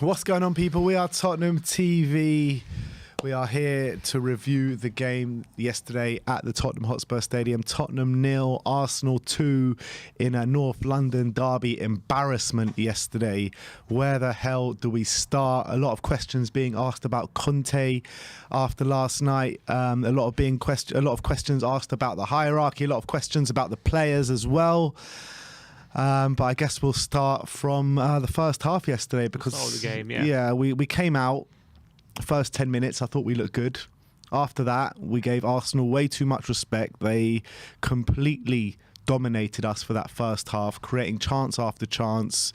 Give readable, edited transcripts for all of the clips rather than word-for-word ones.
What's going on, people? We are Tottenham TV. We are here to review the game yesterday at the Tottenham Hotspur Stadium. Tottenham 0, Arsenal 2 in a North London derby embarrassment yesterday. Where the hell do we start? A lot of questions being asked about Conte after last night. A lot of questions asked about the hierarchy. A lot of questions about the players as well. But I guess we'll start from the first half yesterday because the game, we came out. First 10 minutes, I thought we looked good. After that, we gave Arsenal way too much respect. They completely dominated us for that first half, creating chance after chance,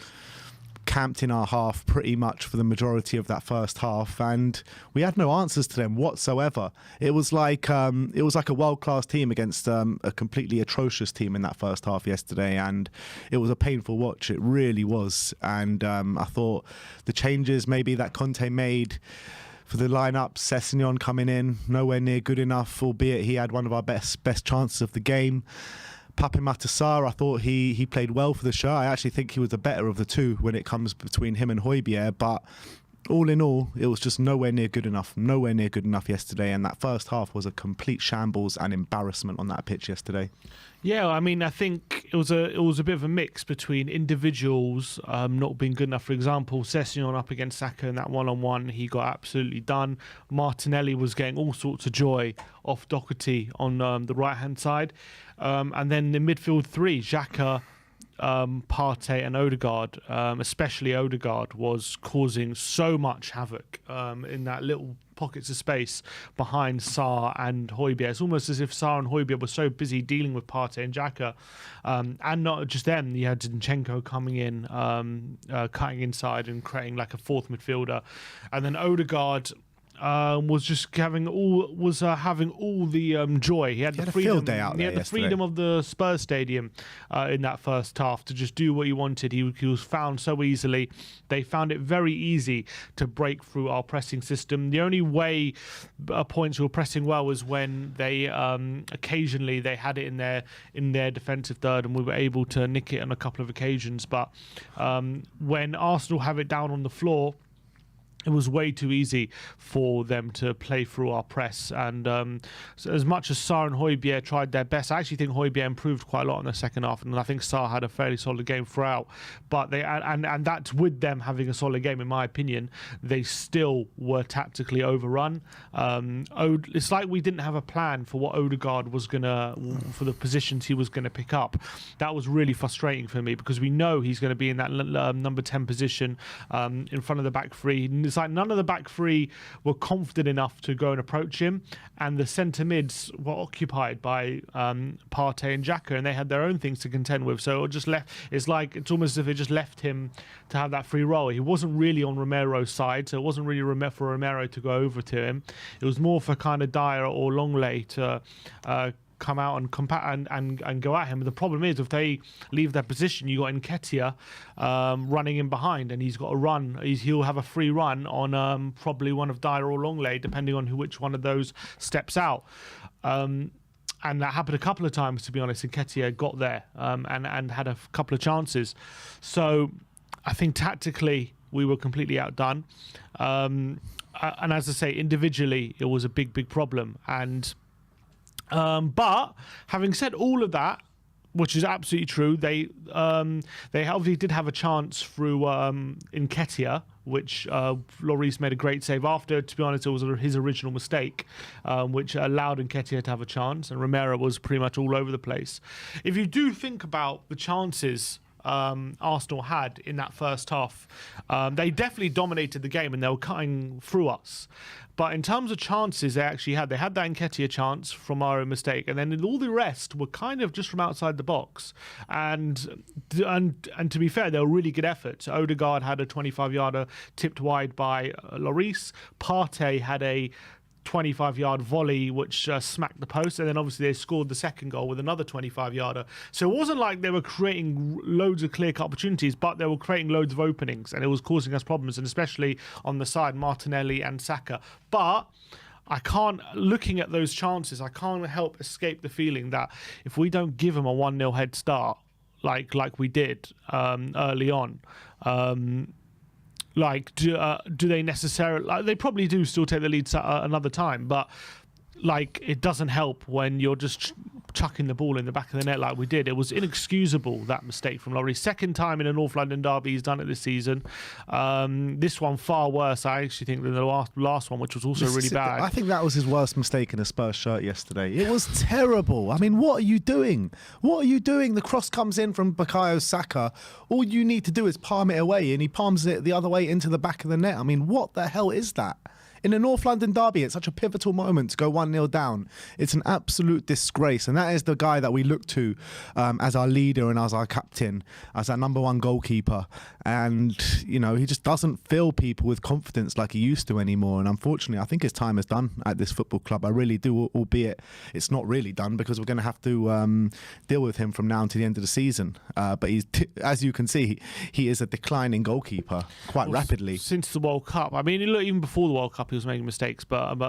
camped in our half pretty much for the majority of that first half, and we had no answers to them whatsoever. It was like a world-class team against a completely atrocious team in that first half yesterday, and it was a painful watch. It really was. And I thought the changes maybe that Conte made for the lineup, Sessegnon coming in, nowhere near good enough, albeit he had one of our best chances of the game. Pape Matar Sarr, I thought he played well for the show. I actually think he was the better of the two when it comes between him and Højbjerg, but all in all, it was just nowhere near good enough yesterday, and that first half was a complete shambles and embarrassment on that pitch yesterday. Yeah, I mean, I think it was a bit of a mix between individuals not being good enough. For example, Sessegnon up against Saka in that one-on-one, he got absolutely done. Martinelli was getting all sorts of joy off Doherty on the right-hand side. And then the midfield three, Xhaka, Partey and Odegaard, especially Odegaard, was causing so much havoc in that little pockets of space behind Sarr and Højbjerg. It's almost as if Sarr and Højbjerg were so busy dealing with Partey and Xhaka, and not just them. You had Zinchenko coming in, cutting inside and creating like a fourth midfielder, and then Odegaard was just having all the joy. He had the freedom. Field day out there. He had the freedom of the Spurs stadium in that first half to just do what he wanted. He was found so easily. They found it very easy to break through our pressing system. The only way points were pressing well was when they occasionally they had it in their defensive third, and we were able to nick it on a couple of occasions. But when Arsenal have it down on the floor, it was way too easy for them to play through our press. And so as much as Sarr and Højbjerg tried their best, I actually think Højbjerg improved quite a lot in the second half, and I think Sarr had a fairly solid game throughout. But they and that's with them having a solid game, in my opinion. They still were tactically overrun. It's like we didn't have a plan for what Odegaard was for the positions he was gonna pick up. That was really frustrating for me, because we know he's going to be in that number 10 position in front of the back three. It's like none of the back three were confident enough to go and approach him, and the centre mids were occupied by Partey and Xhaka, and they had their own things to contend with. So it just left. It's almost as if it just left him to have that free role. He wasn't really on Romero's side, so it wasn't really for Romero to go over to him. It was more for kind of Dyer or Longley to come out and go at him. But the problem is, if they leave their position, you got Nketiah running in behind, and he's got a run. He'll have a free run on probably one of Dyer or Longley, depending on which one of those steps out. And that happened a couple of times, to be honest. Nketiah got there and had a couple of chances. So I think tactically we were completely outdone. And as I say, individually it was a big problem. And but having said all of that, which is absolutely true, they obviously did have a chance through Nketiah, which Lloris made a great save after. To be honest, it was his original mistake, which allowed Nketiah to have a chance, and Romero was pretty much all over the place. If you do think about the chances Arsenal had in that first half, they definitely dominated the game and they were cutting through us. But in terms of chances they had that Nketiah chance from our own mistake, and then all the rest were kind of just from outside the box. And to be fair, they were really good efforts. Odegaard had a 25-yarder tipped wide by Lloris. Partey had a 25-yard volley which smacked the post, and then obviously they scored the second goal with another 25-yarder. So it wasn't like they were creating loads of clear-cut opportunities, but they were creating loads of openings, and it was causing us problems, and especially on the side, Martinelli and Saka. But looking at those chances, I can't help escape the feeling that if we don't give them a 1-0 head start like we did early on, Like, do they necessarily? Like, they probably do still take the lead another time, but like, it doesn't help when you're just chucking the ball in the back of the net like we did. It was inexcusable, that mistake from Laurie. Second time in a North London derby he's done it this season. This one far worse, I actually think, than the last one, which was also really bad. I think that was his worst mistake in a Spurs shirt yesterday. It was terrible. I mean, what are you doing? What are you doing? The cross comes in from Bukayo Saka. All you need to do is palm it away, and he palms it the other way into the back of the net. I mean, what the hell is that? In a North London derby, it's such a pivotal moment to go 1-0 down. It's an absolute disgrace. And that is the guy that we look to as our leader and as our captain, as our number one goalkeeper. And, you know, he just doesn't fill people with confidence like he used to anymore. And unfortunately, I think his time is done at this football club. I really do, albeit it's not really done because we're going to have to deal with him from now until the end of the season. But he's, as you can see, he is a declining goalkeeper quite rapidly. Since the World Cup. I mean, look, even before the World Cup, he was making mistakes, but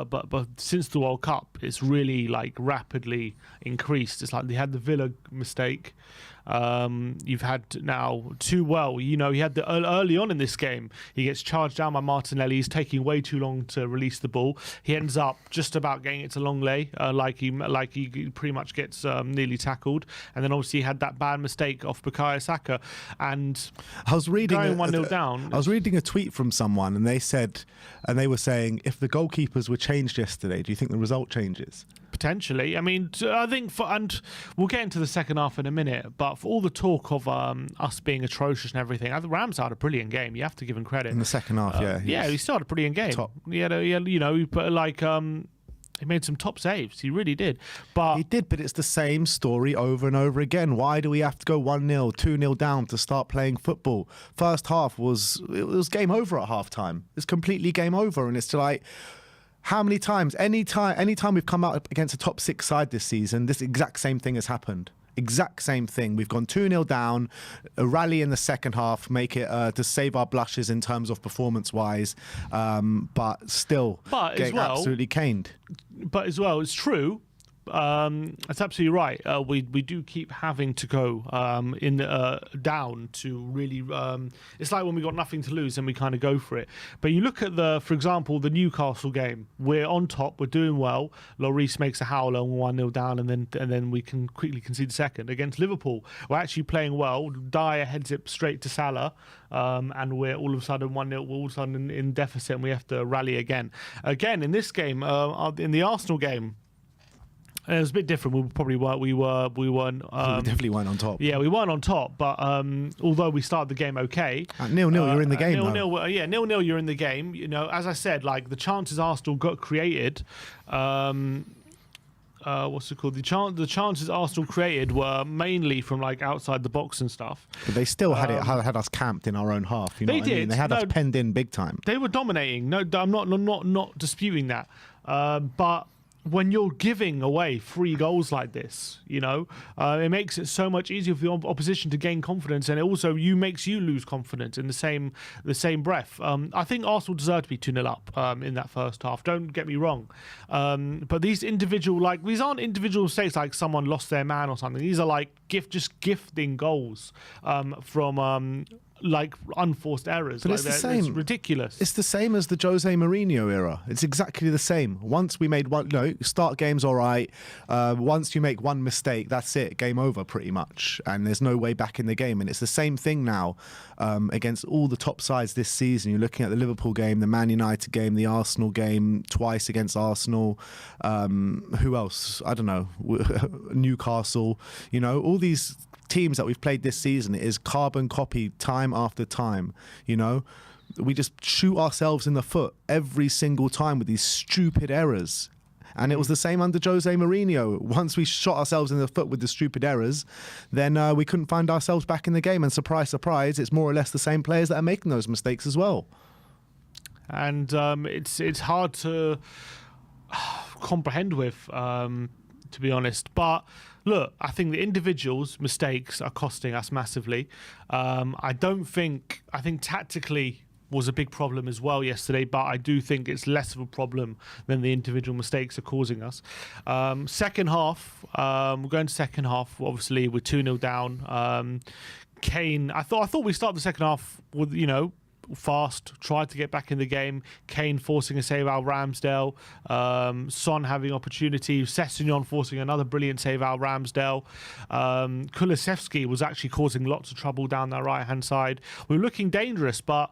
since the World Cup, it's really like rapidly increased. It's like they had the Villa mistake. You've had now you know, he had the early on in this game, he gets charged down by Martinelli. He's taking way too long to release the ball. He ends up just about getting it to Longley, like he pretty much gets nearly tackled. And then obviously he had that bad mistake off Bukayo Saka. And I was reading going 1-0 down. I was reading a tweet from someone, and they were saying, if the goalkeepers were changed yesterday, do you think the result changes? Potentially. I mean, I think and we'll get into the second half in a minute, but for all the talk of us being atrocious and everything, I think Rams had a brilliant game. You have to give him credit. In the second half, he started a brilliant game. Top. He made some top saves. He really did. But it's the same story over and over again. Why do we have to go 1-0, 2-0 down to start playing football? First half was game over at half time. It's completely game over, and it's like, how many times? Anytime we've come out against a top 6 side this season, this exact same thing has happened. Exact same thing. We've gone 2-0 down, a rally in the second half, make it to save our blushes in terms of performance-wise, but still getting absolutely caned. But as well, it's true. That's absolutely right. We do keep having to go down to really. It's like when we got nothing to lose and we kind of go for it. But you look at for example, the Newcastle game. We're on top. We're doing well. Lloris makes a howler and 1-0 down, and then we can quickly concede second. Against Liverpool, we're actually playing well. Dyer heads it straight to Salah, and we're all of a sudden 1-0. We're all of a sudden in deficit, and we have to rally again. Again in this game, in the Arsenal game. It was a bit different. We definitely weren't on top. Yeah, we weren't on top, but although we started the game okay. At 0-0, you're in the game. 0-0, you're in the game. You know, as I said, like the chances Arsenal got created. What's it called? The chances Arsenal created were mainly from like outside the box and stuff. But they still had us camped in our own half. You know what I mean? They had us penned in big time. They were dominating. No, I'm not disputing that. But when you're giving away 3 goals like this, you know, it makes it so much easier for the opposition to gain confidence, and it also makes you lose confidence in the same breath. I think Arsenal deserved to be 2-0 up in that first half. Don't get me wrong, but these aren't individual mistakes like someone lost their man or something. These are like gifting goals from. Like unforced errors. But it's the same. It's ridiculous. It's the same as the Jose Mourinho era. It's exactly the same. Once we made start games all right. Once you make one mistake, that's it. Game over pretty much. And there's no way back in the game. And it's the same thing now against all the top sides this season. You're looking at the Liverpool game, the Man United game, the Arsenal game, twice against Arsenal. Who else? I don't know. Newcastle. You know, all these teams that we've played this season, it is carbon copy time after time. You know, we just shoot ourselves in the foot every single time with these stupid errors. And it was the same under Jose Mourinho. Once we shot ourselves in the foot with the stupid errors, then we couldn't find ourselves back in the game. And surprise, surprise, it's more or less the same players that are making those mistakes as well. And it's hard to comprehend with, to be honest. But look, I think the individuals' mistakes are costing us massively. I think tactically was a big problem as well yesterday, but I do think it's less of a problem than the individual mistakes are causing us. Second half, we're going to second half, obviously we're 2-0 down. Kane, I thought we started the second half with, you know, fast, tried to get back in the game. Kane forcing a save out Ramsdale, Son having opportunity, Sessegnon forcing another brilliant save out Ramsdale. Kulusevski was actually causing lots of trouble down that right hand side. We were looking dangerous, but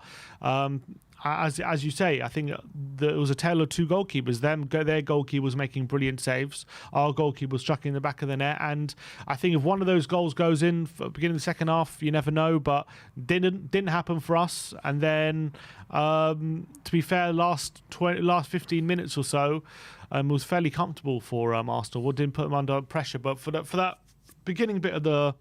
as you say, I think it was a tale of two goalkeepers. Their goalkeeper was making brilliant saves. Our goalkeeper was struck in the back of the net. And I think if one of those goals goes in for the beginning of the second half, you never know. But didn't happen for us. And then, to be fair, last 15 minutes or so, was fairly comfortable for Arsenal. We didn't put them under pressure, but for that beginning bit of the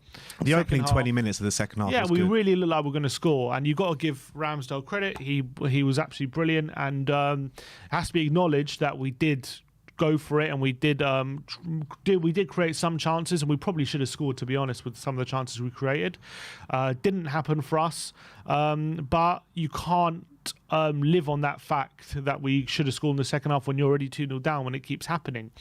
opening half, 20 minutes of the second half. Yeah, was we good. Really looked like we're going to score, and you've got to give Ramsdale credit. He was absolutely brilliant, and it has to be acknowledged that we did go for it, and we did create some chances, and we probably should have scored, to be honest, with some of the chances we created. Didn't happen for us, but you can't live on that fact that we should have scored in the second half when you're already 2-0 down when it keeps happening.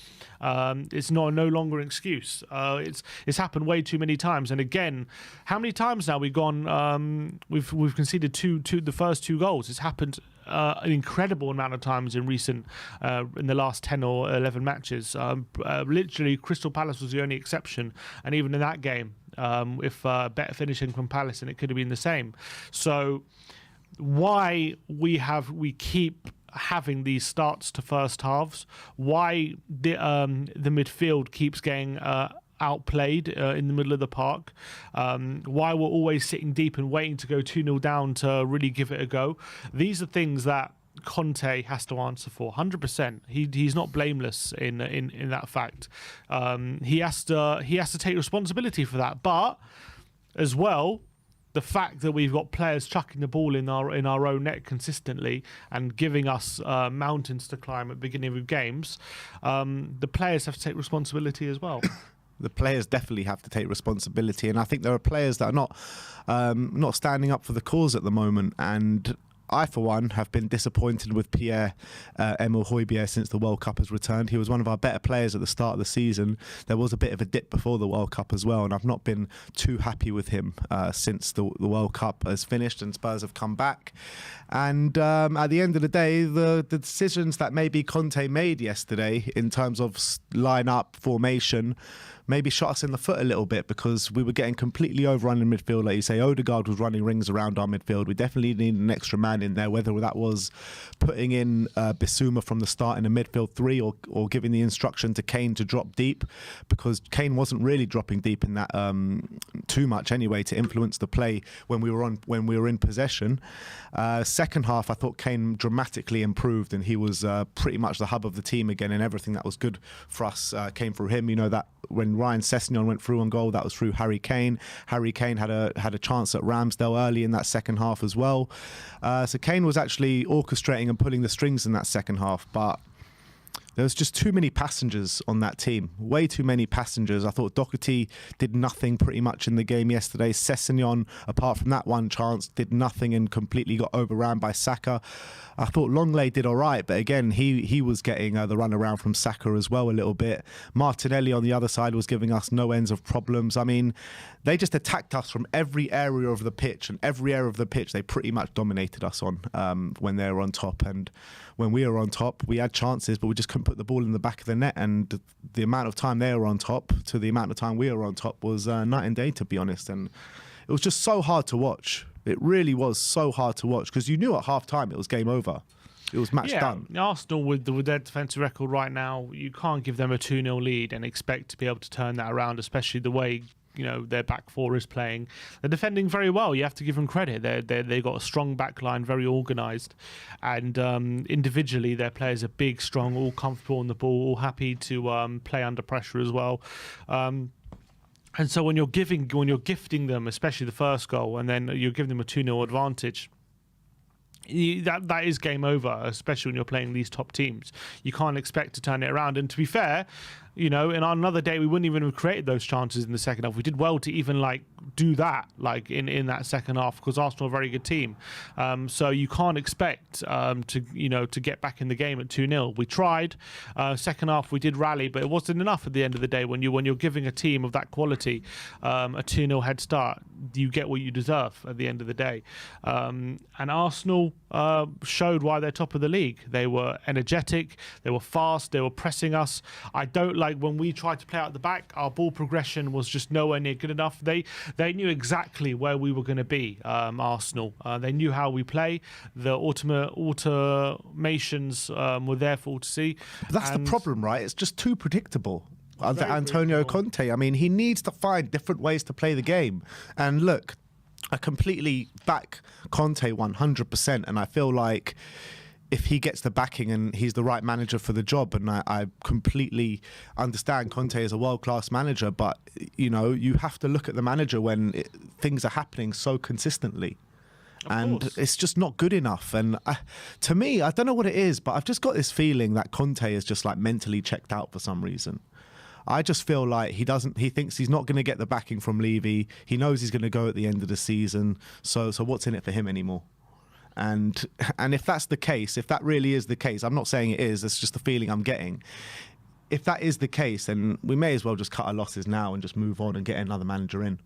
It's no longer an excuse. It's happened way too many times. And again, how many times now we've conceded the first two goals? It's happened an incredible amount of times in the last 10 or 11 matches. Literally, Crystal Palace was the only exception, and even in that game, if better finishing from Palace, and it could have been the same. So why we keep having these starts to first halves, why the midfield keeps getting outplayed in the middle of the park, why we're always sitting deep and waiting to go 2-0 down to really give it a go. These are things that Conte has to answer for 100%. He's not blameless in that fact. He has to take responsibility for that, but as well, the fact that we've got players chucking the ball in our own net consistently and giving us mountains to climb at the beginning of games, the players have to take responsibility as well. The players definitely have to take responsibility, and I think there are players that are not standing up for the cause at the moment. And I, for one, have been disappointed with Pierre-Emile Højbjerg since the World Cup has returned. He was one of our better players at the start of the season. There was a bit of a dip before the World Cup as well, and I've not been too happy with him since the World Cup has finished and Spurs have come back. And at the end of the day, the decisions that maybe Conte made yesterday in terms of line-up, formation, maybe shot us in the foot a little bit, because we were getting completely overrun in midfield. Like you say, Odegaard was running rings around our midfield. We definitely needed an extra man in there, whether that was putting in Bissouma from the start in a midfield three, or giving the instruction to Kane to drop deep, because Kane wasn't really dropping deep in that too much anyway to influence the play when we were in possession. Second half, I thought Kane dramatically improved, and he was pretty much the hub of the team again, and everything that was good for us came through him. You know that when Ryan Sessegnon went through on goal, that was through Harry Kane. Harry Kane had a chance at Ramsdale early in that second half as well. So Kane was actually orchestrating and pulling the strings in that second half, but there was just too many passengers on that team. Way too many passengers. I thought Doherty did nothing pretty much in the game yesterday. Sessegnon, apart from that one chance, did nothing and completely got overran by Saka. I thought Longley did all right, but again, he was getting the run around from Saka as well a little bit. Martinelli on the other side was giving us no ends of problems. I mean, they just attacked us from every area of the pitch, and every area of the pitch they pretty much dominated us on when they were on top. And when we were on top, we had chances, but we just couldn't put the ball in the back of the net. And the amount of time they were on top to the amount of time we were on top was night and day, to be honest. And it was just so hard to watch. It really was so hard to watch, because you knew at half time it was game over. It was match done. Arsenal, with their defensive record right now, you can't give them a 2-0 lead and expect to be able to turn that around, especially the way their back four is playing. They're defending very well. You have to give them credit. They've got a strong back line, very organised, and individually their players are big, strong, all comfortable on the ball, all happy to play under pressure as well. And so when you're gifting them, especially the first goal, and then you're giving them a 2-0 advantage, that is game over, especially when you're playing these top teams. You can't expect to turn it around. And to be fair, in another day we wouldn't even have created those chances in the second half. We did well to even do that in that second half, because Arsenal are a very good team. So you can't expect to get back in the game at 2-0. We tried. Second half we did rally, but it wasn't enough at the end of the day. When you're giving a team of that quality a 2-0 head start, you get what you deserve at the end of the day. And Arsenal showed why they're top of the league. They were energetic, they were fast, they were pressing us. I don't like when we tried to play out the back, our ball progression was just nowhere near good enough. They knew exactly where we were going to be, Arsenal. They knew how we play. The automations were there for all to see. But that's the problem, right? It's just too predictable. Antonio Conte, I mean, he needs to find different ways to play the game. And look, I completely back Conte 100%, and I feel like if he gets the backing and he's the right manager for the job, and I completely understand Conte is a world-class manager, but you have to look at the manager when things are happening so consistently. And it's just not good enough. And to me, I don't know what it is, but I've just got this feeling that Conte is just mentally checked out for some reason. I just feel like he thinks he's not going to get the backing from Levy. He knows he's going to go at the end of the season. So what's in it for him anymore? And if that's the case, if that really is the case, I'm not saying it is, it's just the feeling I'm getting. If that is the case, then we may as well just cut our losses now and just move on and get another manager in.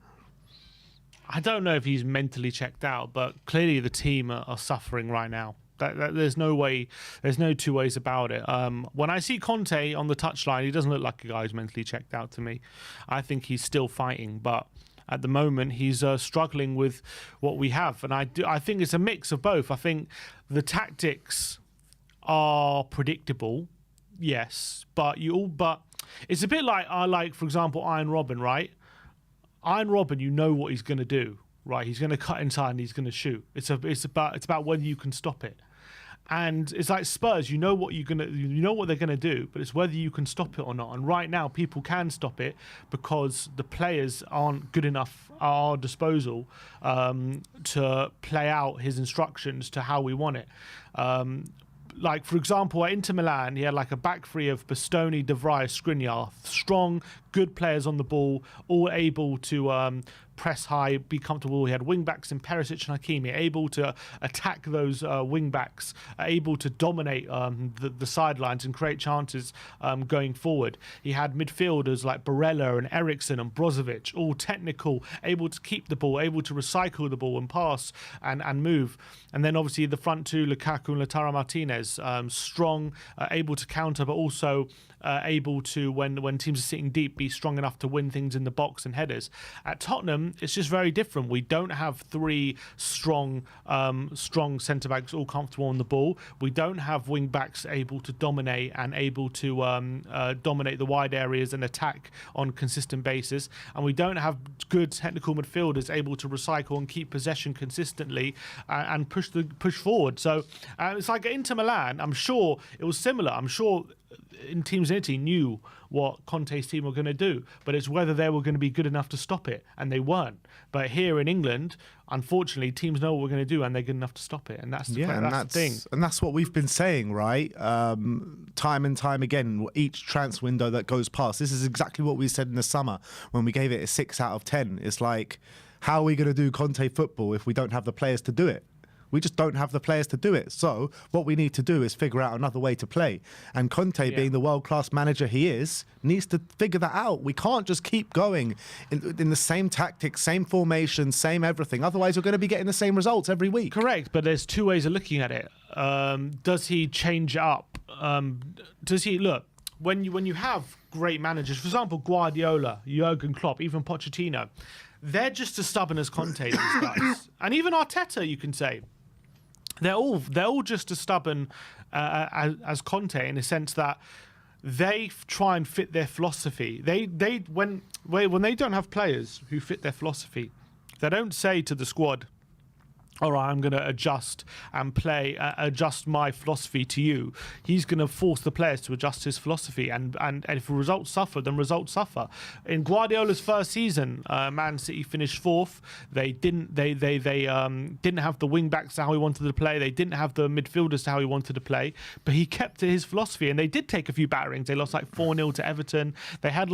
I don't know if he's mentally checked out, but clearly the team are suffering right now. There's no way, there's no two ways about it. When I see Conte on the touchline, he doesn't look like a guy who's mentally checked out to me. I think he's still fighting, but at the moment he's struggling with what we have, and I think it's a mix of both. I think the tactics are predictable, yes, but it's a bit like for example, Iron Robin, right? Iron Robin, you know what he's going to do, right? He's going to cut inside and he's going to shoot. It's about whether you can stop it. And it's like Spurs, you know what they're gonna do, but it's whether you can stop it or not. And right now, people can stop it because the players aren't good enough at our disposal to play out his instructions to how we want it. Like, for example, at Inter Milan, he had a back three of Bastoni, De Vrij, Skriniar. Strong, good players on the ball, all able to press high, be comfortable. He had wing-backs in Perisic and Hakimi, able to attack those wing-backs, able to dominate the sidelines and create chances going forward. He had midfielders like Barella and Eriksen and Brozovic, all technical, able to keep the ball, able to recycle the ball and pass and move. And then obviously the front two, Lukaku and Lautaro Martinez, strong, able to counter, but also able to, when teams are sitting deep, be strong enough to win things in the box and headers. At Tottenham, it's just very different. We don't have three strong centre-backs all comfortable on the ball. We don't have wing-backs able to dominate and able to dominate the wide areas and attack on consistent basis. And we don't have good technical midfielders able to recycle and keep possession consistently and push forward. So it's like at Inter Milan, I'm sure it was similar. I'm sure Team Zenity knew what Conte's team were going to do, but it's whether they were going to be good enough to stop it, and they weren't. But here in England, unfortunately, teams know what we're going to do, and they're good enough to stop it, and that's the thing. And that's what we've been saying, right? Time and time again, each transfer window that goes past. This is exactly what we said in the summer when we gave it a 6 out of 10. It's like, how are we going to do Conte football if we don't have the players to do it? We just don't have the players to do it. So what we need to do is figure out another way to play. And Conte, being the world-class manager he is, needs to figure that out. We can't just keep going in the same tactics, same formation, same everything. Otherwise, we're going to be getting the same results every week. Correct, but there's two ways of looking at it. Does he change up? Does he, look, when you have great managers, for example, Guardiola, Jurgen Klopp, even Pochettino, they're just as stubborn as Conte, these guys. And even Arteta, you can say. They're all just as stubborn as Conte, in the sense that they try and fit their philosophy. When they don't have players who fit their philosophy, they don't say to the squad, all right, I'm going to adjust and adjust my philosophy to you. He's going to force the players to adjust his philosophy, and if results suffer, then results suffer. In Guardiola's first season, Man City finished fourth. They didn't have the wing backs how he wanted to play. They didn't have the midfielders to how he wanted to play. But he kept to his philosophy, and they did take a few batterings. They lost like 4-0 to Everton. They had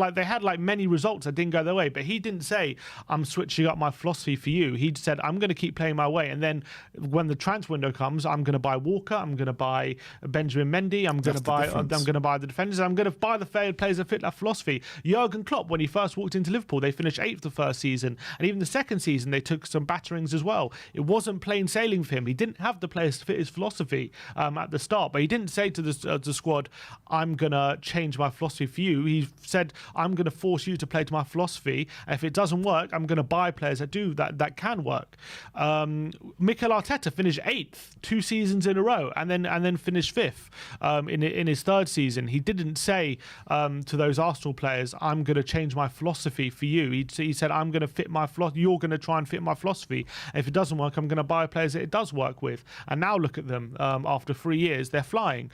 many results that didn't go their way. But he didn't say, "I'm switching up my philosophy for you." He said, "I'm going to keep playing my way." And then when the transfer window comes, I'm going to buy Walker, I'm going to buy Benjamin Mendy, I'm going to buy the defenders, I'm going to buy the players that fit that philosophy. Jurgen Klopp, when he first walked into Liverpool, they finished 8th the first season, and even the second season they took some batterings as well. It wasn't plain sailing for him. He didn't have the players to fit his philosophy at the start, but he didn't say to the squad, "I'm going to change my philosophy for you." He said, "I'm going to force you to play to my philosophy, and if it doesn't work, I'm going to buy players that do that can work." Mikel Arteta finished 8th 2 seasons in a row, and then finished 5th in his third season. He didn't say to those Arsenal players, "I'm going to change my philosophy for you." He said, "I'm going to fit my philosophy. You're going to try and fit my philosophy. And if it doesn't work, I'm going to buy players that it does work with." And now look at them. After 3 years, they're flying.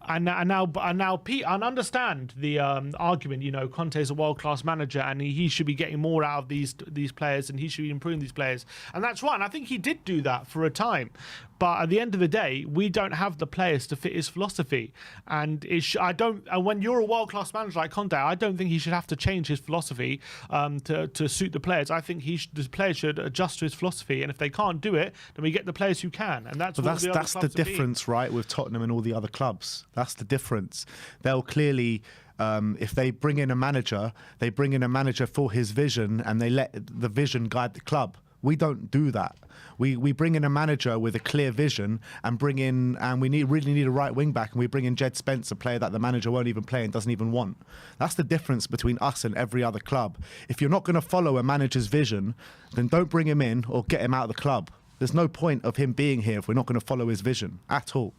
And now Pete, I understand the argument. Conte is a world-class manager, and he should be getting more out of these players, and he should be improving these players. And that's right. And I think he did do that for a time. But at the end of the day, we don't have the players to fit his philosophy. And when you're a world-class manager like Conte, I don't think he should have to change his philosophy to suit the players. I think the players should adjust to his philosophy. And if they can't do it, then we get the players who can. And that's the difference, right, with Tottenham and all the other clubs. That's the difference. They'll clearly, if they bring in a manager, they bring in a manager for his vision, and they let the vision guide the club. We don't do that. We bring in a manager with a clear vision, and we really need a right wing back, and we bring in Jed Spence, a player that the manager won't even play and doesn't even want. That's the difference between us and every other club. If you're not going to follow a manager's vision, then don't bring him in or get him out of the club. There's no point of him being here if we're not going to follow his vision at all.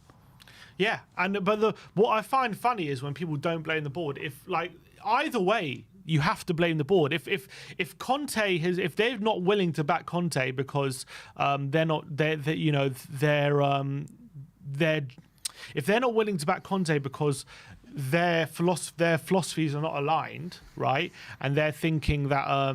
Yeah, but what I find funny is when people don't blame the board. Either way, you have to blame the board. If Conte if they're not willing to back Conte because if they're not willing to back Conte because their philosophies are not aligned, right? And they're thinking that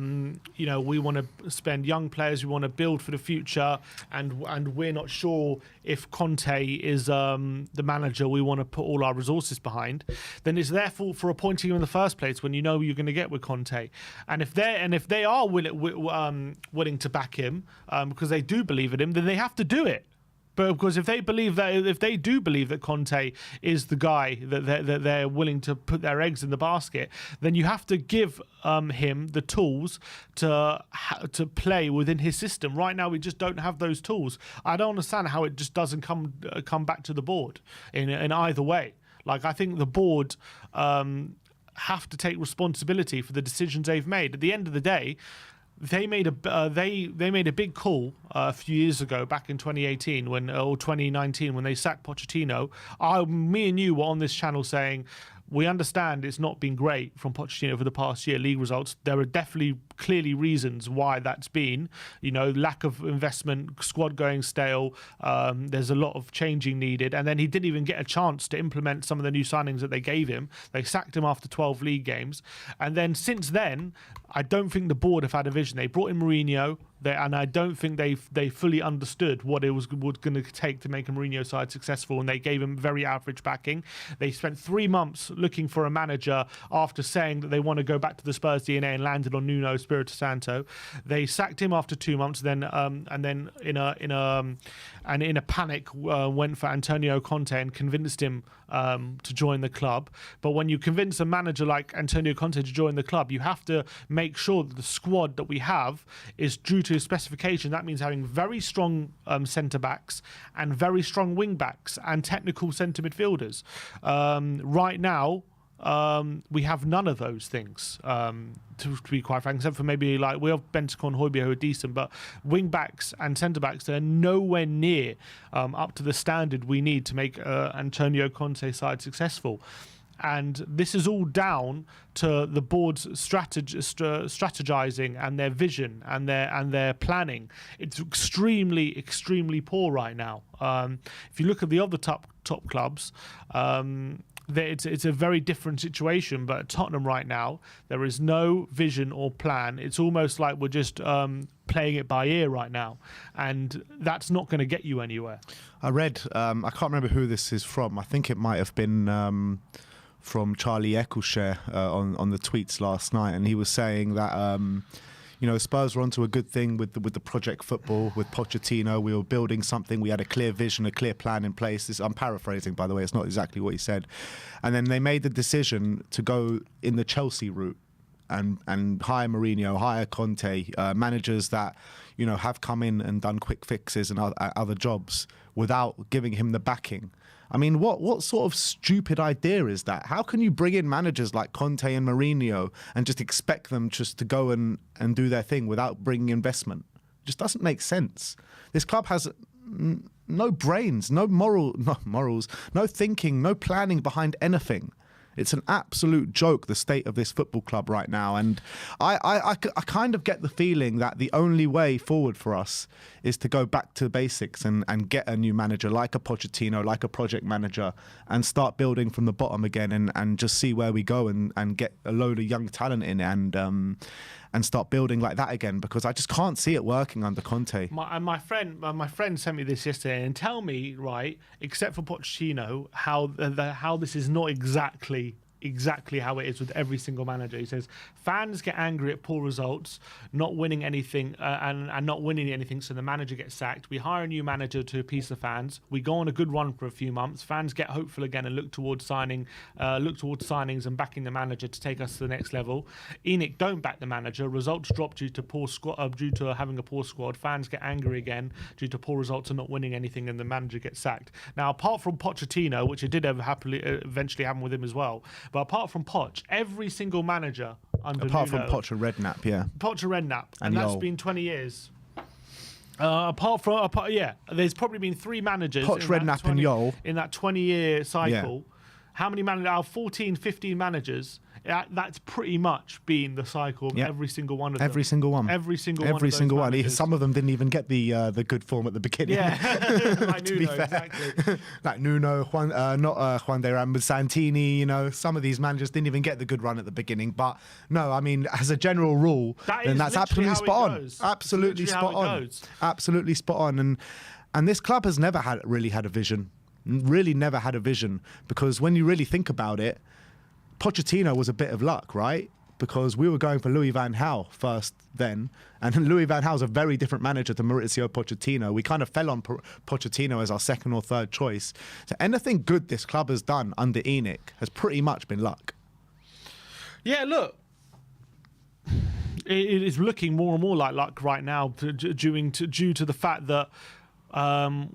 we want to spend young players, we want to build for the future, and we're not sure if Conte is the manager we want to put all our resources behind. Then it's their fault for appointing him in the first place when you know you're going to get with Conte. And if they are willing to back him because they do believe in him, then they have to do it. But because if they do believe that Conte is the guy that they're willing to put their eggs in the basket, then you have to give him the tools to play within his system. Right now, we just don't have those tools. I don't understand how it just doesn't come back to the board in either way. Like, I think the board have to take responsibility for the decisions they've made. At the end of the day, they made a big call a few years ago, back in 2018 or 2019 when they sacked Pochettino. Me and you were on this channel saying, we understand it's not been great from Pochettino for the past year, league results. There are definitely clearly reasons why that's been, lack of investment, squad going stale. There's a lot of changing needed. And then he didn't even get a chance to implement some of the new signings that they gave him. They sacked him after 12 league games. And then since then, I don't think the board have had a vision. They brought in Mourinho, and I don't think they fully understood what it was going to take to make a Mourinho side successful, and they gave him very average backing. They spent 3 months looking for a manager after saying that they want to go back to the Spurs DNA and landed on Nuno Espirito Santo. They sacked him after 2 months, and then in a panic went for Antonio Conte and convinced him to join the club. But when you convince a manager like Antonio Conte to join the club, you have to make sure that the squad that we have is due to his specification. That means having very strong centre backs and very strong wing backs and technical centre midfielders. Right now, we have none of those things, to be quite frank, except for maybe we have Bentancur and Højbjerg who are decent, but wing backs and centre backs, they're nowhere near up to the standard we need to make Antonio Conte's side successful. And this is all down to the board's strategizing and their vision and their planning. It's extremely poor right now. If you look at the other top clubs, it's a very different situation. But at Tottenham right now, there is no vision or plan. It's almost like we're just playing it by ear right now, and that's not going to get you anywhere. I read, I can't remember who this is from. I think it might have been from Charlie Eccleshare on the tweets last night, and he was saying that Spurs were onto a good thing with the project football with Pochettino. We were building something. We had a clear vision, a clear plan in place. I'm paraphrasing, by the way. It's not exactly what he said. And then they made the decision to go in the Chelsea route and hire Mourinho, hire Conte, managers that have come in and done quick fixes and other jobs without giving him the backing. I mean, what sort of stupid idea is that? How can you bring in managers like Conte and Mourinho and just expect them just to go and do their thing without bringing investment? It just doesn't make sense. This club has no brains, no morals, no thinking, no planning behind anything. It's an absolute joke, the state of this football club right now. And I kind of get the feeling that the only way forward for us is to go back to basics and get a new manager like a Pochettino, like a project manager, and start building from the bottom again and just see where we go and get a load of young talent in and start building like that again, because I just can't see it working under Conte. My friend sent me this yesterday, and tell me, right, except for Pochettino, how this is not exactly how it is with every single manager. He says fans get angry at poor results, not winning anything, and not winning anything, so the manager gets sacked. We hire a new manager to appease the fans. We go on a good run for a few months. Fans get hopeful again and look towards signings and backing the manager to take us to the next level. ENIC don't back the manager. Results drop due to having a poor squad. Fans get angry again due to poor results and not winning anything, and the manager gets sacked. Now, apart from Pochettino, which it did eventually happen with him as well, but apart from Poch, every single manager under apart Nuno, from Poch and Redknapp, yeah. Poch and Redknapp, and that's been 20 years. There's probably been 3 managers. Poch, Redknapp, and Yol in that 20-year cycle. Yeah. How many managers? Out of 14, 15 managers. That's pretty much been the cycle of every single one of them. Every single one. Every single one. Some of them didn't even get the good form at the beginning. Yeah, like Nuno, exactly. Like Nuno, Juan de Ramos, Santini. Some of these managers didn't even get the good run at the beginning. But no, I mean, as a general rule, that's absolutely spot on. Absolutely spot on. Absolutely spot on. And this club has never really had a vision. Really never had a vision, because when you really think about it, Pochettino was a bit of luck, right? Because we were going for Louis van Gaal first then, and Louis van Gaal's a very different manager to Mauricio Pochettino. We kind of fell on Pochettino as our second or third choice. So anything good this club has done under ENIC has pretty much been luck. Yeah, look, it is looking more and more like luck right now due to the fact that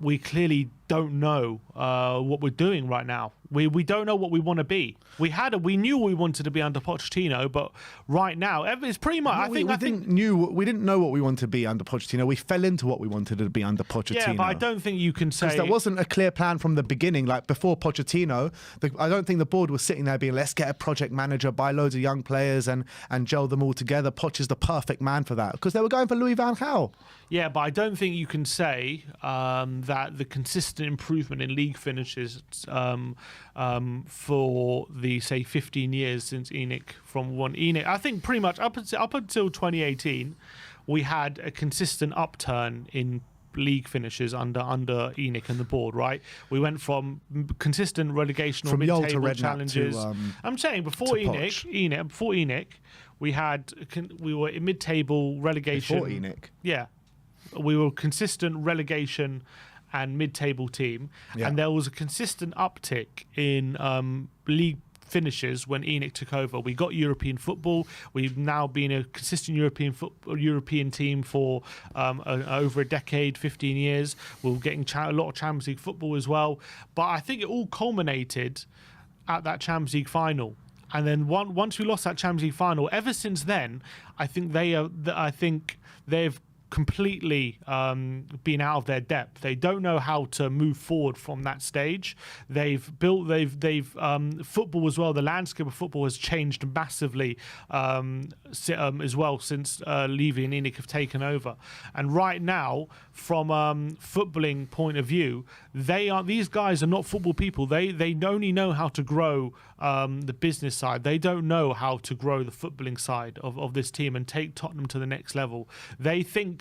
we clearly don't know what we're doing right now. We don't know what we want to be. We knew we wanted to be under Pochettino, but right now it's pretty much. We didn't know what we wanted to be under Pochettino. We fell into what we wanted to be under Pochettino. Yeah, but I don't think you can say because there wasn't a clear plan from the beginning. Like before Pochettino, I don't think the board was sitting there being, let's get a project manager, buy loads of young players, and gel them all together. Poch is the perfect man for that, because they were going for Louis van Gaal. Yeah, but I don't think you can say that the consistent improvement in league finishes for the, say, 15 years since ENIC, I think pretty much up until 2018, we had a consistent upturn in league finishes under ENIC and the board, right? We went from consistent relegation or mid-table challenges. I'm saying before ENIC, we were in mid-table relegation. Before ENIC? Yeah. We were consistent relegation and mid-table team, and there was a consistent uptick in league finishes when ENIC took over. We got European football. We've now been a consistent European team for over a decade, 15 years. We're getting a lot of Champions League football as well. But I think it all culminated at that Champions League final. And then once we lost that Champions League final, ever since then, I think they've completely been out of their depth. They don't know how to move forward from that stage. Football as well. The landscape of football has changed massively as well since Levy and ENIC have taken over. And right now, from footballing point of view, these guys are not football people. They only know how to grow the business side. They don't know how to grow the footballing side of this team and take Tottenham to the next level. They think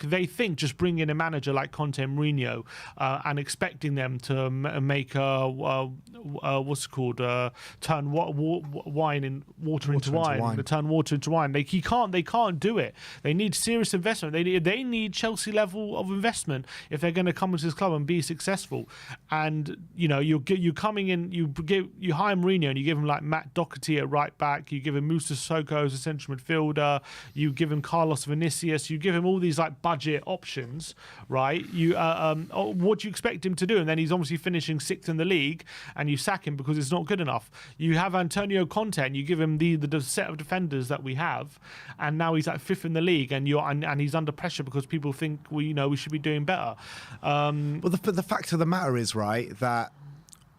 just bring in a manager like Conte and Mourinho and expecting them to make what's it called, turn water into wine. Turn water into wine. They can't do it. They need serious investment. They need Chelsea level of investment if they're going to come into this club and be successful. And you're coming in, you hire Mourinho and you give him like Matt Doherty at right back, you give him Moussa Sissoko as a central midfielder, you give him Carlos Vinicius, you give him all these like budget options, right? What do you expect him to do? And then he's obviously finishing 6th in the league, and you sack him because it's not good enough. You have Antonio Conte, and you give him the set of defenders that we have, and now he's at 5th in the league, and he's under pressure because people think we should be doing better. Well, the fact of the matter is, right, that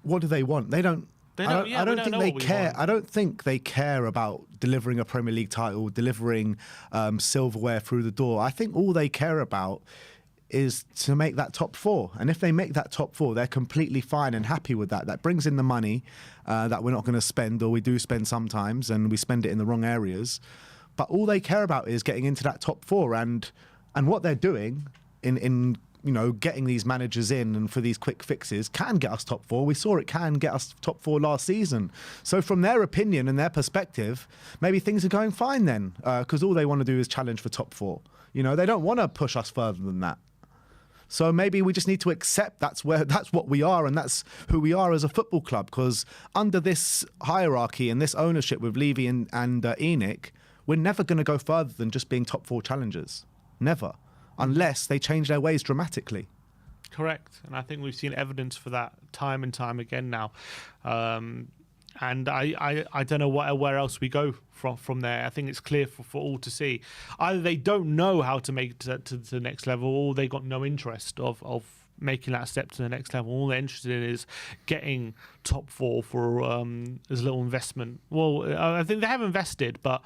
what do they want? They don't. I don't think they care. I don't think they care about delivering a Premier League title, delivering silverware through the door. I think all they care about is to make that top 4. And if they make that top 4, they're completely fine and happy with that. That brings in the money that we're not going to spend, or we do spend sometimes, and we spend it in the wrong areas. But all they care about is getting into that top 4, and what they're doing in getting these managers in and for these quick fixes can get us top 4. We saw it can get us top 4 last season. So from their opinion and their perspective, maybe things are going fine then, because all they want to do is challenge for top 4. They don't want to push us further than that. So maybe we just need to accept that's what we are, and that's who we are as a football club, because under this hierarchy and this ownership with Levy and ENIC, we're never going to go further than just being top 4 challengers. Never. Unless they change their ways dramatically. Correct. And I think we've seen evidence for that time and time again now. And I don't know where else we go from there. I think it's clear for all to see. Either they don't know how to make it to the next level, or they got no interest of making that step to the next level. All they're interested in is getting top 4 for as little investment. Well, I think they have invested, but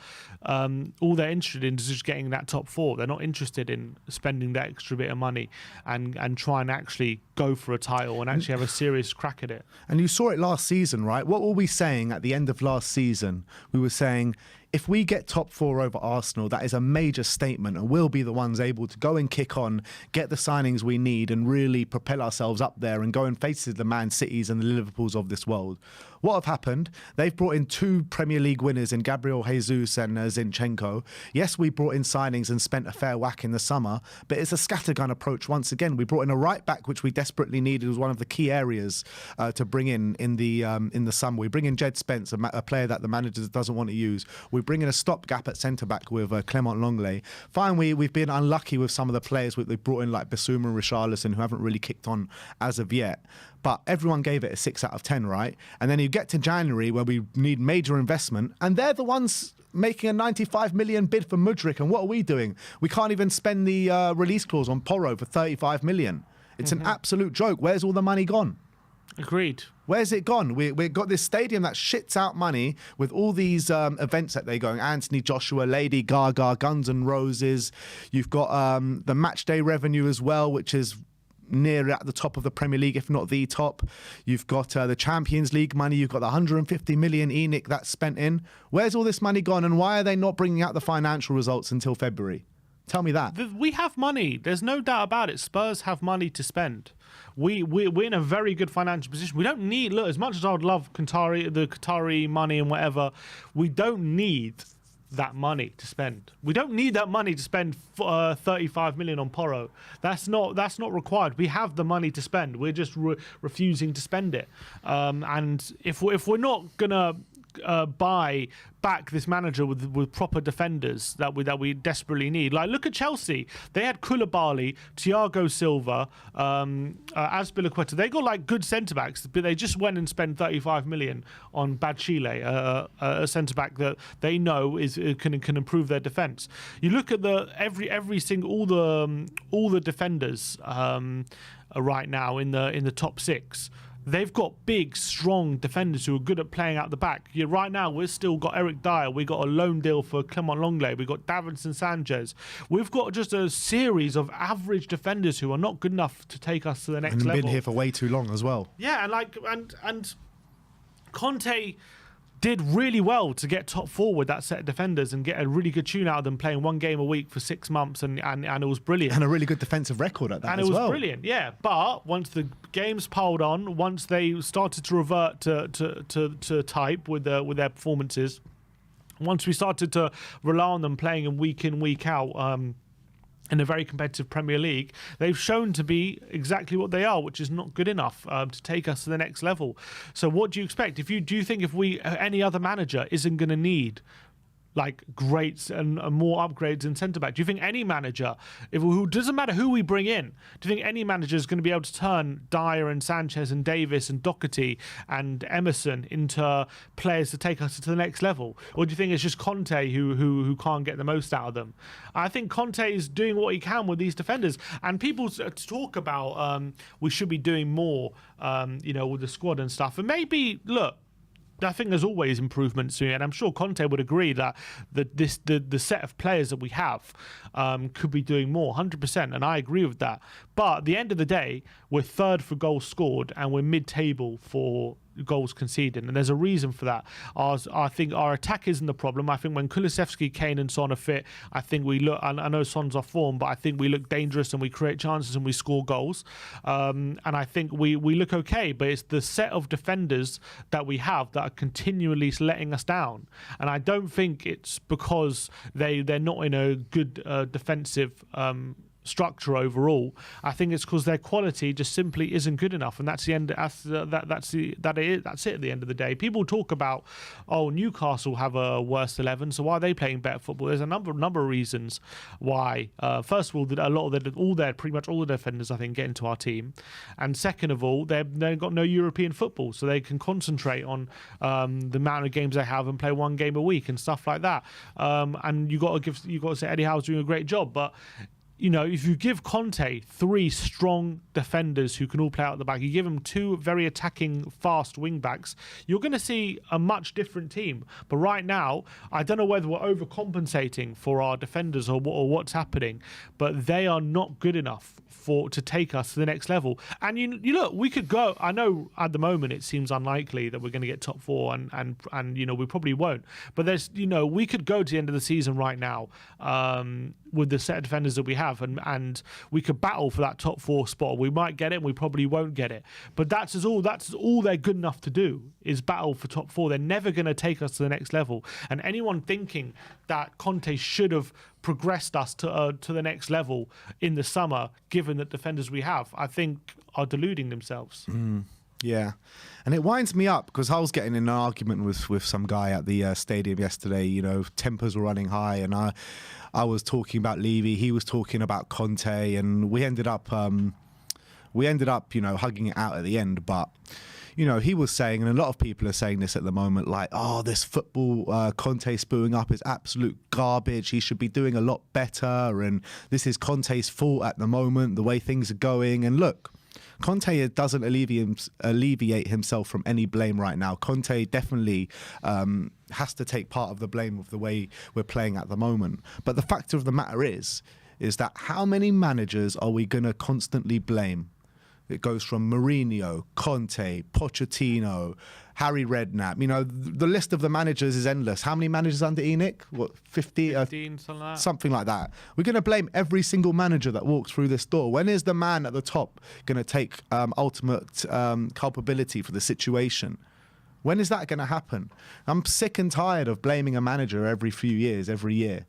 all they're interested in is just getting that top 4. They're not interested in spending that extra bit of money and try and actually go for a title and actually have a serious crack at it. And you saw it last season, right? What were we saying at the end of last season? We were saying, if we get top 4 over Arsenal, that is a major statement, and we'll be the ones able to go and kick on, get the signings we need, and really propel ourselves up there and go and face the Man Cities and the Liverpools of this world. What have happened? They've brought in 2 Premier League winners in Gabriel Jesus and Zinchenko. Yes, we brought in signings and spent a fair whack in the summer, but it's a scattergun approach once again. We brought in a right back, which we desperately needed. It was one of the key areas to bring in the summer. We bring in Jed Spence, a player that the manager doesn't want to use. We bring in a stopgap at centre-back with Clement Longley. Fine, we've been unlucky with some of the players they've brought in, like Basuma and Richarlison, who haven't really kicked on as of yet. But everyone gave it a 6 out of 10, right? And then you get to January where we need major investment, and they're the ones making a 95 million bid for Mudryk. And what are we doing? We can't even spend the release clause on Porro for 35 million. It's an absolute joke. Where's all the money gone? Agreed. Where's it gone? We've got this stadium that shits out money with all these events that they're going. Anthony Joshua, Lady Gaga, Guns N' Roses. You've got the match day revenue as well, which is near at the top of the Premier League, if not the top. You've got the Champions League money. You've got the 150 million ENIC that's spent in. Where's all this money gone, and why are they not bringing out the financial results until February? Tell me that. We have money. There's no doubt about it. Spurs have money to spend. We're in a very good financial position. We don't need, look, as much as I would love the Qatari money and whatever, we don't need that money to spend. We don't need that money to spend 35 million on Porro. That's not required. We have the money to spend. We're just refusing to spend it. And if we're not gonna buy back this manager with proper defenders that we desperately need. Like, look at Chelsea. They had Koulibaly, Thiago Silva, Azpilicueta. They got like good centre backs, but they just went and spent 35 million on Badchile, a centre back that they know can improve their defence. You look at all the defenders right now in the top 6. They've got big, strong defenders who are good at playing out the back. Right now, we've still got Eric Dyer. We got a loan deal for Clement Longley. We've got Davinson Sanchez. We've got just a series of average defenders who are not good enough to take us to the next level. And been here for way too long as well. Yeah, and Conte did really well to get top 4 with that set of defenders and get a really good tune out of them, playing 1 game a week for 6 months, and it was brilliant. And a really good defensive record at that as well. And it was brilliant, yeah. But once the games piled on, once they started to revert to type with their performances, once we started to rely on them playing in, week out, in a very competitive Premier League, they've shown to be exactly what they are, which is not good enough to take us to the next level. So what do you expect? Do you think if any other manager isn't going to need like greats and more upgrades in centre back? Do you think any manager, who doesn't matter who we bring in, do you think any manager is going to be able to turn Dyer and Sanchez and Davis and Doherty and Emerson into players to take us to the next level? Or do you think it's just Conte who can't get the most out of them? I think Conte is doing what he can with these defenders, and people talk about we should be doing more, with the squad and stuff. And maybe, look, I think there's always improvements to it, and I'm sure Conte would agree that the set of players that we have could be doing more, 100%, and I agree with that. But at the end of the day, we're 3rd for goals scored, and we're mid-table for goals conceded, and there's a reason for that. I think our attack isn't the problem. I think when Kulusevski, Kane and Son are fit, I think we look, I know Son's off form, but I think we look dangerous and we create chances and we score goals, and I think we look okay. But it's the set of defenders that we have that are continually letting us down, and I don't think it's because they're not in a good defensive structure overall. I think it's because their quality just simply isn't good enough, and that's the end. That's it at the end of the day. People talk about, Newcastle have a worse 11, so why are they playing better football? There's a number of reasons why. First of all, pretty much all the defenders, I think, get into our team, and second of all, they've got no European football, so they can concentrate on the amount of games they have and play 1 game a week and stuff like that. And you got to say Eddie Howe's doing a great job, but if you give Conte 3 strong defenders who can all play out the back, you give him 2 very attacking, fast wing backs, you're going to see a much different team. But right now, I don't know whether we're overcompensating for our defenders or what's happening, but they are not good enough to take us to the next level. And you look, we could go. I know at the moment it seems unlikely that we're going to get top 4, and we probably won't. But there's we could go to the end of the season right now with the set of defenders that we have, and we could battle for that top 4 spot. We might get it, and we probably won't get it. But that's all they're good enough to do, is battle for top 4. They're never going to take us to the next level. And anyone thinking that Conte should have progressed us to the next level in the summer, given the defenders we have, I think are deluding themselves. Yeah, and it winds me up because I was getting in an argument with some guy at the stadium yesterday. Tempers were running high, and I was talking about Levy, he was talking about Conte, and we ended up hugging it out at the end. But he was saying, and a lot of people are saying this at the moment, like, this football Conte spewing up is absolute garbage. He should be doing a lot better, and this is Conte's fault at the moment, the way things are going. And look, Conte doesn't alleviate himself from any blame right now. Conte definitely has to take part of the blame of the way we're playing at the moment. But the fact of the matter is that how many managers are we going to constantly blame? It goes from Mourinho, Conte, Pochettino, Harry Redknapp. The list of the managers is endless. How many managers under ENIC? What, 50? 15, something like that. Something like that. We're going to blame every single manager that walks through this door. When is the man at the top going to take ultimate culpability for the situation? When is that going to happen? I'm sick and tired of blaming a manager every few years, every year.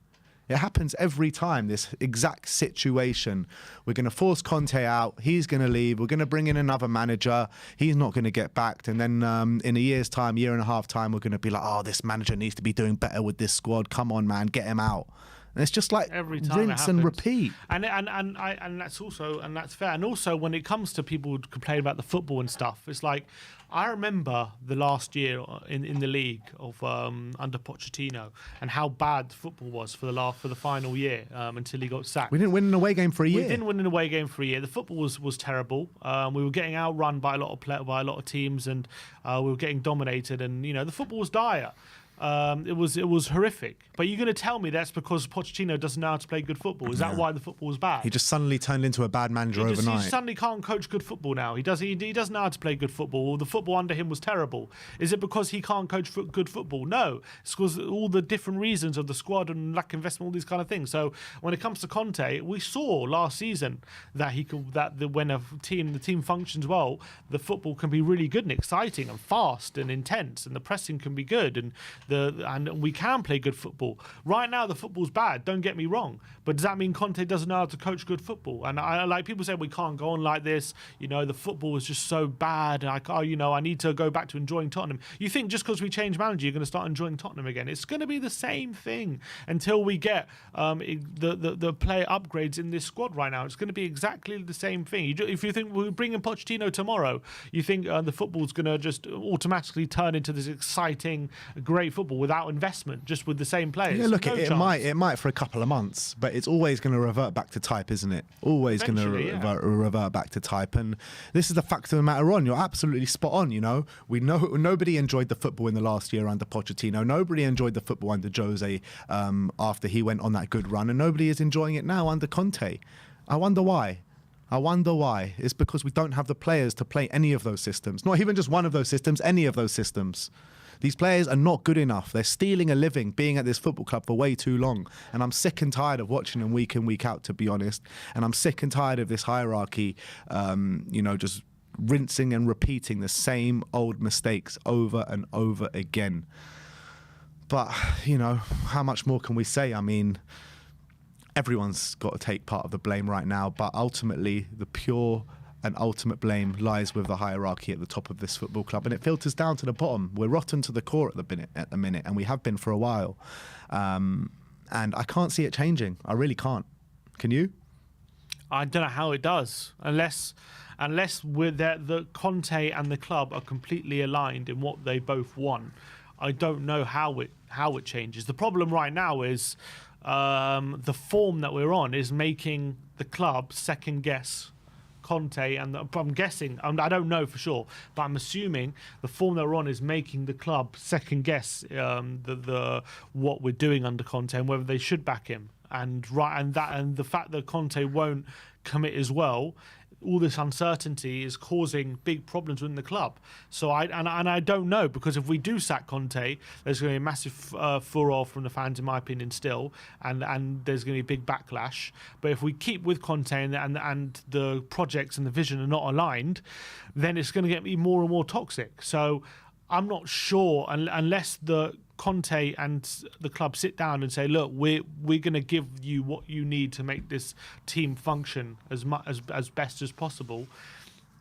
It happens every time, this exact situation. We're going to force Conte out. He's going to leave. We're going to bring in another manager. He's not going to get backed. And then in a year's time, year and a half time, we're going to be like, oh, this manager needs to be doing better with this squad. Come on, man, get him out. And it's just like every time rinse and repeat. And that's also, and that's fair. And also when it comes to people who complain about the football and stuff, it's like, I remember the last year in the league of under Pochettino and how bad football was for the final year until he got sacked. We didn't win an away game for a year. We didn't win an away game for a year. The football was terrible. We were getting outrun by a lot of teams, and we were getting dominated. And the football was dire. It was horrific. But you're going to tell me that's because Pochettino doesn't know how to play good football? Is that why the football was bad? He just suddenly turned into a bad manager overnight. He suddenly can't coach good football now. He doesn't know how to play good football. The football under him was terrible. Is it because he can't coach good football? No. It's because all the different reasons of the squad and lack of investment, all these kind of things. So when it comes to Conte, we saw last season that when the team functions well, the football can be really good and exciting and fast and intense, and the pressing can be good, and we can play good football. Right now, the football's bad. Don't get me wrong, but does that mean Conte doesn't know how to coach good football? And I like people say we can't go on like this. The football is just so bad. I need to go back to enjoying Tottenham. You think just because we change manager, you're going to start enjoying Tottenham again? It's going to be the same thing until we get the player upgrades in this squad. Right now, it's going to be exactly the same thing. If you think we bring in Pochettino tomorrow, you think the football's going to just automatically turn into this exciting, great football without investment, just with the same players? Yeah, look, it might for a couple of months, but it's always going to revert back to type, isn't it? Always going to revert back to type. And this is the fact of the matter. You're absolutely spot on. We know nobody enjoyed the football in the last year under Pochettino. Nobody enjoyed the football under Jose after he went on that good run, and nobody is enjoying it now under Conte. I wonder why. It's because we don't have the players to play any of those systems. Not even just one of those systems, any of those systems. These players are not good enough. They're stealing a living being at this football club for way too long. And I'm sick and tired of watching them week in, week out, to be honest. And I'm sick and tired of this hierarchy, just rinsing and repeating the same old mistakes over and over again. But, how much more can we say? I mean, everyone's got to take part of the blame right now. But ultimately, the pure and ultimate blame lies with the hierarchy at the top of this football club, and it filters down to the bottom. We're rotten to the core at the minute, and we have been for a while. And I can't see it changing. I really can't. Can you? I don't know how it does, unless the Conte and the club are completely aligned in what they both want. I don't know how it changes. The problem right now is the form that we're on is making the club second guess Conte, and I'm guessing, I don't know for sure, but I'm assuming the form they're on is making the club second guess what we're doing under Conte and whether they should back him. And the fact that Conte won't commit as well, all this uncertainty is causing big problems within the club. So I don't know, because if we do sack Conte, there's going to be a massive furore from the fans, in my opinion, still, and there's going to be a big backlash. But if we keep with Conte and the projects and the vision are not aligned, then it's going to get more and more toxic. So I'm not sure, unless the Conte and the club sit down and say, look, we're going to give you what you need to make this team function as best as possible,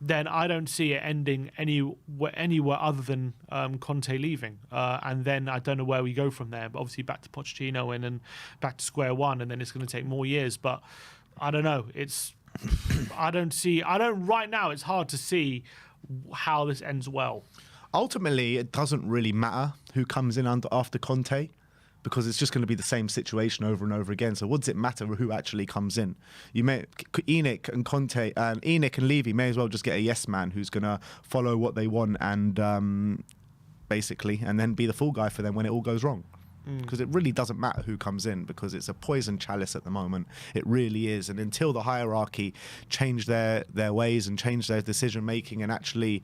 then I don't see it ending anywhere other than Conte leaving. And then I don't know where we go from there. But obviously back to Pochettino and then back to square one, and then it's going to take more years. But I don't know. Right now, it's hard to see how this ends well. Ultimately, it doesn't really matter who comes in after Conte, because it's just going to be the same situation over and over again. So what does it matter who actually comes in? ENIC and Conte and ENIC and Levy may as well just get a yes man who's going to follow what they want and basically, and then be the fall guy for them when it all goes wrong. Because it really doesn't matter who comes in, because it's a poison chalice at the moment. It really is. And until the hierarchy change their ways and change their decision making and actually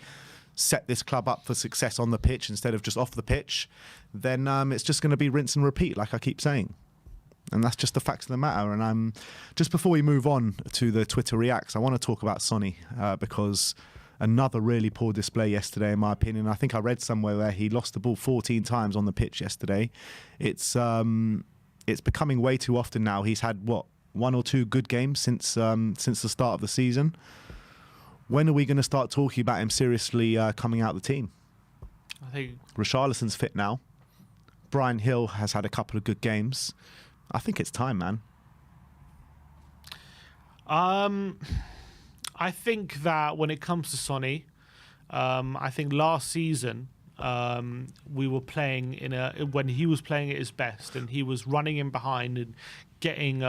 set this club up for success on the pitch instead of just off the pitch, then it's just going to be rinse and repeat, like I keep saying. And that's just the facts of the matter. And just before we move on to the Twitter reacts, I want to talk about Sonny, because another really poor display yesterday, in my opinion. I think I read somewhere where he lost the ball 14 times on the pitch yesterday. It's it's becoming way too often now. He's had, what, 1 or 2 good games since the start of the season. When are we going to start talking about him seriously coming out of the team? I think Richarlison's fit now. Brian Hill has had a couple of good games. I think it's time, man. I think that when it comes to Sonny, I think last season we were playing when he was playing at his best and he was running in behind and getting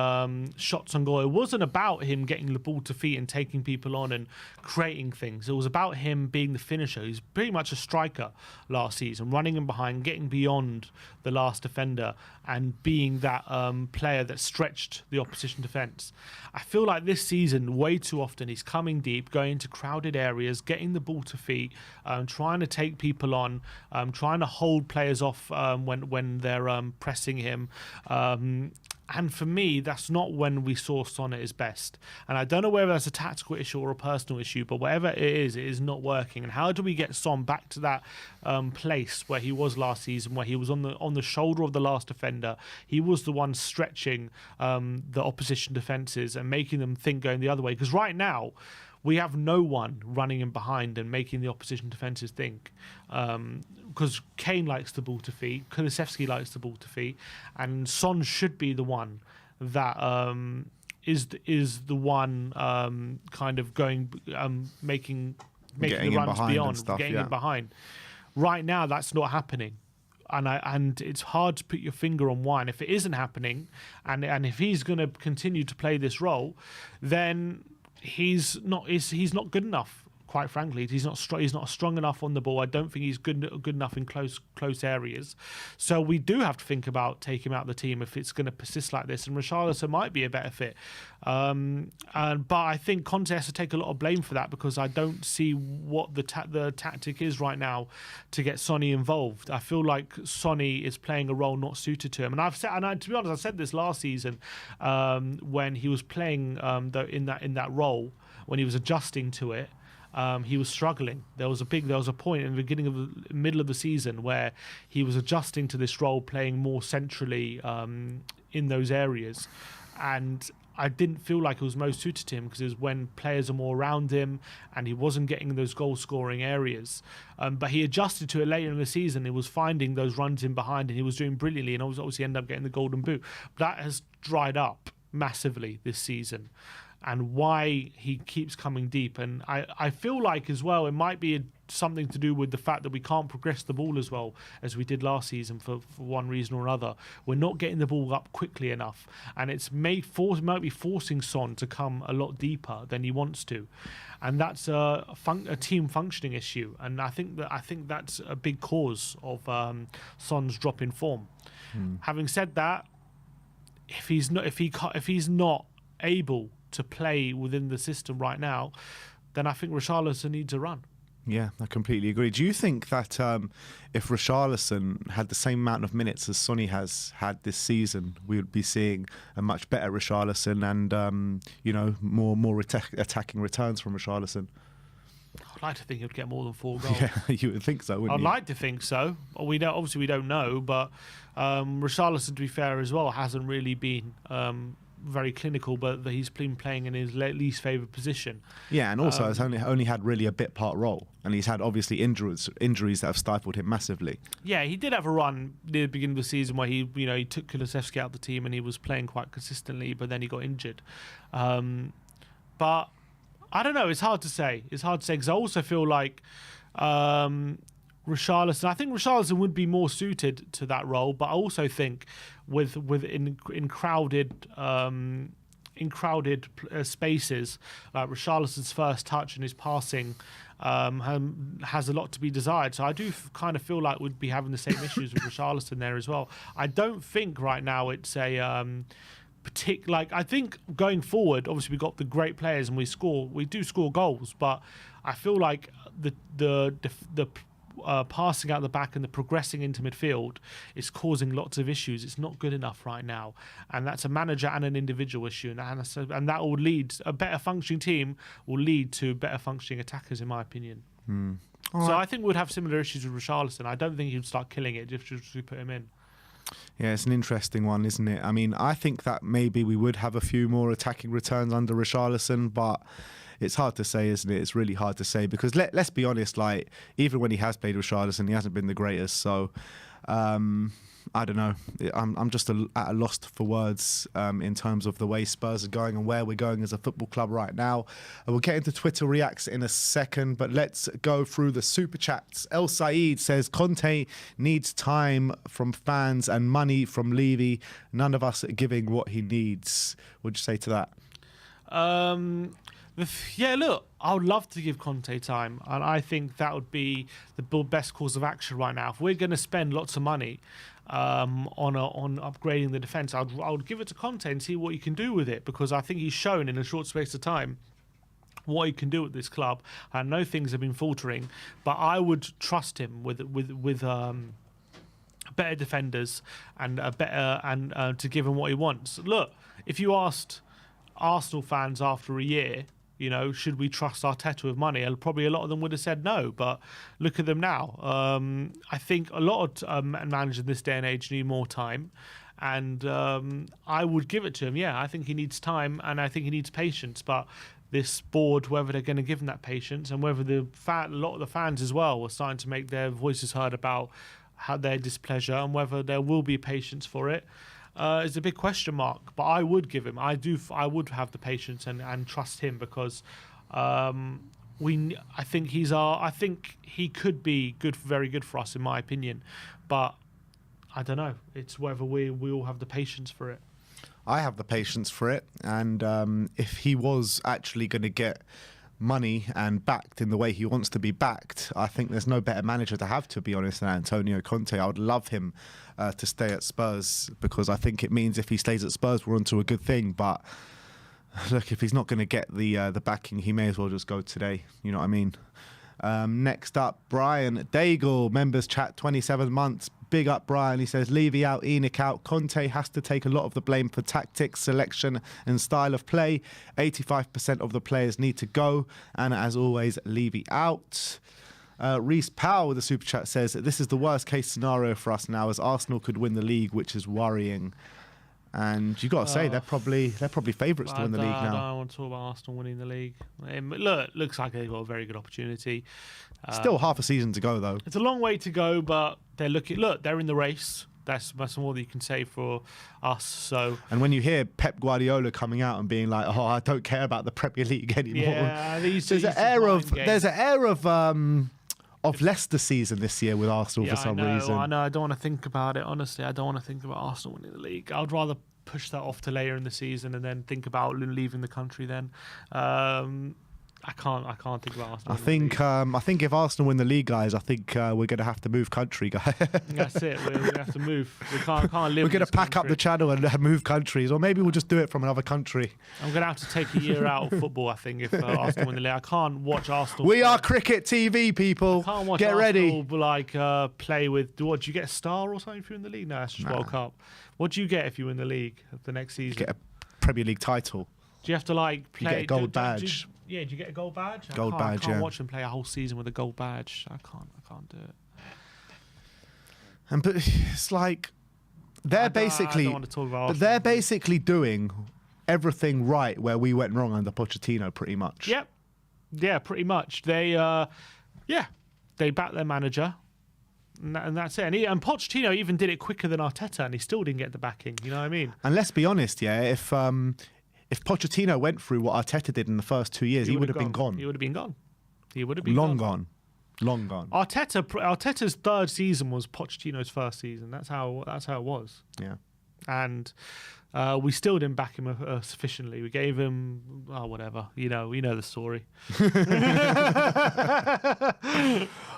shots on goal. It wasn't about him getting the ball to feet and taking people on and creating things. It was about him being the finisher. He's pretty much a striker last season, running in behind, getting beyond the last defender and being that player that stretched the opposition defence. I feel like this season, way too often, he's coming deep, going into crowded areas, getting the ball to feet, trying to take people on, trying to hold players off when they're pressing him. And for me, that's not when we saw Son at his best. And I don't know whether that's a tactical issue or a personal issue, but whatever it is not working. And how do we get Son back to that place where he was last season, where he was on the shoulder of the last defender? He was the one stretching the opposition defences and making them think going the other way. Because right now, we have no one running in behind and making the opposition defences think. Because Kane likes the ball to feet, Kulusevski likes the ball to feet, and Son should be the one that is the one kind of going making the runs beyond, getting in behind. Right now, that's not happening. And it's hard to put your finger on why. And if it isn't happening, and if he's going to continue to play this role, then he's not good enough. Quite frankly, he's not strong enough on the ball. I don't think he's good enough in close areas. So we do have to think about taking him out of the team if it's going to persist like this. And Richarlison might be a better fit, but I think Conte has to take a lot of blame for that because I don't see what the tactic is right now to get Sonny involved. I feel like Sonny is playing a role not suited to him. And to be honest, I said this last season when he was playing in that role, when he was adjusting to it. He was struggling. There was a point in the middle of the season where he was adjusting to this role, playing more centrally in those areas, and I didn't feel like it was most suited to him because it was when players are more around him and he wasn't getting those goal-scoring areas. But he adjusted to it later in the season. He was finding those runs in behind and he was doing brilliantly and obviously ended up getting the Golden Boot. But that has dried up massively this season. And why he keeps coming deep. And I feel like as well it might be something to do with the fact that we can't progress the ball as well as we did last season for one reason or another. We're not getting the ball up quickly enough, and it's might be forcing Son to come a lot deeper than he wants to, and that's a team functioning issue. And I think that's a big cause of Son's drop in form. Having said that, if he's not able to play within the system right now, then I think Richarlison needs a run. Yeah, I completely agree. Do you think that if Richarlison had the same amount of minutes as Sonny has had this season, we would be seeing a much better Richarlison and more attacking returns from Richarlison? I'd like to think he'd get more than 4 goals. Yeah, you would think so, wouldn't you? I'd like to think so. We don't know, but Richarlison, to be fair as well, hasn't really been very clinical, but he's been playing in his least favoured position. Yeah, and also has only had really a bit part role, and he's had obviously injuries that have stifled him massively. Yeah, he did have a run near the beginning of the season where he took Kulusevski out of the team and he was playing quite consistently, but then he got injured. But I don't know. It's hard to say. Because I also feel like Richarlison. I think Richarlison would be more suited to that role, but I also think in crowded spaces, Richarlison's first touch and his passing has a lot to be desired. So I do kind of feel like we'd be having the same issues with Richarlison there as well. I don't think right now it's a I think going forward, obviously we've got the great players and we do score goals, but I feel like the passing out the back and the progressing into midfield is causing lots of issues. It's not good enough right now, and that's a manager and an individual issue, and that will lead a better functioning team will lead to better functioning attackers, in my opinion. So I think we'd have similar issues with Richarlison. I don't think he'd start killing it just to put him in. Yeah, it's an interesting one, isn't it? I mean, I think that maybe we would have a few more attacking returns under Richarlison, but it's hard to say, isn't it? It's really hard to say because let's be honest, like even when he has played Richarlison, he hasn't been the greatest. So I don't know. I'm just at a loss for words in terms of the way Spurs are going and where we're going as a football club right now. We'll get into Twitter reacts in a second, but let's go through the super chats. El Saeed says Conte needs time from fans and money from Levy. None of us are giving what he needs. What'd you say to that? Yeah, look, I would love to give Conte time, and I think that would be the best course of action right now. If we're going to spend lots of money on upgrading the defence, I would give it to Conte and see what he can do with it, because I think he's shown in a short space of time what he can do at this club. I know things have been faltering, but I would trust him with better defenders and to give him what he wants. Look, if you asked Arsenal fans after a year, you know, should we trust Arteta with money? And probably a lot of them would have said no, but look at them now. I think a lot of managers in this day and age need more time, and I would give it to him. Yeah, I think he needs time, and I think he needs patience, but this board, whether they're going to give him that patience, and whether a lot of the fans as well are starting to make their voices heard about how their displeasure, and whether there will be patience for it, is a big question mark. But I would give him. I would have the patience and trust him, because I think he could be good, very good for us, in my opinion. But I don't know. It's whether we all have the patience for it. I have the patience for it, and if he was actually going to get money and backed in the way he wants to be backed, I think there's no better manager to have, to be honest, than Antonio Conte. I would love him to stay at Spurs, because I think it means if he stays at Spurs, we're onto a good thing. But look, if he's not going to get the backing, he may as well just go today. You know what I mean? Next up, Brian Daigle, members chat, 27 months. Big up, Brian. He says, Levy out, Enoch out. Conte has to take a lot of the blame for tactics, selection and style of play. 85% of the players need to go. And as always, Levy out. Reese Powell with the super chat says, this is the worst case scenario for us now, as Arsenal could win the league, which is worrying. And you got to say, they're probably favourites to win the league now. I don't want to talk about Arsenal winning the league. Look, looks like they've got a very good opportunity. Still half a season to go, though. It's a long way to go, but they're looking. Look, they're in the race. That's more that you can say for us. So. And when you hear Pep Guardiola coming out and being like, "Oh, I don't care about the Premier League anymore," yeah, there's an air of Leicester season this year with Arsenal for some reason. I know. I don't want to think about it. Honestly, I don't want to think about Arsenal winning the league. I'd rather push that off to later in the season and then think about leaving the country then. I can't think about Arsenal. I think if Arsenal win the league, guys, I think we're going to have to move country, guys. That's it. We're going to have to move. We can't live. We're going to pack up the channel and move countries, or maybe we'll just do it from another country. I'm going to have to take a year out of football, I think, if Arsenal win the league. I can't watch Arsenal. We are cricket TV, people. I can't watch Get Arsenal, ready. Play with. What do you get, a star or something if you're in the league? No, that's just World Cup. What do you get if you win the league the next season? You get a Premier League title. Do you have to play? You get a gold badge. Do you get a gold badge? I can't watch them play a whole season with a gold badge. I can't do it. But it's like they're basically doing everything right where we went wrong under Pochettino, pretty much. Yep. Yeah, pretty much. They backed their manager. And that's it. And Pochettino even did it quicker than Arteta, and he still didn't get the backing. You know what I mean? And let's be honest, if Pochettino went through what Arteta did in the first 2 years, he would have been gone. He would have been gone. He would have been long gone. Long gone. Arteta's third season was Pochettino's first season. That's how it was. Yeah. And we still didn't back him sufficiently. We gave him whatever. You know the story.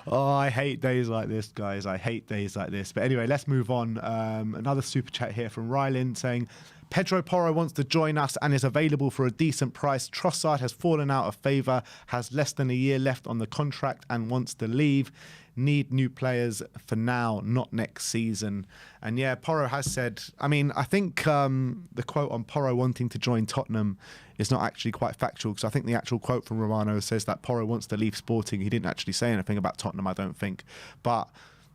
Oh, I hate days like this, guys. I hate days like this. But anyway, let's move on. Another super chat here from Rylan saying, Pedro Porro wants to join us and is available for a decent price. Trossard has fallen out of favour, has less than a year left on the contract and wants to leave. Need new players for now, not next season. And yeah, Porro has said, I mean, I think the quote on Porro wanting to join Tottenham is not actually quite factual, because I think the actual quote from Romano says that Porro wants to leave Sporting. He didn't actually say anything about Tottenham, I don't think. But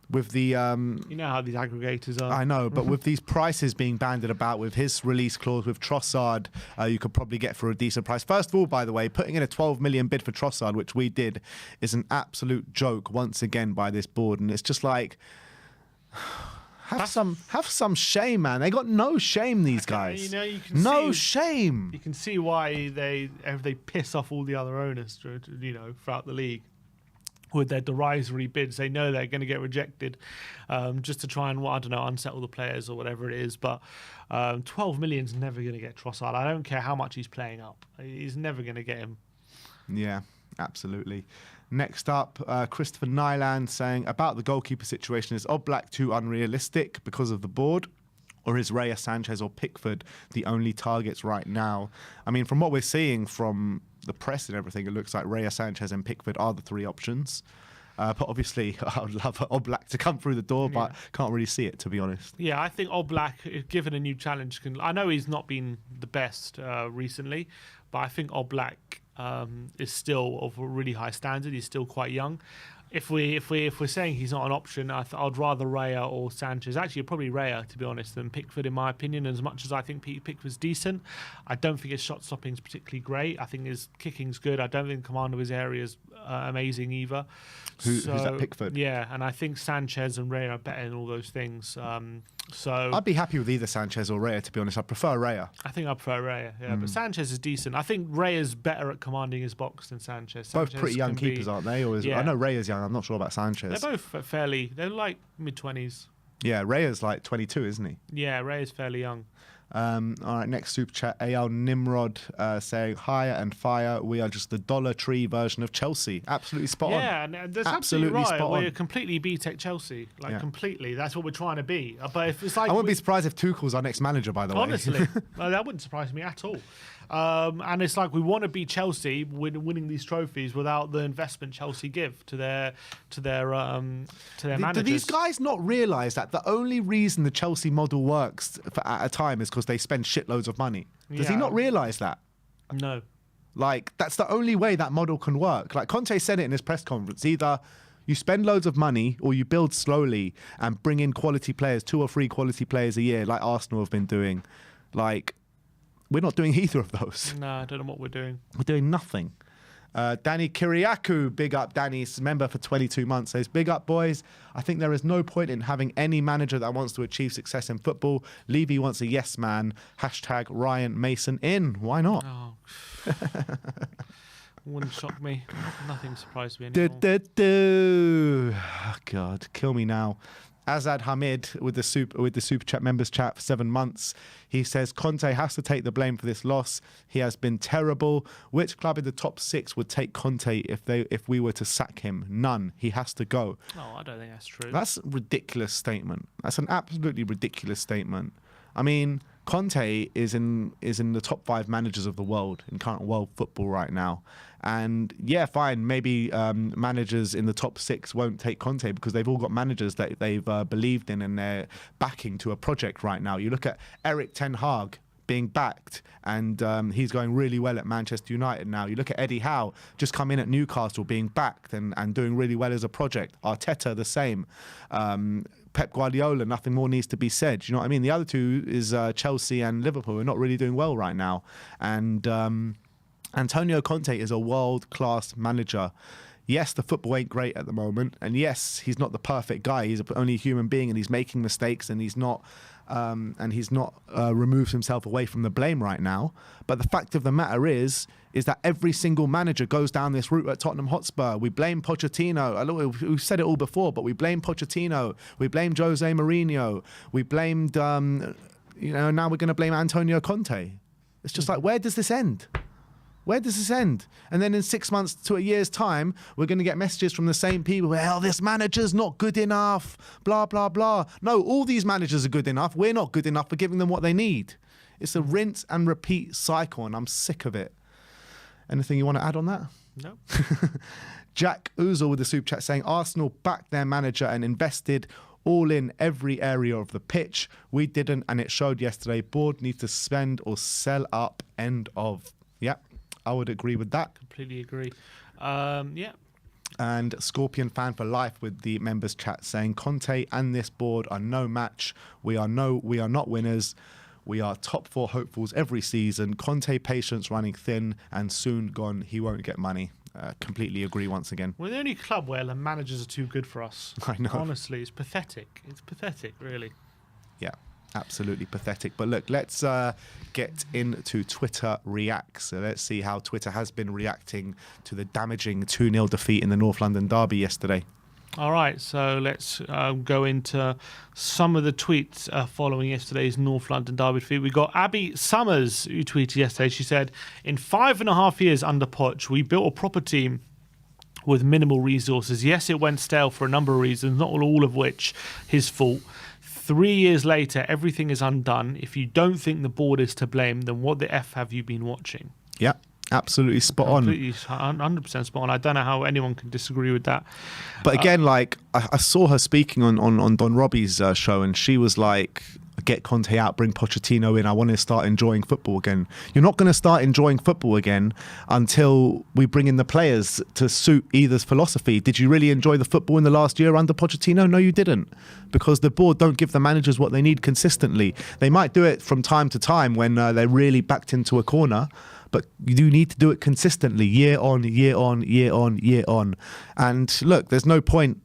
with the You know how these aggregators are. I know, but with these prices being bandied about, with his release clause, with Trossard, you could probably get for a decent price. First of all, by the way, putting in a 12 million bid for Trossard, which we did, is an absolute joke once again by this board, and it's just like. Have some shame, man. They got no shame, these guys. You know, you can no see, shame. You can see why they piss off all the other owners, throughout the league. With their derisory bids, they know they're going to get rejected, just to try and, unsettle the players or whatever it is. But 12 million's never going to get Trossard. I don't care how much he's playing up. He's never going to get him. Yeah, absolutely. Next up, Christopher Nyland saying about the goalkeeper situation, is Oblak too unrealistic because of the board? Or is Raya, Sanchez or Pickford the only targets right now? I mean, from what we're seeing from the press and everything, it looks like Raya, Sanchez and Pickford are the three options. But obviously, I would love Oblak to come through the door, but can't really see it, to be honest. Yeah, I think Oblak, if given a new challenge, I know he's not been the best recently, but I think Oblak is still of a really high standard. He's still quite young. If we're saying he's not an option, I'd rather Raya or Sanchez. Actually, probably Raya, to be honest, than Pickford, in my opinion. As much as I think Pickford's decent, I don't think his shot stopping is particularly great. I think his kicking's good. I don't think command of his area is amazing either. Who's that, Pickford? Yeah, and I think Sanchez and Raya are better in all those things. So I'd be happy with either Sanchez or Raya, to be honest. I prefer Raya. I think I prefer Raya, yeah. But Sanchez is decent. I think Raya's better at commanding his box than Sanchez. Both pretty young keepers, aren't they? Or I know Raya's young. I'm not sure about Sanchez. They're both they're like mid-20s. Yeah, Raya's like 22, isn't he? Yeah, Raya's fairly young. All right, next super chat. AL Nimrod saying, hire and fire. We are just the Dollar Tree version of Chelsea. Absolutely spot on. Yeah, and that's absolutely right. We're completely B-Tech Chelsea. Completely. That's what we're trying to be. But if it's like, I wouldn't be surprised if Tuchel's our next manager, by the way. Honestly, that wouldn't surprise me at all. And it's like we want to be Chelsea winning these trophies without the investment Chelsea give to their managers. Do these guys not realise that the only reason the Chelsea model works at a time is because they spend shitloads of money? Does he not realise that? No. Like, that's the only way that model can work. Like, Conte said it in his press conference. Either you spend loads of money or you build slowly and bring in quality players, 2 or 3 quality players a year, like Arsenal have been doing. Like, we're not doing either of those. No, I don't know what we're doing. We're doing nothing. Danny Kiriakou, big up Danny's member for 22 months, says, big up boys. I think there is no point in having any manager that wants to achieve success in football. Levy wants a yes man. Hashtag Ryan Mason in. Why not? Oh. Wouldn't shock me. Nothing surprised me anymore. Oh, God, kill me now. Azad Hamid with the super chat members chat for 7 months. He says Conte has to take the blame for this loss. He has been terrible. Which club in the top 6 would take Conte if we were to sack him? None. He has to go. No, I don't think that's true. That's a ridiculous statement. That's an absolutely ridiculous statement. I mean, Conte is in the top 5 managers of the world in current world football right now. And yeah, fine, maybe managers in the top 6 won't take Conte because they've all got managers that they've believed in and they're backing to a project right now. You look at Eric Ten Hag being backed and he's going really well at Manchester United now. You look at Eddie Howe, just come in at Newcastle being backed and doing really well as a project. Arteta, the same. Pep Guardiola, nothing more needs to be said. Do you know what I mean? The other two is Chelsea and Liverpool, who are not really doing well right now. And Antonio Conte is a world-class manager. Yes, the football ain't great at the moment. And yes, he's not the perfect guy. He's only a human being and he's making mistakes and he's not removed himself away from the blame right now. But the fact of the matter is that every single manager goes down this route at Tottenham Hotspur. We blame Pochettino. We've said it all before, but we blame Pochettino. We blame Jose Mourinho. We blamed, now we're going to blame Antonio Conte. It's just like, where does this end? Where does this end? And then in 6 months to a year's time, we're going to get messages from the same people. Well, this manager's not good enough, blah, blah, blah. No, all these managers are good enough. We're not good enough for giving them what they need. It's a rinse and repeat cycle, and I'm sick of it. Anything you want to add on that? No. Jack Oozle with the super chat saying, Arsenal backed their manager and invested all in every area of the pitch. We didn't, and it showed yesterday. Board needs to spend or sell up, end of. Yep. I would agree with that. Completely agree. Yeah. And Scorpion Fan for Life with the members chat saying Conte and this board are no match. We are not winners. We are top 4 hopefuls every season. Conte patience running thin and soon gone. He won't get money. Completely agree once again. We're the only club where the managers are too good for us. I know. Honestly, it's pathetic. It's pathetic, really. Yeah, absolutely pathetic. But look, let's get into Twitter Reacts. So let's see how Twitter has been reacting to the damaging 2-0 defeat in the North London derby yesterday. All right, so let's go into some of the tweets following yesterday's North London derby defeat. We got Abby Summers, who tweeted yesterday. She said, in 5.5 years under Poch, we built a proper team with minimal resources. Yes, it went stale for a number of reasons, not all of which his fault. 3 years later, everything is undone. If you don't think the board is to blame, then what the F have you been watching? Yeah, absolutely spot on. Completely 100% spot on. I don't know how anyone can disagree with that. But again, like I saw her speaking on Don Robbie's show, and she was like, get Conte out, bring Pochettino in. I want to start enjoying football again. You're not going to start enjoying football again until we bring in the players to suit either's philosophy. Did you really enjoy the football in the last year under Pochettino? No, you didn't. Because the board don't give the managers what they need consistently. They might do it from time to time when they're really backed into a corner, but you do need to do it consistently, year on, year on, year on, year on. And look, there's no point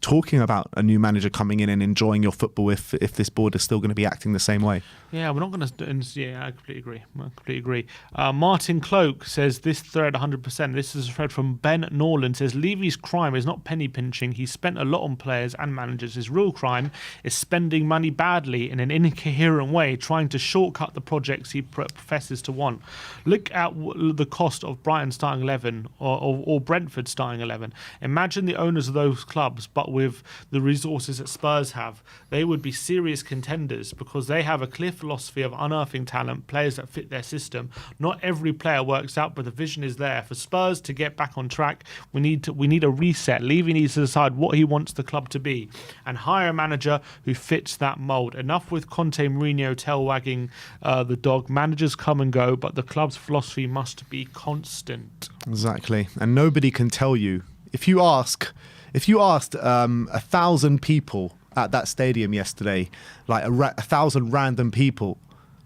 talking about a new manager coming in and enjoying your football if this board is still going to be acting the same way. Yeah, we're not going to. Yeah, I completely agree. Martin Cloak says this thread 100%. This is a thread from Ben Norland. Says Levy's crime is not penny pinching. He spent a lot on players and managers. His real crime is spending money badly in an incoherent way, trying to shortcut the projects he professes to want. Look at the cost of Brighton starting 11 or Brentford starting 11. Imagine the owners of those clubs, but with the resources that Spurs have, they would be serious contenders because they have a clear philosophy of unearthing talent, players that fit their system. Not every player works out, but the vision is there. For Spurs to get back on track, we need a reset. Levy needs to decide what he wants the club to be and hire a manager who fits that mould. Enough with Conte Mourinho tail wagging the dog. Managers come and go, but the club's philosophy must be constant. Exactly. And nobody can tell you. If you asked 1,000 people at that stadium yesterday, like 1,000 random people,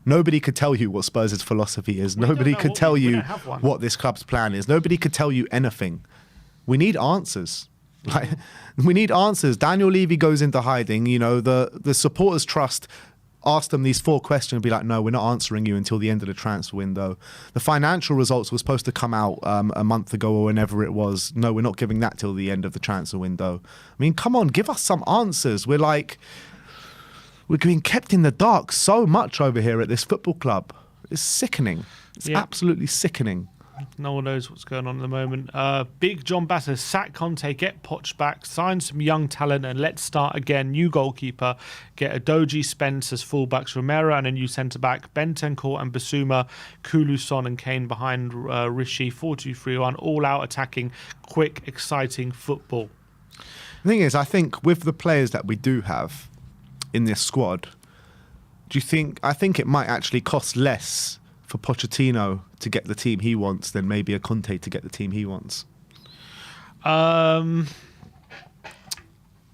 nobody could tell you what Spurs' philosophy is. Nobody could tell you what this club's plan is. Nobody could tell you anything. We need answers. Like, we need answers. Daniel Levy goes into hiding. You know, the supporters trust ask them these 4 questions and be like, no, we're not answering you until the end of the transfer window. The financial results were supposed to come out a month ago or whenever it was. No, we're not giving that till the end of the transfer window. I mean, come on, give us some answers. We're being kept in the dark so much over here at this football club. It's sickening. It's absolutely sickening. No one knows what's going on at the moment. Big John Bass says, sack Conte, get Poch back, sign some young talent, and let's start again. New goalkeeper, get Adoji, Spence as fullbacks, Romero and a new centre-back, Bentancur and Basuma, Kulu, Son and Kane behind Rishi, 4-2-3-1, all-out attacking, quick, exciting football. The thing is, I think with the players that we do have in this squad, I think it might actually cost less for Pochettino to get the team he wants than maybe a Conte to get the team he wants?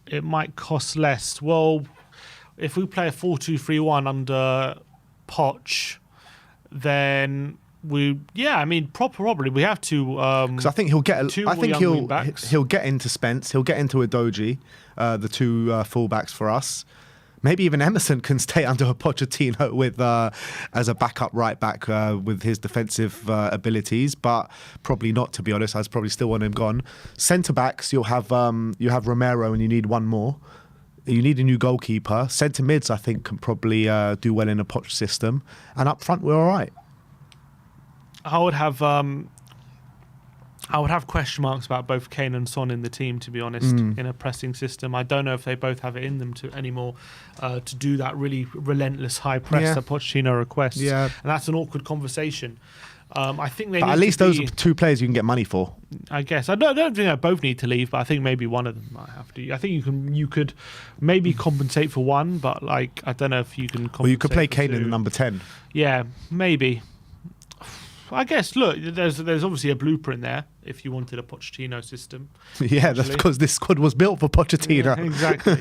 It might cost less. Well, if we play a 4-2-3-1 under Poch, then probably we have to. Because I think he'll get. He'll get into Spence. He'll get into Adoji, the 2 fullbacks for us. Maybe even Emerson can stay under a Pochettino with as a backup right back with his defensive abilities, but probably not, to be honest. I'd probably still want him gone. Centre backs, you have Romero, and you need one more. You need a new goalkeeper. Centre mids, I think, can probably do well in a Poch system, and up front we're all right. I would have question marks about both Kane and Son in the team, to be honest, in a pressing system. I don't know if they both have it in them anymore to do that really relentless high press that Pochettino requests. Yeah. And that's an awkward conversation. I think they. But at least those are 2 players you can get money for. I guess I don't think they both need to leave, but I think maybe one of them might have to. I think you could maybe compensate for one, but like I don't know if you can. Compensate you could play Kane in the number 10. Yeah, maybe. I guess, look, there's obviously a blueprint there if you wanted a Pochettino system. Yeah, that's because this squad was built for Pochettino. Yeah, exactly.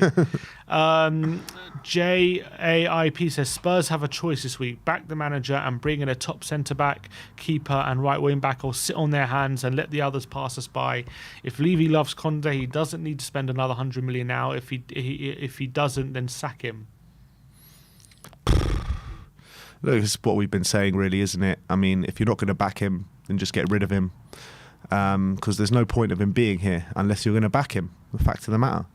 JAIP says Spurs have a choice this week: back the manager and bring in a top centre back, keeper, and right wing back, or sit on their hands and let the others pass us by. If Levy loves Conte, he doesn't need to spend another 100 million now. If he doesn't, then sack him. Look, this is what we've been saying, really, isn't it? I mean, if you're not going to back him, then just get rid of him, because there's no point of him being here unless you're going to back him. The fact of the matter.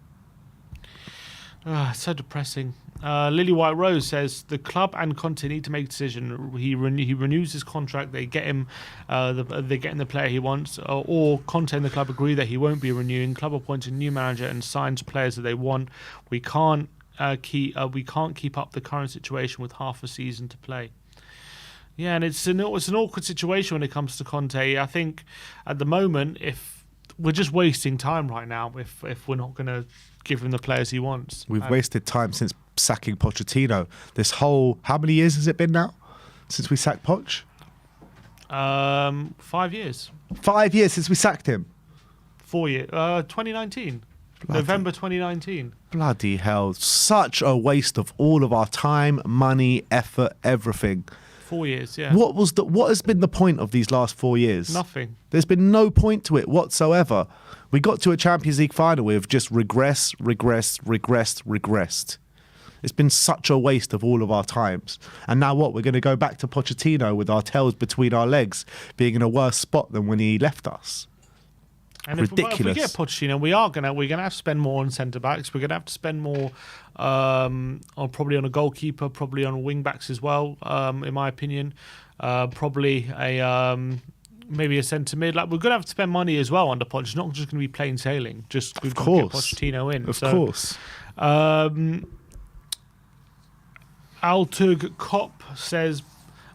So depressing. Lily White Rose says the club and Conte need to make a decision. He renews his contract. They get him. They get him the player he wants, or Conte and the club agree that he won't be renewing. Club appoints a new manager and signs players that they want. We can't keep up the current situation with half a season to play. Yeah, and it's an awkward situation when it comes to Conte. I think at the moment, if we're just wasting time right now, if we're not going to give him the players he wants. We've wasted time since sacking Pochettino. This whole, how many years has it been now since we sacked Poch? 5 years. 5 years since we sacked him. 4 years. 2019. November 2019. Bloody hell. Such a waste of all of our time, money, effort, everything. 4 years, yeah. What has been the point of these last 4 years? Nothing. There's been no point to it whatsoever. We got to a Champions League final. We've just regressed. It's been such a waste of all of our times. And now what? We're going to go back to Pochettino with our tails between our legs, being in a worse spot than when he left us. And ridiculous. If we get Pochettino, we're gonna have to spend more on centre backs. We're gonna have to spend more on probably on a goalkeeper, probably on wing backs as well. In my opinion, probably maybe a centre mid. Like, we're gonna have to spend money as well under Poch. It's not just gonna be plain sailing. Just we've got to get Pochettino in. Of course. Altug Kopp says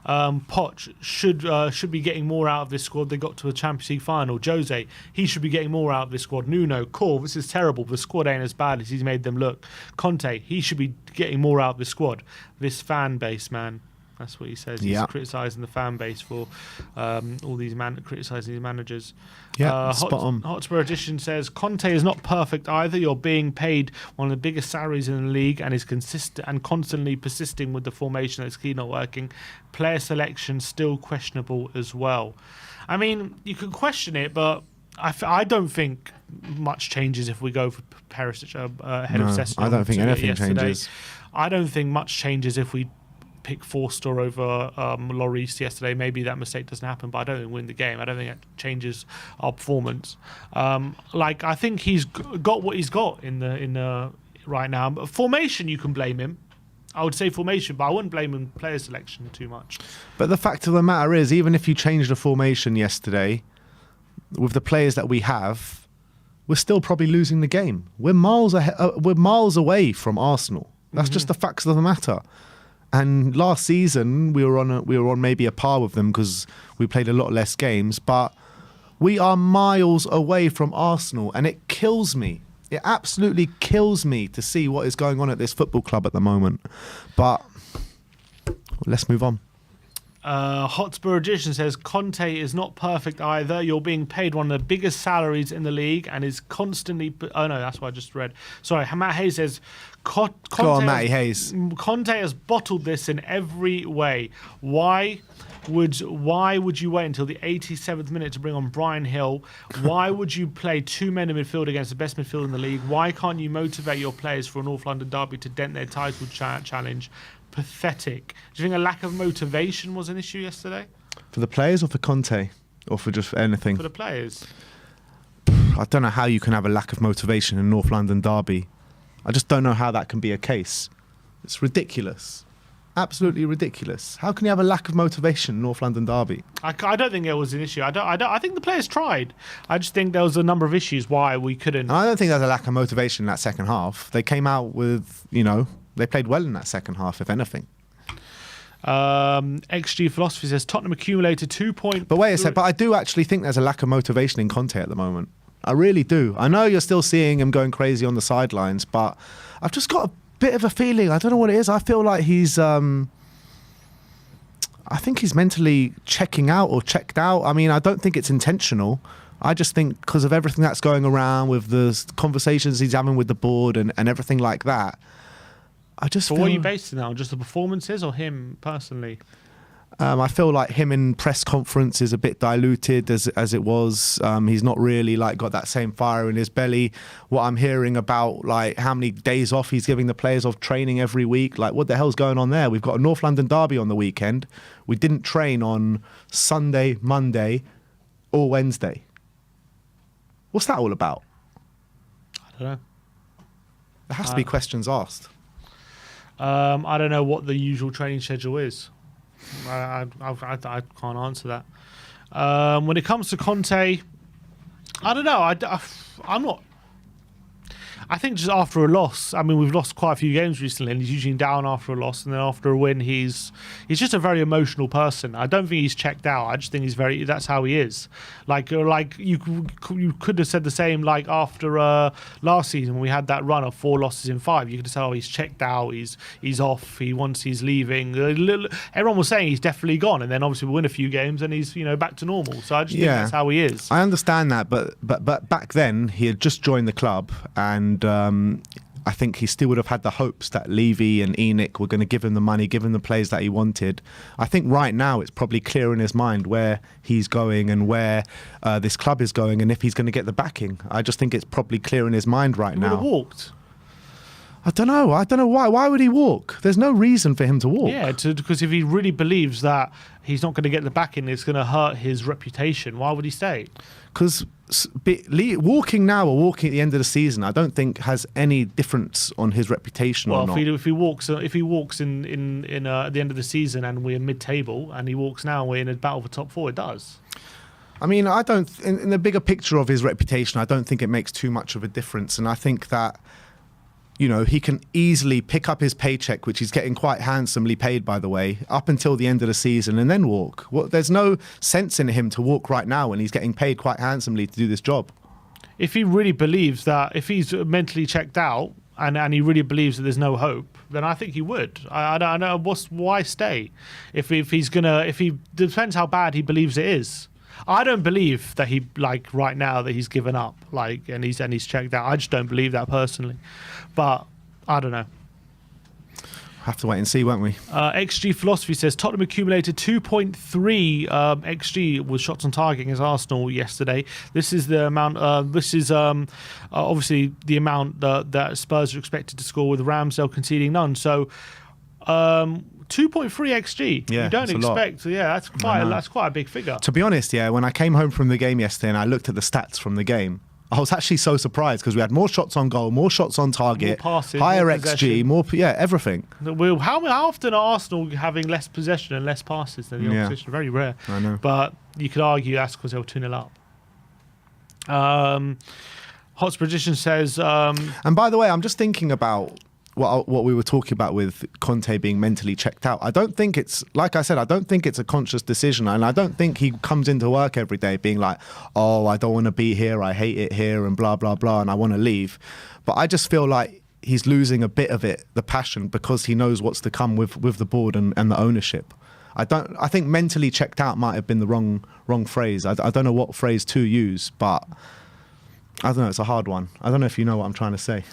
Poch should be getting more out of this squad. They got to a Champions League final. Jose, he should be getting more out of this squad. Nuno, cool, this is terrible. The squad ain't as bad as he's made them look. Conte, he should be getting more out of this squad. This fan base, man. That's what he says. He's criticising the fan base for all these criticising these managers. Yeah, spot on. Hotspur Edition says Conte is not perfect either. You're being paid one of the biggest salaries in the league and is consistent and constantly persisting with the formation that's clearly not working. Player selection still questionable as well. I mean, you can question it, but I don't think much changes if we go for Perisic ahead of Sessegnon. I don't think anything changes. I don't think much changes if we pick Forster over Lloris yesterday. Maybe that mistake doesn't happen, but I don't think we win the game. I don't think it changes our performance. I think he's got what he's got in the right now. Formation, you can blame him. I would say formation, but I wouldn't blame him player selection too much. But the fact of the matter is, even if you changed the formation yesterday, with the players that we have, we're still probably losing the game. We're miles ahead. We're miles away from Arsenal. That's just the facts of the matter. And last season we were on maybe a par with them because we played a lot less games, but we are miles away from Arsenal, and it kills me. It absolutely kills me to see what is going on at this football club at the moment. But let's move on. Hotspur Edition says Conte is not perfect either. You're being paid one of the biggest salaries in the league and is constantly. Oh no, that's what I just read. Sorry, Matt Hayes says Conte has bottled this in every way. Why would you wait until the 87th minute to bring on Brian Hill? Why would you play two men in midfield against the best midfield in the league? Why can't you motivate your players for a North London derby to dent their title challenge? Pathetic. Do you think a lack of motivation was an issue yesterday? For the players or for Conte? Or for just anything? For the players. I don't know how you can have a lack of motivation in North London derby. I just don't know how that can be a case. It's ridiculous. Absolutely ridiculous. How can you have a lack of motivation in North London derby? I don't think it was an issue. I think the players tried. I just think there was a number of issues why we couldn't. And I don't think there's a lack of motivation in that second half. They came out with, they played well in that second half, if anything. XG Philosophy says Tottenham accumulated 2 points. But wait a sec, but I do actually think there's a lack of motivation in Conte at the moment. I really do. I know you're still seeing him going crazy on the sidelines, but I've just got a bit of a feeling. I don't know what it is. I feel like he's... I I think he's mentally checking out or checked out. I mean, I don't think it's intentional. I just think because of everything that's going around with the conversations he's having with the board and everything like that, I just But feel... what are you basing that on? Just the performances or him personally? I feel like him in press conference is a bit diluted as it was. He's not really like got that same fire in his belly. What I'm hearing about like how many days off he's giving the players of training every week. Like what the hell's going on there? We've got a North London derby on the weekend. We didn't train on Sunday, Monday or Wednesday. What's that all about? I don't know. There has to be questions asked. I don't know what the usual training schedule is. I can't answer that. When it comes to Conte, I don't know. I'm not. I think just after a loss, I mean, we've lost quite a few games recently, and he's usually down after a loss, and then after a win, he's just a very emotional person. I don't think he's checked out. I just think that's how he is. Like you could have said the same like after last season when we had that run of 4 losses in 5. You could have said, oh, he's checked out, he's off, he's leaving. Everyone was saying he's definitely gone, and then obviously we win a few games and he's back to normal. So I just think that's how he is. I understand that, but back then he had just joined the club, and I think he still would have had the hopes that Levy and Enoch were going to give him the money, give him the players that he wanted. I think right now it's probably clear in his mind where he's going and where this club is going and if he's going to get the backing. I just think it's probably clear in his mind right now. He would have walked. I don't know why. Why would he walk? There's no reason for him to walk. Yeah, because if he really believes that he's not going to get the backing, it's going to hurt his reputation, why would he stay? Because walking now or walking at the end of the season, I don't think has any difference on his reputation or not. If he walks at the end of the season and we're mid-table, and he walks now and we're in a battle for top 4, it does. I mean, in the bigger picture of his reputation, I don't think it makes too much of a difference, and I think that he can easily pick up his paycheck, which he's getting quite handsomely paid, by the way, up until the end of the season and then walk. There's no sense in him to walk right now when he's getting paid quite handsomely to do this job. If he really believes that, if he's mentally checked out and he really believes that there's no hope, then I think he would. I don't know why stay. If he depends how bad he believes it is. I don't believe that he right now that he's given up and he's checked out. I just don't believe that personally. But I don't know. Have to wait and see, won't we? XG Philosophy says Tottenham accumulated 2.3 XG with shots on target against Arsenal yesterday. This is the amount. Obviously the amount that Spurs are expected to score, with Ramsdale conceding none. So 2.3 XG. Yeah, you don't expect. Yeah, that's quite a big figure. To be honest, when I came home from the game yesterday and I looked at the stats from the game, I was actually so surprised because we had more shots on goal, more shots on target, more passes, higher more XG, everything. How often are Arsenal having less possession and less passes than the opposition? Very rare. I know. But you could argue that's because they were 2-0 up. Hotspur Edition says... and by the way, I'm just thinking about what we were talking about with Conte being mentally checked out. I don't think it's, like I said, I don't think it's a conscious decision, and I don't think he comes into work every day being like, oh, I don't want to be here, I hate it here, and blah, blah, blah, and I want to leave. But I just feel like he's losing a bit of it, the passion, because he knows what's to come with the board and the ownership. I think mentally checked out might have been the wrong phrase. I don't know what phrase to use, but I don't know, it's a hard one. I don't know if you know what I'm trying to say.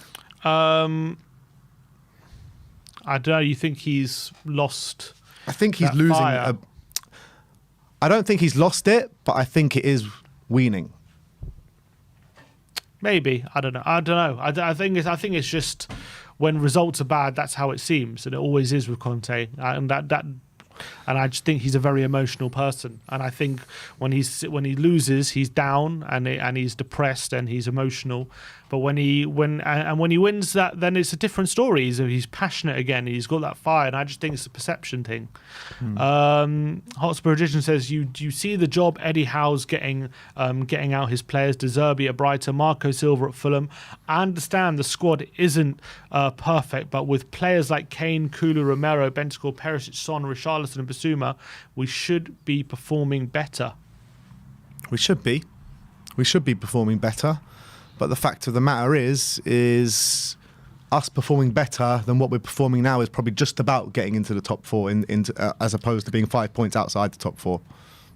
I don't know. You think he's lost? I think he's losing. I don't think he's lost it, but I think it is weaning. Maybe. I don't know. I think it's just when results are bad, that's how it seems, and it always is with Conte. And I just think he's a very emotional person. And I think when he loses, he's down and he's depressed and he's emotional. But when he wins that, then it's a different story. He's passionate again. He's got that fire, and I just think it's a perception thing. Hotspur Edition says you see the job Eddie Howe's getting out his players. De Zerbi at Brighton, Marco Silva at Fulham. I understand the squad isn't perfect, but with players like Kane, Kulu, Romero, Bentancur, Perisic, Son, Richarlison, and Basuma, we should be performing better. We should be performing better. But the fact of the matter is us performing better than what we're performing now is probably just about getting into the top four, as opposed to being 5 points outside the top four.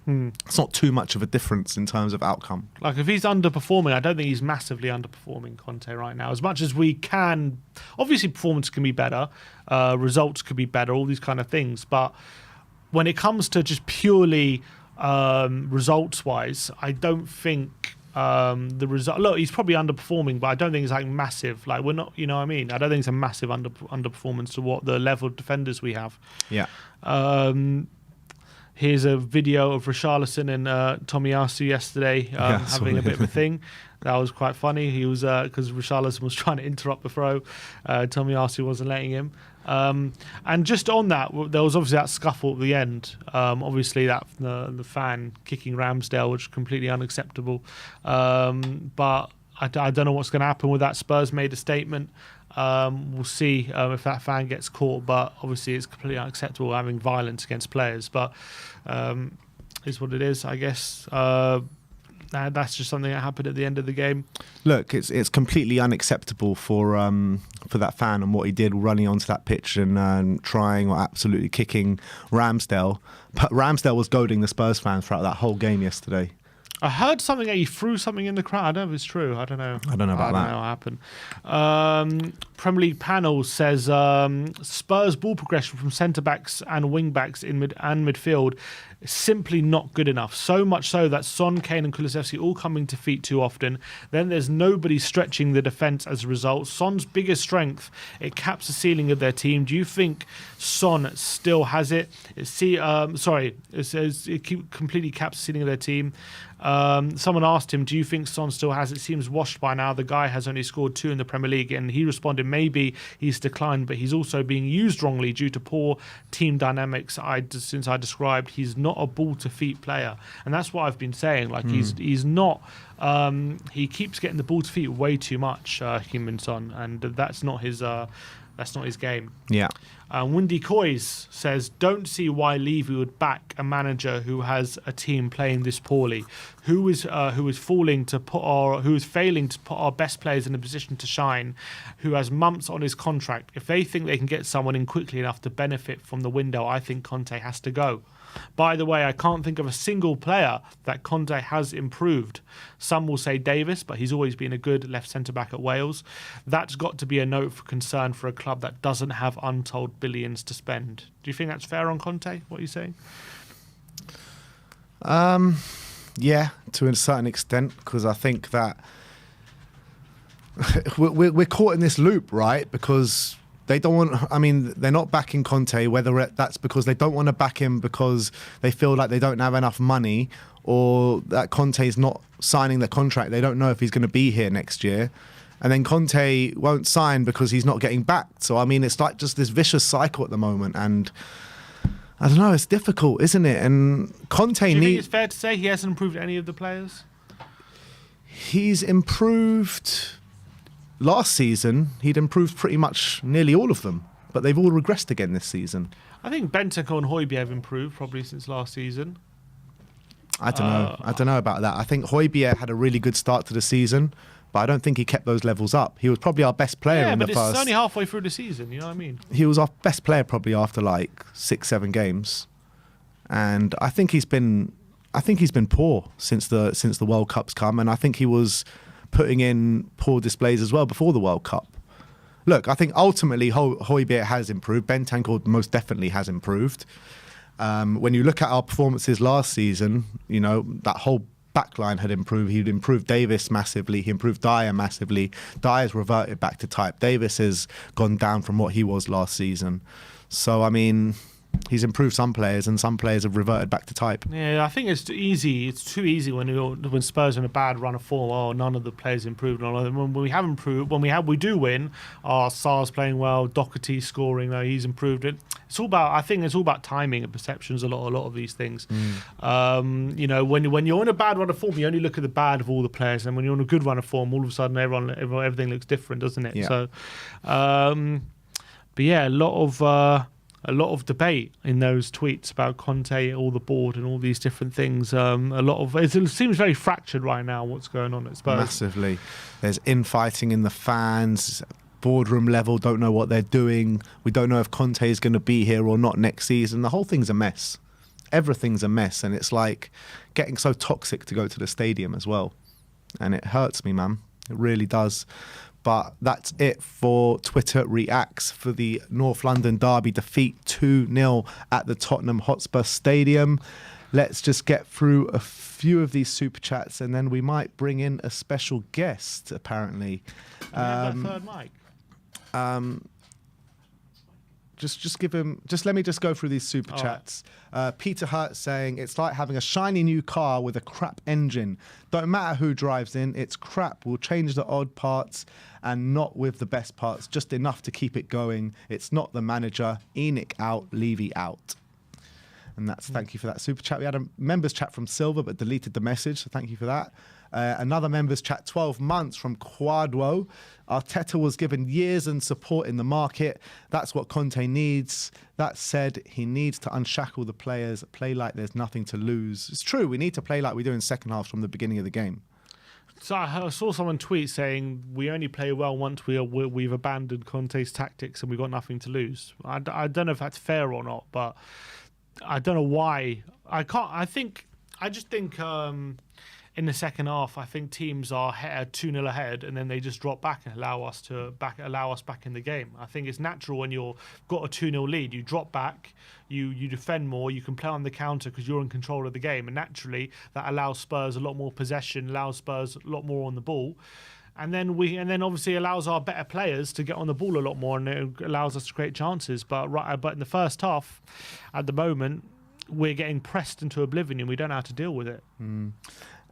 It's not too much of a difference in terms of outcome. Like, if he's underperforming, I don't think he's massively underperforming, Conte, right now. As much as we can, obviously performance can be better, results could be better, all these kind of things. But when it comes to just purely results-wise, I don't think the result. Look, he's probably underperforming, but I don't think it's like massive. Like, we're not, you know what I mean? I don't think it's a massive underperformance to what the level of defenders we have. Yeah. Here's a video of Richarlison and Tomiyasu yesterday having a bit of a thing. That was quite funny. He was because Richarlison was trying to interrupt the throw. Tomiyasu wasn't letting him. And just on that, there was obviously that scuffle at the end. Obviously, that the fan kicking Ramsdale, which is completely unacceptable. But I don't know what's going to happen with that. Spurs made a statement. We'll see if that fan gets caught, but obviously it's completely unacceptable having violence against players. But is what it is, I guess. That's just something that happened at the end of the game. Look, it's completely unacceptable for that fan and what he did, running onto that pitch and trying or absolutely kicking Ramsdale. But Ramsdale was goading the Spurs fans throughout that whole game yesterday. I heard something that he threw something in the crowd. I don't know if it's true. I don't know. I don't know about that. I don't know what happened. Premier League panel says Spurs ball progression from centre backs and wing backs in midfield is simply not good enough. So much so that Son, Kane, and Kulusevski all coming to feet too often. Then there's nobody stretching the defence as a result. Son's biggest strength, it caps the ceiling of their team. Do you think Son still has it? It says it completely caps the ceiling of their team. Someone asked him, do you think Son still has it? Seems washed by now. The guy has only scored 2 in the Premier League, and he responded, maybe he's declined, but he's also being used wrongly due to poor team dynamics. Since I described, he's not a ball to feet player, and that's what I've been saying. Like he's not. He keeps getting the ball to feet way too much, Heung-min Son, and that's not his game. Yeah. Windy COYS says, don't see why Levy would back a manager who has a team playing this poorly, who is failing to put our best players in a position to shine, who has months on his contract. If they think they can get someone in quickly enough to benefit from the window, I think Conte has to go. By the way, I can't think of a single player that Conte has improved. Some will say Davis, but he's always been a good left centre-back at Wales. That's got to be a note for concern for a club that doesn't have untold billions to spend. Do you think that's fair on Conte, what you're saying? Yeah, to a certain extent, because I think that we're caught in this loop, right? Because they don't want, I mean, they're not backing Conte, whether that's because they don't want to back him because they feel like they don't have enough money, or that Conte's not signing the contract. They don't know if he's going to be here next year. And then Conte won't sign because he's not getting backed. So, I mean, it's like just this vicious cycle at the moment. And I don't know, it's difficult, isn't it? And Conte Do you think it's fair to say he hasn't improved any of the players? He's improved. Last season, he'd improved pretty much nearly all of them, but they've all regressed again this season. I think Bentancur and Højbjerg have improved probably since last season. I don't know. I don't know about that. I think Højbjerg had a really good start to the season, but I don't think he kept those levels up. He was probably our best player in the first. Yeah, but it's only halfway through the season, you know what I mean? He was our best player probably after like 6-7 games. And I think he's been poor since the World Cup's come, and I think he was putting in poor displays as well before the World Cup. Look, I think ultimately Højbjerg has improved. Bentancur most definitely has improved. When you look at our performances last season, you know, that whole backline had improved. He'd improved Davis massively. He improved Dyer massively. Dyer's reverted back to type. Davis has gone down from what he was last season. So, I mean, he's improved some players, and some players have reverted back to type. Yeah, I think it's too easy. It's too easy when Spurs are in a bad run of form. Oh, none of the players improved. When we have improved, we do win. Sarr's playing well. Doherty scoring. He's improved it. It's all about. I think it's all about timing and perceptions. A lot of these things. You know, when you're in a bad run of form, you only look at the bad of all the players, and when you're in a good run of form, all of a sudden everything looks different, doesn't it? Yeah. So, but yeah, a lot of debate in those tweets about Conte, all the board, and all these different things. It seems very fractured right now. What's going on at Spurs? Massively. There's infighting in the fans. boardroom level don't know what they're doing. We don't know if Conte is going to be here or not next season. The whole thing's a mess. Everything's a mess, and it's like getting so toxic to go to the stadium as well. And it hurts me, man. It really does. But that's it for Twitter Reacts for the North London derby defeat 2-0 at the Tottenham Hotspur Stadium. Let's just get through a few of these super chats, and then we might bring in a special guest, apparently. We have that third mic. Just let me just go through these super chats. Peter Hurt saying, it's like having a shiny new car with a crap engine. Don't matter who drives in, it's crap. We'll change the odd parts and not with the best parts, just enough to keep it going. It's not the manager. Enoch out, Levy out. And that's thank you for that super chat. We had a members chat from Silver but deleted the message, so thank you for that. Another members chat, 12 months from Quadwo. Arteta was given years and support in the market. That's what Conte needs. That said, he needs to unshackle the players, play like there's nothing to lose. It's true, we need to play like we do in second half from the beginning of the game. So I saw someone tweet saying we only play well once we've abandoned Conte's tactics and we've got nothing to lose. I don't know if that's fair or not, but I don't know why. I just think in the second half, I think teams are 2-0 ahead, and then they just drop back and allow us back in the game. I think it's natural when you've got a 2-0 lead, you drop back, you defend more, you can play on the counter because you're in control of the game, and naturally that allows Spurs a lot more possession, allows Spurs a lot more on the ball. And then obviously allows our better players to get on the ball a lot more, and it allows us to create chances. But in the first half, at the moment, we're getting pressed into oblivion, and we don't know how to deal with it.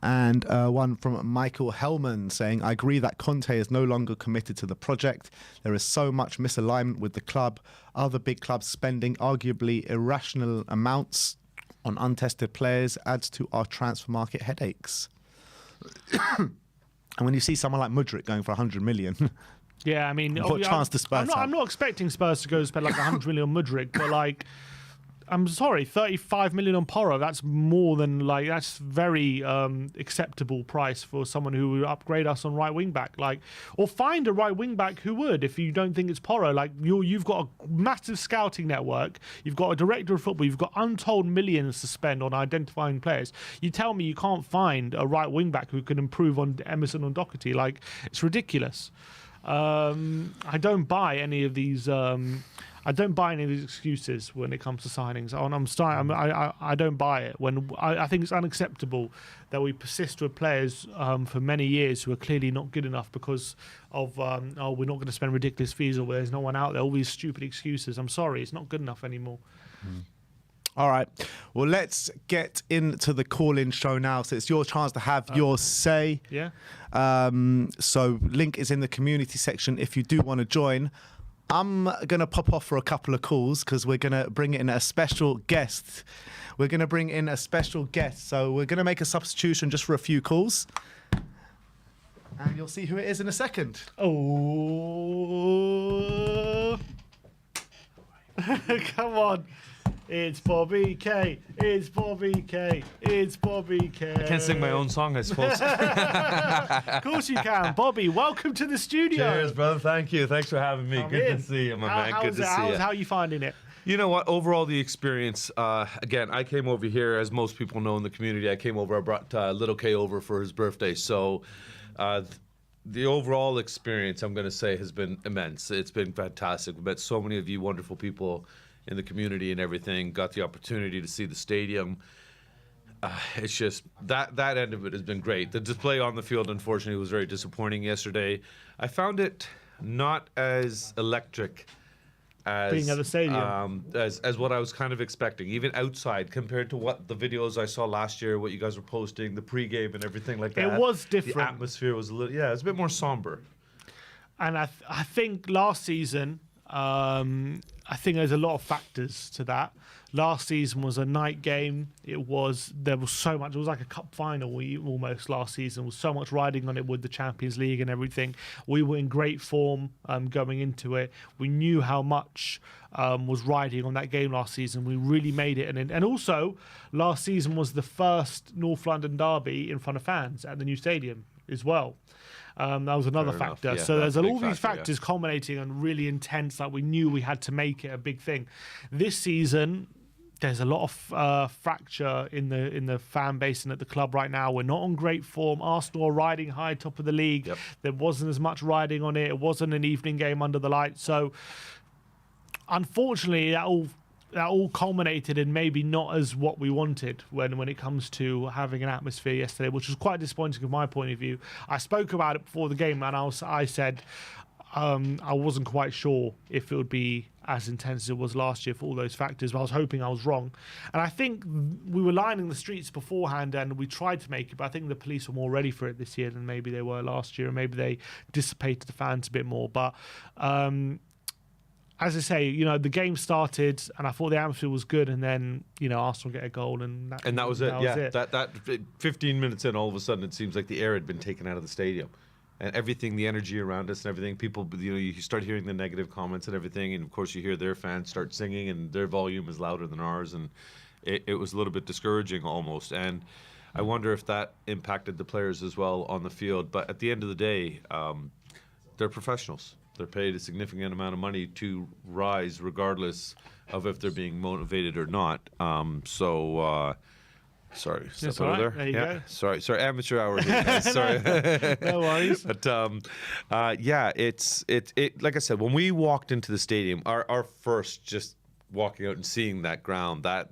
And one from Michael Hellman saying, I agree that Conte is no longer committed to the project. There is so much misalignment with the club. Other big clubs spending arguably irrational amounts on untested players adds to our transfer market headaches. And when you see someone like Mudryk going for 100 million, yeah, I mean, what chance to Spurs I'm not expecting Spurs to go spend like 100 million on Mudryk, but like, I'm sorry, 35 million on Porro. That's more than that's very acceptable price for someone who would upgrade us on right wing back, or find a right wing back who would. If you don't think it's Porro, you've got a massive scouting network, you've got a director of football, you've got untold millions to spend on identifying players. You tell me you can't find a right wing back who can improve on Emerson or Doherty? It's ridiculous. I don't buy any of these. I don't buy any of these excuses when it comes to signings. I don't buy it. I think it's unacceptable that we persist with players for many years who are clearly not good enough because of we're not going to spend ridiculous fees, or there's no one out there. All these stupid excuses. I'm sorry, it's not good enough anymore. All right. Well, let's get into the call-in show now. So it's your chance to have your say. Yeah. So link is in the community section if you do want to join. I'm going to pop off for a couple of calls because we're going to bring in a special guest. So we're going to make a substitution just for a few calls. And you'll see who it is in a second. Oh. Come on. It's Bobby K. It's Bobby K. It's Bobby K. I can't sing my own song, I suppose. Of course you can. Bobby, welcome to the studio. Cheers, brother. Thank you. Thanks for having me. Good to see you, my man. Good to see you. How are you finding it? You know what? Overall, the experience, again, I came over here, as most people know in the community, I brought little K over for his birthday. So the overall experience, I'm going to say, has been immense. It's been fantastic. We've met so many of you wonderful people in the community and everything, got the opportunity to see the stadium. It's just, that end of it has been great. The display on the field, unfortunately, was very disappointing yesterday. I found it not as electric as being at the stadium, as what I was kind of expecting, even outside, compared to what the videos I saw last year, what you guys were posting, the pregame and everything like that. It was different. The atmosphere was it's a bit more somber. And I think last season, I think there's a lot of factors to that. Last season was a night game. There was so much. It was like a cup final almost last season. There was so much riding on it with the Champions League and everything. We were in great form going into it. We knew how much was riding on that game last season. We really made it. And also, last season was the first North London derby in front of fans at the new stadium. as well. That was another Fair enough. factor. Yeah, So that's there's a big all these factor, yeah. factors culminating and really intense. Like, we knew we had to make it a big thing. This season, there's a lot of fracture in the fan base and at the club right now. We're not on great form. Arsenal are riding high, top of the league. Yep. There wasn't as much riding on it. It wasn't an evening game under the lights. So unfortunately, that all culminated in maybe not as what we wanted when it comes to having an atmosphere yesterday, which was quite disappointing from my point of view. I spoke about it before the game, and I said I wasn't quite sure if it would be as intense as it was last year for all those factors, but I was hoping I was wrong. And I think we were lining the streets beforehand and we tried to make it, but I think the police were more ready for it this year than maybe they were last year, and maybe they dissipated the fans a bit more. But as I say, the game started and I thought the atmosphere was good, and then, Arsenal get a goal and that was it. That 15 minutes in, all of a sudden, it seems like the air had been taken out of the stadium. And everything, the energy around us and everything, people, you start hearing the negative comments and everything, and of course you hear their fans start singing, and their volume is louder than ours, and it was a little bit discouraging almost. And I wonder if that impacted the players as well on the field. But at the end of the day, they're professionals. They're paid a significant amount of money to rise, regardless of if they're being motivated or not. Sorry, step all over right. there. There you Yeah, go. sorry, amateur hour here, guys. Sorry. No worries. But it's like I said, when we walked into the stadium, our first just walking out and seeing that ground, that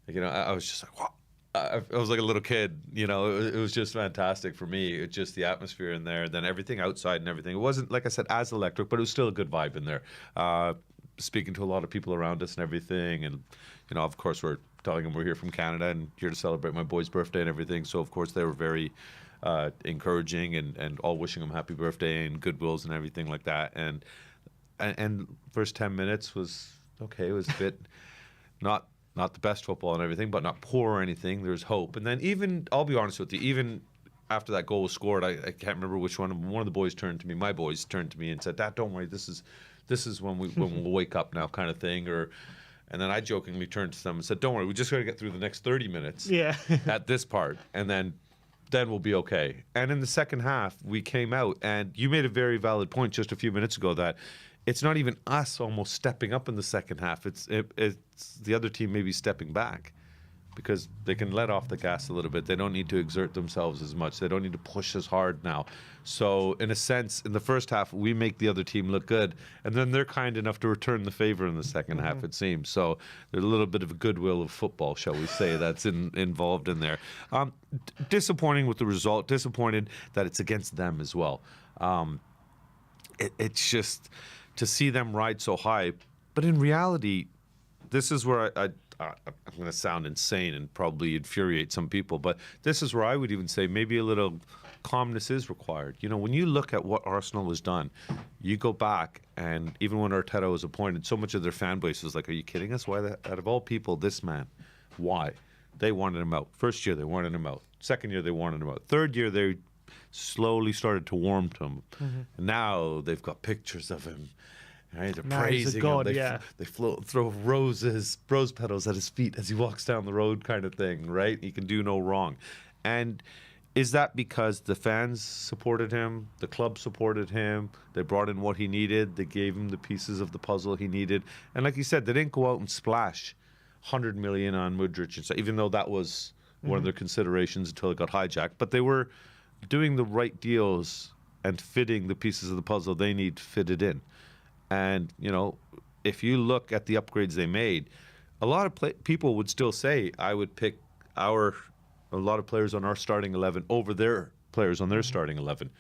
I was just like, wow. I was like a little kid, it was just fantastic for me. It's just the atmosphere in there, then everything outside and everything. It wasn't, like I said, as electric, but it was still a good vibe in there. Speaking to a lot of people around us and everything, and of course we're telling them we're here from Canada and here to celebrate my boy's birthday and everything. So of course they were very encouraging and all wishing him happy birthday and goodwills and everything like that. And first 10 minutes was okay. It was a bit not the best football and everything, but not poor or anything. There's hope. And then even, I'll be honest with you, even after that goal was scored, I can't remember which one of the boys turned to me. My boys turned to me and said, "Dad, don't worry. This is when we'll wake up now," kind of thing. And then I jokingly turned to them and said, "Don't worry, we just got to get through the next 30 minutes at this part, and then we'll be okay." And in the second half, we came out, and you made a very valid point just a few minutes ago that it's not even us almost stepping up in the second half. It's the other team maybe stepping back, because they can let off the gas a little bit. They don't need to exert themselves as much. They don't need to push as hard now. So in a sense, in the first half, we make the other team look good, and then they're kind enough to return the favor in the second half, it seems. So there's a little bit of a goodwill of football, shall we say, that's involved in there. Disappointing with the result. Disappointed that it's against them as well. It's just to see them ride so high. But in reality, this is where I'm going to sound insane and probably infuriate some people, but this is where I would even say maybe a little calmness is required. When you look at what Arsenal has done, you go back, and even when Arteta was appointed, so much of their fan base was like, "Are you kidding us? Why, out of all people, this man? Why?" They wanted him out. First year, they wanted him out. Second year, they wanted him out. Third year, they slowly started to warm to him. And now they've got pictures of him. Right? They're praising him. They throw rose petals at his feet as he walks down the road, kind of thing, right? He can do no wrong. And is that because the fans supported him, the club supported him, they brought in what he needed, they gave him the pieces of the puzzle he needed? And like you said, they didn't go out and splash 100 million on Mudryk, and so, even though that was one of their considerations until it got hijacked. But they were doing the right deals and fitting the pieces of the puzzle they need fitted in. And, if you look at the upgrades they made, a lot of people would still say I would pick a lot of players on our starting 11 over their players on their starting 11.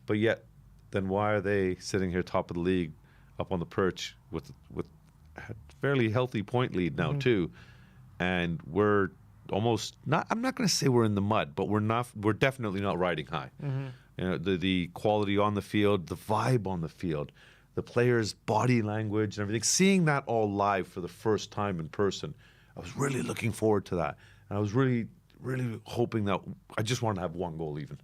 But yet, then why are they sitting here top of the league, up on the perch with a fairly healthy point lead now too? And we're almost not, I'm not going to say we're in the mud, but we're definitely not riding high. The quality on the field, the vibe on the field, the players' body language and everything, seeing that all live for the first time in person, I was really looking forward to that. And I was really, really hoping that I just wanted to have one goal even.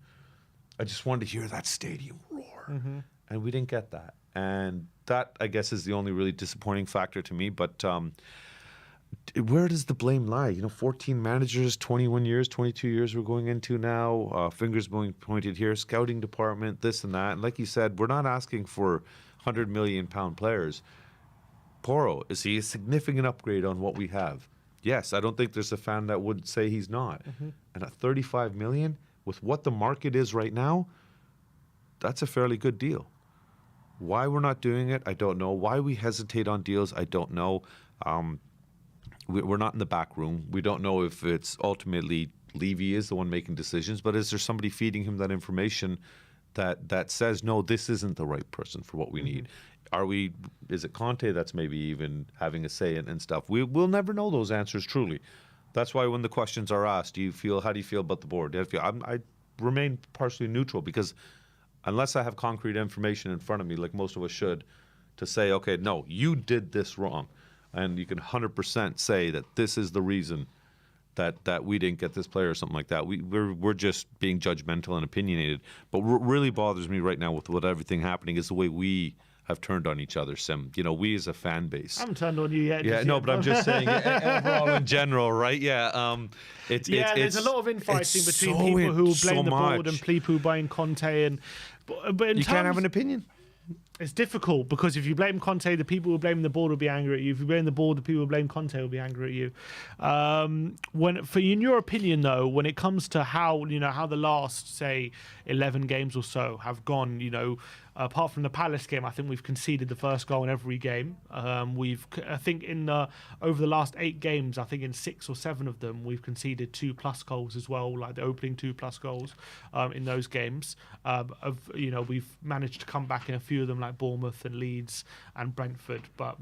I just wanted to hear that stadium roar. And we didn't get that. And that, I guess, is the only really disappointing factor to me. But where does the blame lie? 14 managers, 21 years, 22 years we're going into now. Fingers being pointed here, scouting department, this and that. And like you said, we're not asking for £100 million players. Porro, is he a significant upgrade on what we have? Yes, I don't think there's a fan that would say he's not. And at 35 million, with what the market is right now, that's a fairly good deal. Why we're not doing it, I don't know. Why we hesitate on deals, I don't know. We're not in the back room. We don't know if it's ultimately Levy is the one making decisions, but is there somebody feeding him that information that says, no, this isn't the right person for what we need? Is it Conte that's maybe even having a say in stuff? We'll never know those answers truly. That's why when the how do you feel about the board? I remain partially neutral, because unless I have concrete information in front of me, like most of us should, to say, okay, no, you did this wrong. And you can 100% say that this is the reason that we didn't get this player or something like that. We're just being judgmental and opinionated. But what really bothers me right now with everything happening is the way we have turned on each other, Sim. We as a fan base. I haven't turned on you yet. Yeah, no, but I'm just saying overall in general, right? Yeah. There's a lot of infighting between people who blame the board and people who blame Conte. But you can't have an opinion. It's difficult, because if you blame Conte, the people who blame the board will be angry at you. If you blame the board, the people who blame Conte will be angry at you. In your opinion, though, when it comes to how the last, say, 11 games or so have gone, apart from the Palace game, I think we've conceded the first goal in every game. I think over the last 8 games, I think in 6 or 7 of them, we've conceded 2+ goals as well, like the opening 2+ goals in those games. We've managed to come back in a few of them, like Bournemouth and Leeds and Brentford. But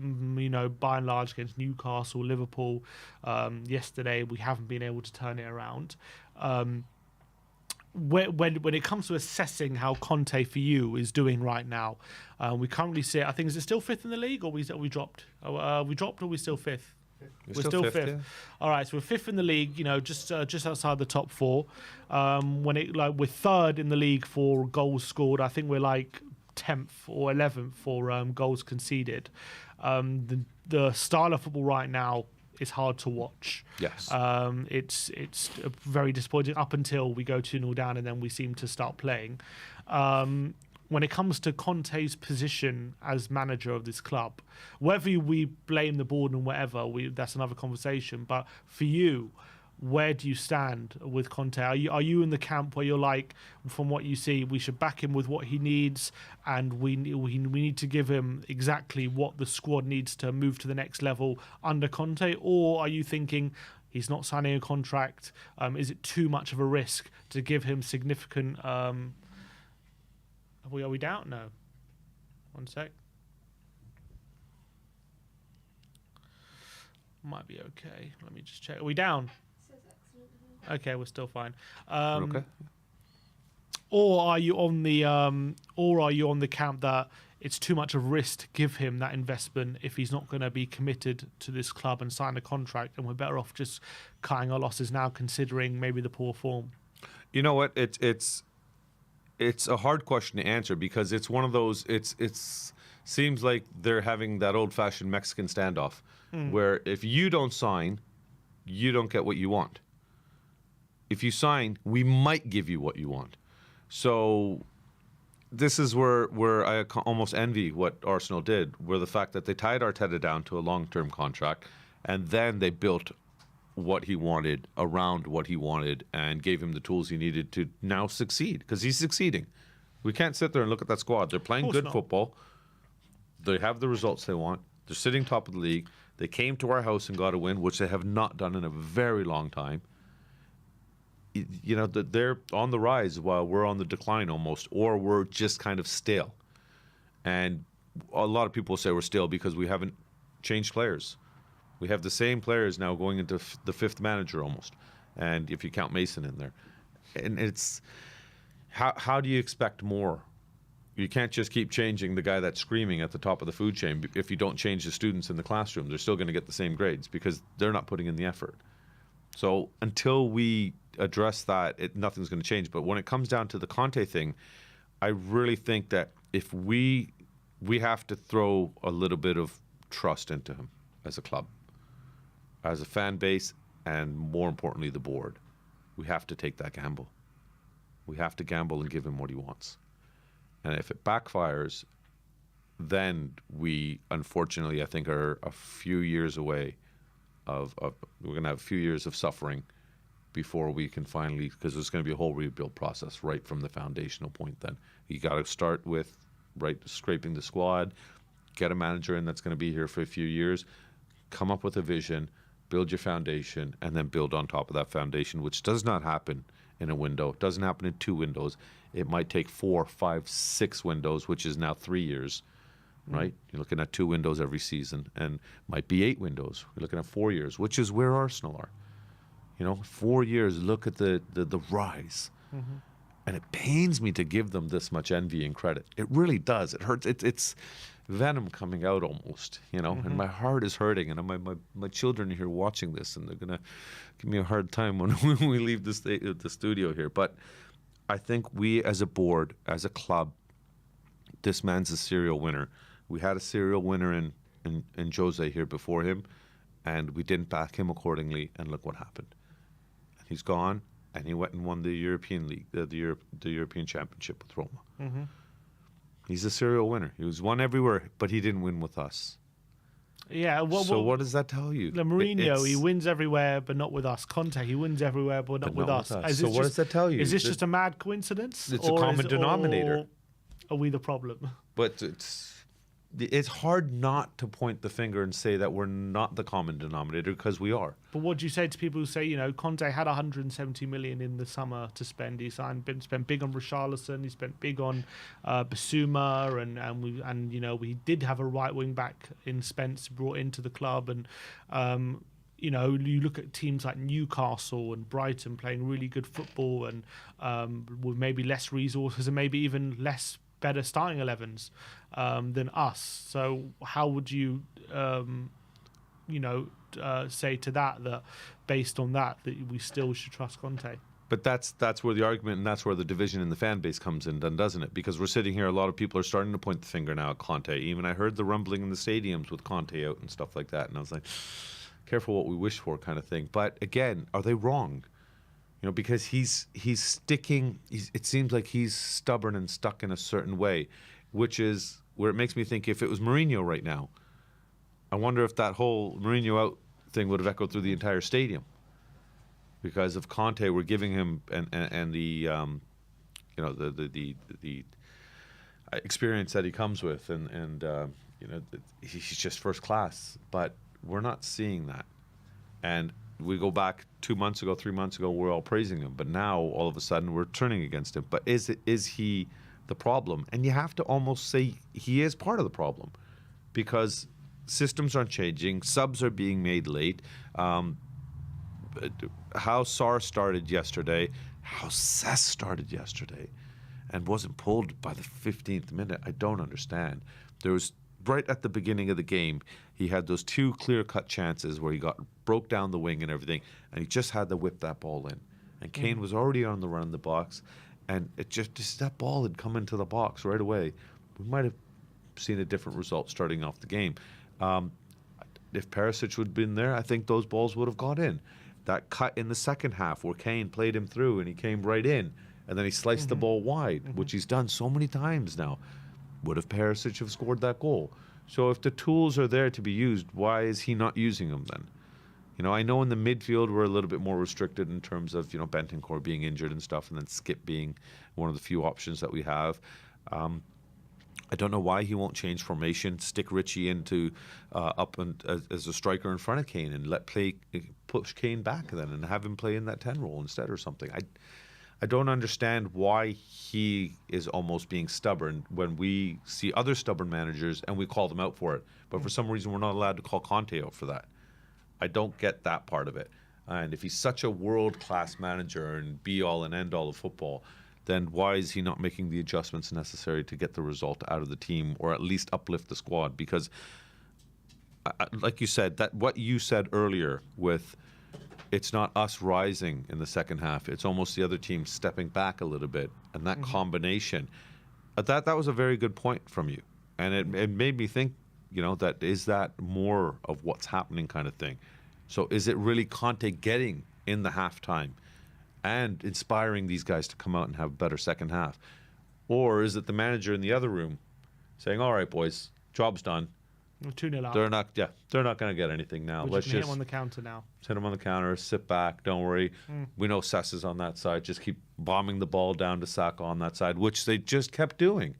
by and large, against Newcastle, Liverpool, yesterday, we haven't been able to turn it around. When it comes to assessing how Conte for you is doing right now, we currently sit, I think, is it still 5th in the league, or we dropped? We dropped, or we still 5th? We're still 5th. Yeah. All right, so we're 5th in the league, just outside the top 4. We're 3rd in the league for goals scored. I think we're like 10th or 11th for goals conceded. The style of football right now is hard to watch. Yes. It's very disappointing up until we go 2-0 down, and then we seem to start playing. When it comes to Conte's position as manager of this club, whether we blame the board and whatever, that's another conversation. But for you, where do you stand with Conte? Are you in the camp where you're like, from what you see, we should back him with what he needs, and we need to give him exactly what the squad needs to move to the next level under Conte? Or are you thinking he's not signing a contract? Is it too much of a risk to give him significant... Are we down? No. One sec. Might be okay. Let me just check. Are we down? Okay, we're still fine. Okay. Or are you on the camp that it's too much of risk to give him that investment if he's not going to be committed to this club and sign a contract, and we're better off just cutting our losses now, considering maybe the poor form? You know what? It's a hard question to answer, because it's one of those. It's seems like they're having that old-fashioned Mexican standoff, where if you don't sign, you don't get what you want. If you sign, we might give you what you want. So this is where I almost envy what Arsenal did, where the fact that they tied Arteta down to a long-term contract, and then they built what he wanted around what he wanted and gave him the tools he needed to now succeed, because he's succeeding. We can't sit there and look at that squad. They're playing good football. They have the results they want. They're sitting top of the league. They came to our house and got a win, which they have not done in a very long time. They're on the rise while we're on the decline almost, or we're just kind of stale. And a lot of people say we're stale because we haven't changed players. We have the same players now going into the 5th manager almost, and if you count Mason in there. And it's, how do you expect more? You can't just keep changing the guy that's screaming at the top of the food chain. If you don't change the students in the classroom, they're still going to get the same grades because they're not putting in the effort. So until we address that, nothing's going to change. But when it comes down to the Conte thing, I really think that if we have to throw a little bit of trust into him as a club. as a fan base, and more importantly, the board, we have to take that gamble. We have to gamble and give him what he wants. And if it backfires, then we, unfortunately, I think, are a few years away of we're going to have a few years of suffering before we can finally, because there's going to be a whole rebuild process right from the foundational point. Then you got to start with scraping the squad, get a manager in that's going to be here for a few years, come up with a vision, build your foundation, and then build on top of that foundation, which does not happen in a window. It doesn't happen in 2 windows. It might take 4, 5, 6 windows, which is now 3 years, right? You're looking at 2 windows every season, and might be 8 windows. You're looking at 4 years, which is where Arsenal are. 4 years, look at the rise. And it pains me to give them this much envy and credit. It really does. It hurts. It's venom coming out almost, and my heart is hurting. And my children are here watching this, and they're going to give me a hard time when we leave the studio here. But I think we as a board, as a club, this man's a serial winner. We had a serial winner in Jose here before him, and we didn't back him accordingly, and look what happened. And he's gone, and he went and won the European League, the European Championship with Roma. He's a serial winner. He was won everywhere, but he didn't win with us. Yeah. So what does that tell you? Mourinho, he wins everywhere, but not with us. Conte, he wins everywhere, but not with us. So what does that tell you? Is this just a mad coincidence? It's a common denominator. Or are we the problem? But it's hard not to point the finger and say that we're not the common denominator, because we are. But what do you say to people who say, Conte had 170 million in the summer to spend. He spent big on Richarlison. He spent big on Basuma, and we did have a right wing back in Spence brought into the club, and you look at teams like Newcastle and Brighton playing really good football, and with maybe less resources and maybe even better starting 11s than us. So how would you, say to that based on that we still should trust Conte? But that's where the argument and that's where the division in the fan base comes in, then, doesn't it? Because we're sitting here, a lot of people are starting to point the finger now at Conte. Even I heard the rumbling in the stadiums with Conte out and stuff like that, and I was like, careful what we wish for, kind of thing. But again, are they wrong? Because he's sticking. It seems like he's stubborn and stuck in a certain way, which is where it makes me think, if it was Mourinho right now, I wonder if that whole Mourinho out thing would have echoed through the entire stadium. Because of Conte, we're giving him and the the experience that he comes with, and he's just first class. But we're not seeing that, and we go back 2 months ago, 3 months ago, we're all praising him, but now all of a sudden we're turning against him. But is he the problem? And you have to almost say he is part of the problem, because systems aren't changing, subs are being made late. How Sarr started yesterday, how Cess started yesterday, and wasn't pulled by the 15th minute, I don't understand. There was, right at the beginning of the game, he had those 2 clear-cut chances where he broke down the wing and everything, and he just had to whip that ball in. And Kane was already on the run in the box, and it just that ball had come into the box right away. We might have seen a different result starting off the game. If Perisic would have been there, I think those balls would have gone in. That cut in the second half where Kane played him through and he came right in, and then he sliced the ball wide, which he's done so many times now. Would have Perisic have scored that goal? So if the tools are there to be used, why is he not using them then? I know in the midfield we're a little bit more restricted in terms of, Bentancur being injured and stuff, and then Skip being one of the few options that we have. I don't know why he won't change formation, stick Richie into up and as a striker in front of Kane, and push Kane back then and have him play in that 10 role instead or something. I don't understand why he is almost being stubborn when we see other stubborn managers and we call them out for it. But for some reason, we're not allowed to call Conte out for that. I don't get that part of it. And if he's such a world-class manager and be-all and end-all of football, then why is he not making the adjustments necessary to get the result out of the team, or at least uplift the squad? Because, like you said, that what you said earlier with it's not us rising in the second half, it's almost the other team stepping back a little bit, and that combination, that was a very good point from you. And it made me think, that is that more of what's happening kind of thing. So is it really Conte getting in the halftime and inspiring these guys to come out and have a better second half? Or is it the manager in the other room saying, all right, boys, job's done. We're 2-0 up. They're not going to get anything now. We're Let's just gonna hit just him on the counter now. hit them on the counter, sit back, don't worry. We know Sess is on that side. Just keep bombing the ball down to Saka on that side, which they just kept doing.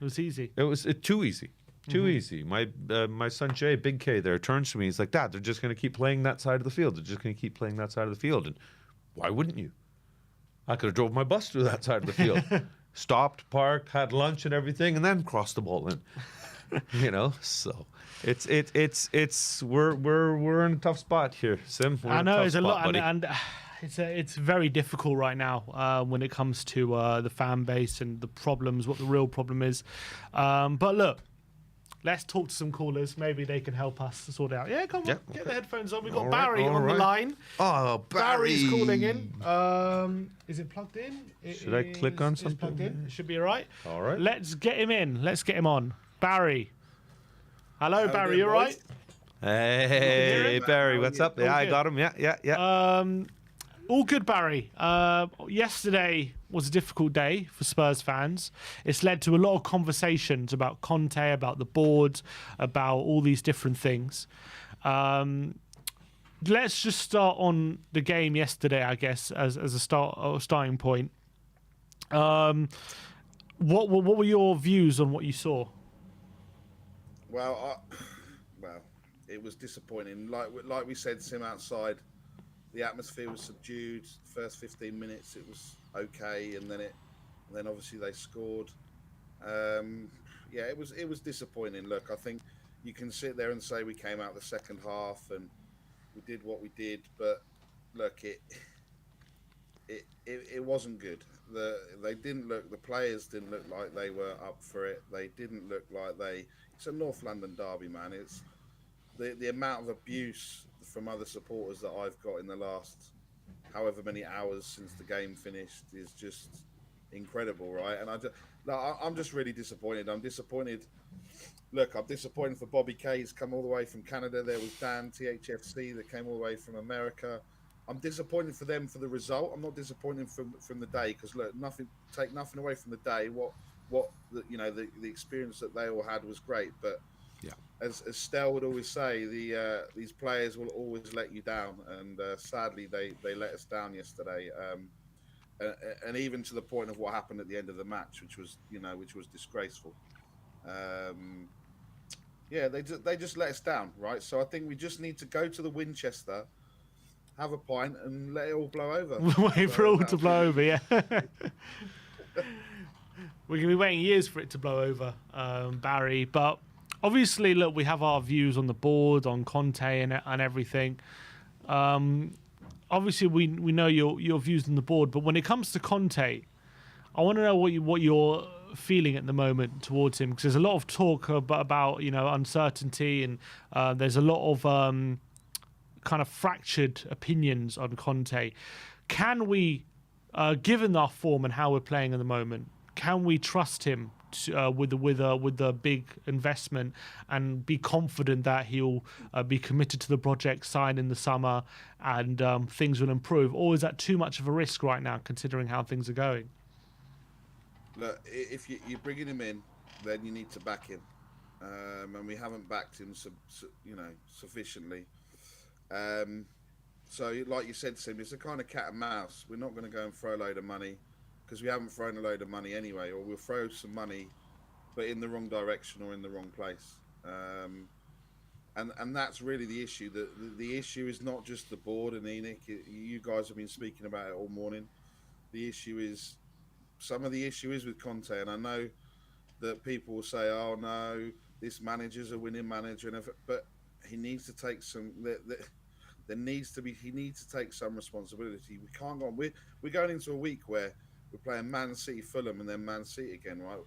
It was easy. It was too easy. Too easy. My son Jay, Big K, there turns to me. He's like, Dad, they're just going to keep playing that side of the field. They're just going to keep playing that side of the field. And why wouldn't you? I could have drove my bus through that side of the field. Stopped, parked, had lunch and everything, and then crossed the ball in. So it's we're in a tough spot here, Sim. I know it's a lot, and it's very difficult right now when it comes to the fan base and the problems, what the real problem is. But look, let's talk to some callers. Maybe they can help us sort it out. Yeah, come on, get the headphones on. We've got Barry on the line. Oh, Barry. Barry's calling in. Is it plugged in? Should I click on something? It's plugged in. It should be all right. All right. Let's get him in. Let's get him on. Barry. Hello, Barry. You all right? Hey, Barry. What's up? Yeah, I got him. Yeah. All good, Barry. Yesterday was a difficult day for Spurs fans. It's led to a lot of conversations about Conte, about the board, about all these different things. Let's just start on the game yesterday, I guess, as a starting point. What were your views on what you saw? Well, it was disappointing. Like we said, Sim, outside, the atmosphere was subdued. First 15 minutes, it was okay, and then obviously they scored. It was disappointing. Look, I think you can sit there and say we came out the second half and we did what we did, but look, it wasn't good. The players didn't look like they were up for it. They didn't look like it's a North London derby, man. It's the amount of abuse from other supporters that I've got in the last however many hours since the game finished is just incredible, right? And I'm just really disappointed. I'm disappointed. Look, I'm disappointed for Bobby K. He's come all the way from Canada. There was Dan, THFC, that came all the way from America. I'm disappointed for them for the result. I'm not disappointed from the day because look, take nothing away from the day. The experience that they all had was great, but yeah, as Stel would always say, these players will always let you down, and sadly they let us down yesterday, and even to the point of what happened at the end of the match, which was disgraceful. They just let us down, right? So I think we just need to go to the Winchester, have a pint, and let it all blow over. Wait for it all to blow over, yeah. We're going to be waiting years for it to blow over, Barry. But obviously, look, we have our views on the board, on Conte and everything. Obviously, we know your views on the board. But when it comes to Conte, I want to know what you're feeling at the moment towards him. Because there's a lot of talk about uncertainty, and there's a lot of kind of fractured opinions on Conte. Can we, given our form and how we're playing at the moment, can we trust him with the big investment and be confident that he'll be committed to the project, sign in the summer, and things will improve? Or is that too much of a risk right now, considering how things are going? Look, if you're bringing him in, then you need to back him, and we haven't backed him, sufficiently. So, like you said, Sim, it's a kind of cat and mouse. We're not going to go and throw a load of money because we haven't thrown a load of money anyway, or we'll throw some money, but in the wrong direction or in the wrong place. And that's really the issue. The issue is not just the board and Enoch. You guys have been speaking about it all morning. The issue is with Conte, and I know that people will say, "Oh no, this manager's a winning manager," but he needs to take some. He needs to take some responsibility. We can't go on. We're going into a week where we're playing Man City, Fulham, and then Man City again, right?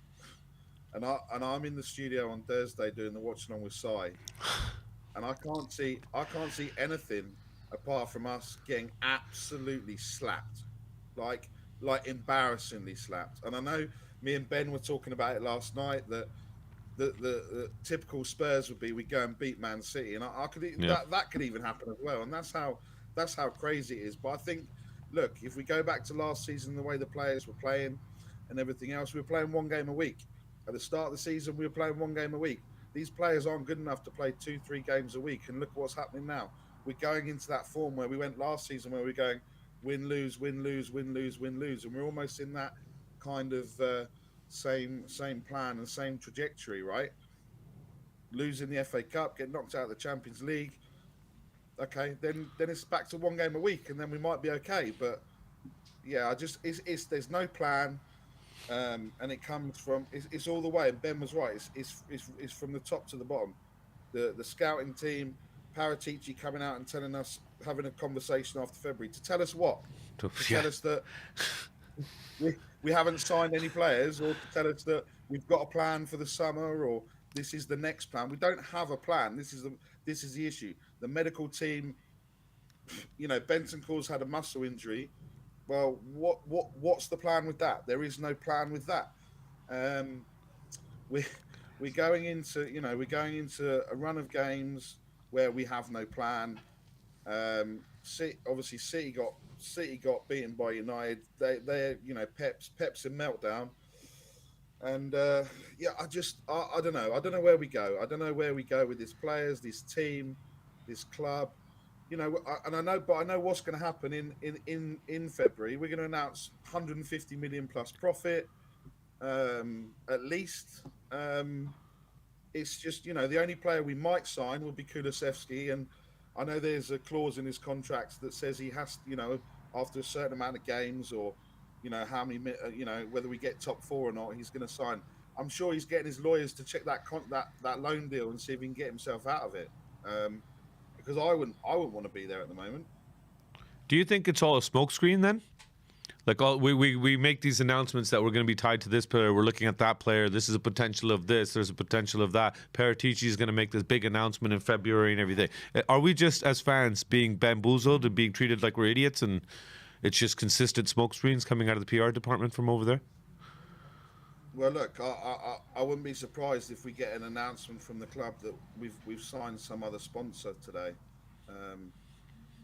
And I'm in the studio on Thursday doing the watch along with Sai, and I can't see anything apart from us getting absolutely slapped, like embarrassingly slapped. And I know me and Ben were talking about it last night that the typical Spurs would be we go and beat Man City, and I could Yeah. that could even happen as well, and that's how crazy it is. But I think, look, if we go back to last season, the way the players were playing and everything else, we were playing one game a week. At the start of the season, we were playing one game a week. These players aren't good enough to play 2-3 games a week, and look what's happening now. We're going into that form where we went last season, where we're going win, lose, win, lose, win, lose, win, lose, and we're almost in that kind of same plan and same trajectory, right? Losing the FA Cup, get knocked out of the Champions League. Okay, then it's back to one game a week, and then we might be okay. But yeah, I just it's there's no plan, and it comes from it's all the way. And Ben was right. It's from the top to the bottom. The scouting team, Paratici coming out and telling us, having a conversation after February to tell us what, to Yeah. tell us that we haven't signed any players, or to tell us that we've got a plan for the summer, or this is the next plan. We don't have a plan. This is the issue. The medical team, Bentancur's had a muscle injury. Well, what's the plan with that? There is no plan with that. Um, we we're going into a run of games where we have no plan. Obviously City got beaten by United. They Pep's in meltdown, and yeah, I don't know. I don't know where we go. I don't know where we go with these players, this team, this club. But I know what's going to happen in February. We're going to announce 150 million plus profit, at least. It's just the only player we might sign will be Kulusevski, and I know there's a clause in his contract that says he has, after a certain amount of games, or how many, whether we get top four or not, he's going to sign. I'm sure he's getting his lawyers to check that loan deal and see if he can get himself out of it. Because I wouldn't want to be there at the moment. Do you think it's all a smokescreen then? Like we make these announcements that we're going to be tied to this player, we're looking at that player, this is a potential of this, there's a potential of that. Paratici is going to make this big announcement in February and everything. Are we just, as fans, being bamboozled and being treated like we're idiots, and it's just consistent smokescreens coming out of the PR department from over there? Well, look, I wouldn't be surprised if we get an announcement from the club that we've signed some other sponsor today,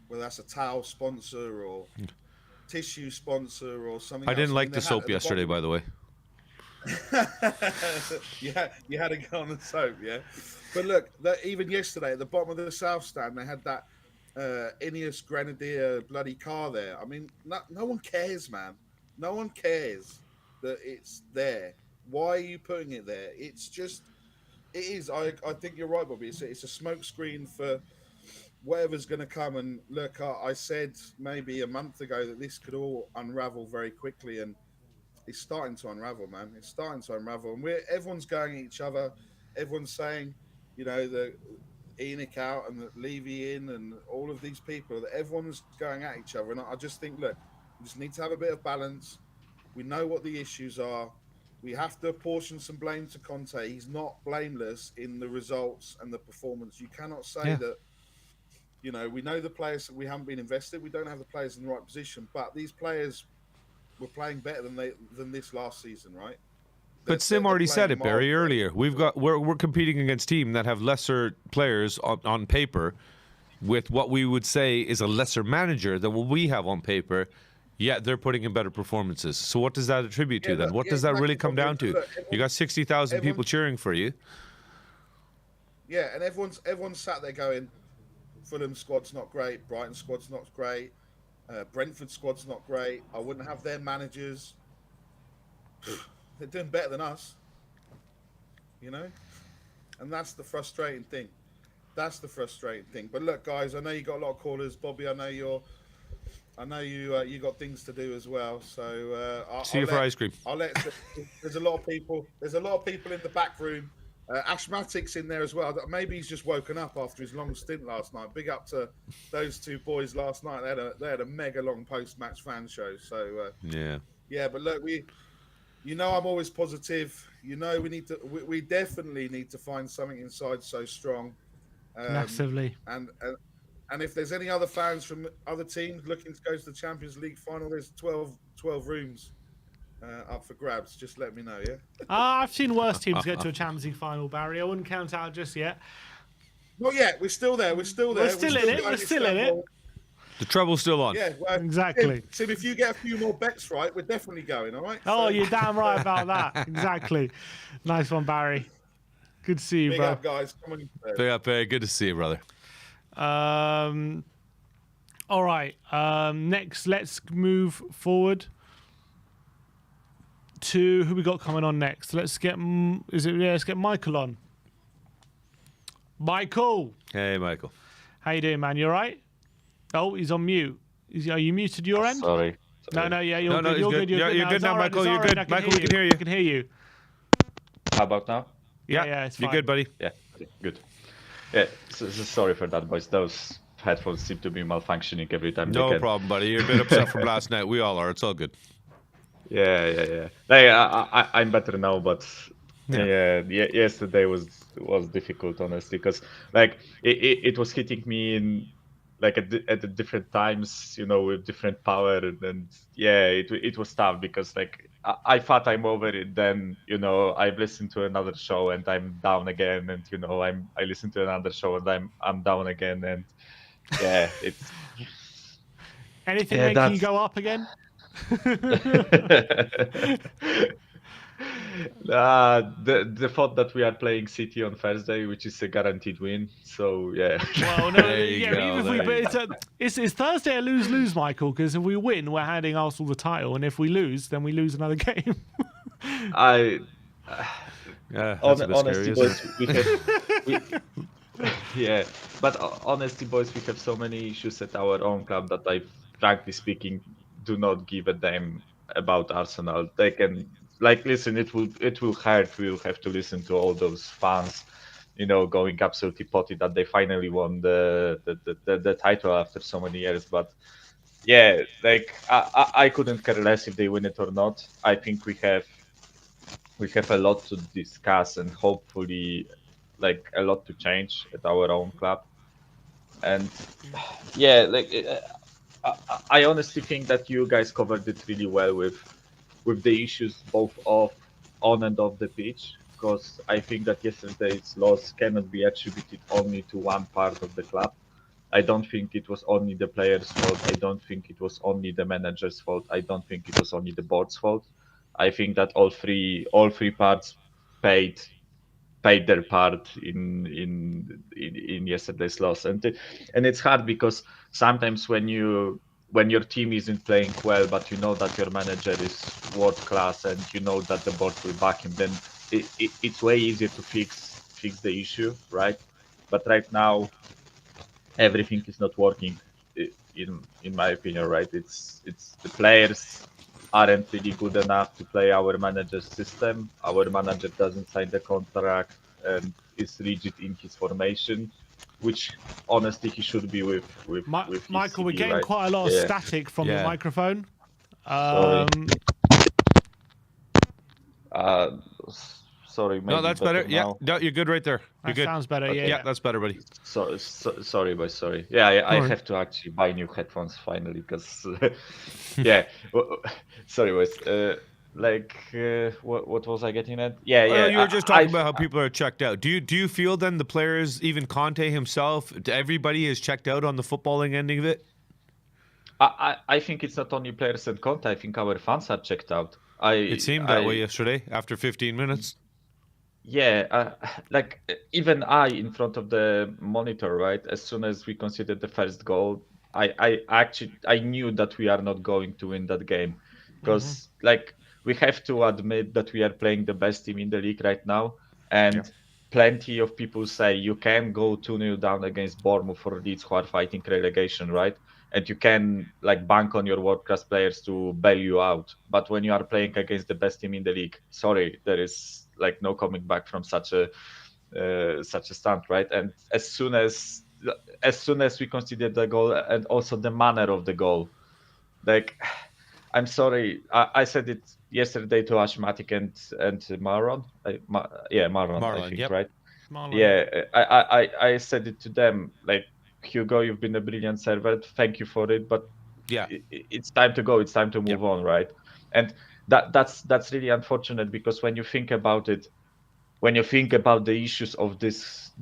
whether that's a towel sponsor or tissue sponsor or something. I didn't else. like the soap yesterday, by the way. Yeah, you had to go on the soap, yeah. But look, even yesterday at the bottom of the South Stand, they had that Ineos Grenadier bloody car there. I mean, no one cares, man. No one cares that it's there. Why are you putting it there? It's just, it is. I think you're right, Bobby. It's a smoke screen for whatever's going to come. And look, I said maybe a month ago that this could all unravel very quickly, and it's starting to unravel, man. It's starting to unravel, and everyone's going at each other. Everyone's saying, the Enoch out and the Levy in, and all of these people. That everyone's going at each other, and I just think, look, we just need to have a bit of balance. We know what the issues are. We have to apportion some blame to Conte. He's not blameless in the results and the performance. You cannot say that. We know the players that we haven't been invested. We don't have the players in the right position, but these players were playing better than this last season, right? But Sim already said it, Barry, earlier. We're competing against teams that have lesser players on paper, with what we would say is a lesser manager than what we have on paper. Yet they're putting in better performances. So what does that attribute to then? What does that really come down to? You got 60,000 people cheering for you. Yeah, and everyone's sat there going, Fulham squad's not great, Brighton squad's not great, Brentford squad's not great. I wouldn't have their managers. They're doing better than us, and that's the frustrating thing. That's the frustrating thing. But look, guys, I know you got a lot of callers. Bobby, I know you got things to do as well. So see you for ice cream. There's a lot of people. There's a lot of people in the back room. Ashmatic's in there as well. Maybe he's just woken up after his long stint last night. Big up to those two boys last night. They had a mega long post-match fan show. So yeah. But look, I'm always positive. We definitely need to find something inside so strong. Massively. And if there's any other fans from other teams looking to go to the Champions League final, there's 12 rooms. up for grabs. Just let me know, yeah? I've seen worse teams get to a Champions League final, Barry. I wouldn't count out just yet. Not yet. We're still there. We're still there. We're still in it. going We're still in it. Istanbul. The trouble's still on. Yeah, well, Exactly. Tim, if you get a few more bets right, we're definitely going, all right? Oh, you're damn right about that. Exactly. Nice one, Barry. Good to see you, Big bro. up, guys. Come on. Big up, Barry. Good to see you, brother. All right. Next, let's move forward to who we got coming on next. Let's get let's get Michael on. Michael, Hey, Michael. how you doing, man? You all right? Oh, he's on mute. Are you muted your end? Sorry. No, yeah, you're good. he's You're good. good. You're You're good It's now, all right, Michael. it's You're all right. good. I can Michael, hear we can hear you. I can hear you. How about now? Yeah, it's fine. You're good, buddy. Yeah, good. Yeah, sorry for that, boys. Those headphones seem to be malfunctioning every time. No they can. problem, buddy. You're a bit upset from last night. We all are. It's all good. Yeah. Like, I'm better now, but yesterday was difficult, honestly, because like it was hitting me in like at the different times, with different power, and yeah, it was tough because like I thought I'm over it, then I've listened to another show and I'm down again, and I listen to another show and I'm down again, and yeah, it's Anything Yeah, making you that's- go up again? The thought that we are playing City on Thursday, which is a guaranteed win. So yeah. Well, no, There you yeah, go, even if there you but it's Thursday a lose, Michael, because if we win, we're handing Arsenal the title, and if we lose, then we lose another game. I Yeah, that's a bit honestly, scary, boys, isn't we have, yeah, but honestly, boys, we have so many issues at our own club that I, frankly speaking, do not give a damn about Arsenal. They can listen. It will hurt. We'll have to listen to all those fans, going absolutely potty that they finally won the title after so many years. But yeah, I couldn't care less if they win it or not. I think we have a lot to discuss and hopefully a lot to change at our own club. And yeah, I honestly think that you guys covered it really well with the issues both on and off the pitch, because I think that yesterday's loss cannot be attributed only to one part of the club. I don't think it was only the players' fault. I don't think it was only the manager's fault. I don't think it was only the board's fault. I think that all three parts paid their part in yesterday's loss, and it's hard because sometimes when your team isn't playing well, but you know that your manager is world class and you know that the board will back him, then it's way easier to fix the issue, right? But right now everything is not working, in my opinion, right? It's the players aren't really good enough to play our manager's system. Our manager doesn't sign the contract and is rigid in his formation, which honestly he should be with his Michael, we're CD, getting right? quite a lot of Yeah. static from your Yeah. microphone. Sorry. Sorry, maybe No, that's better. Yeah, now. no, you're good right there. You're That good. sounds better. Okay. Yeah, that's better, buddy. Sorry, boys. Sorry. Yeah, I Alright. have to actually buy new headphones finally because, yeah. Sorry, boys. What was I getting at? Yeah. You were just talking I- about how people are checked out. Do you feel then the players, even Conte himself, everybody is checked out on the footballing ending of it? I think it's not only players and Conte. I think our fans are checked out. It seemed that way yesterday after 15 minutes. Yeah, even I in front of the monitor, right? As soon as we considered the first goal, I knew that we are not going to win that game, because we have to admit that we are playing the best team in the league right now, and plenty of people say you can go 2-0 down against Bournemouth or Leeds, who are fighting relegation, right? And you can bank on your world class players to bail you out. But when you are playing against the best team in the league, sorry, there is no coming back from such a stunt, right? And as soon as we considered the goal and also the manner of the goal, I'm sorry, I said it yesterday to Ashmatic and Maron. Maron, I think, yep. right? Marlon. Yeah, I said it to them, Hugo, you've been a brilliant servant. Thank you for it, but Yeah. it's time to go. It's time to move on, right? And that's really unfortunate, because when you think about it, when you think about the issues of this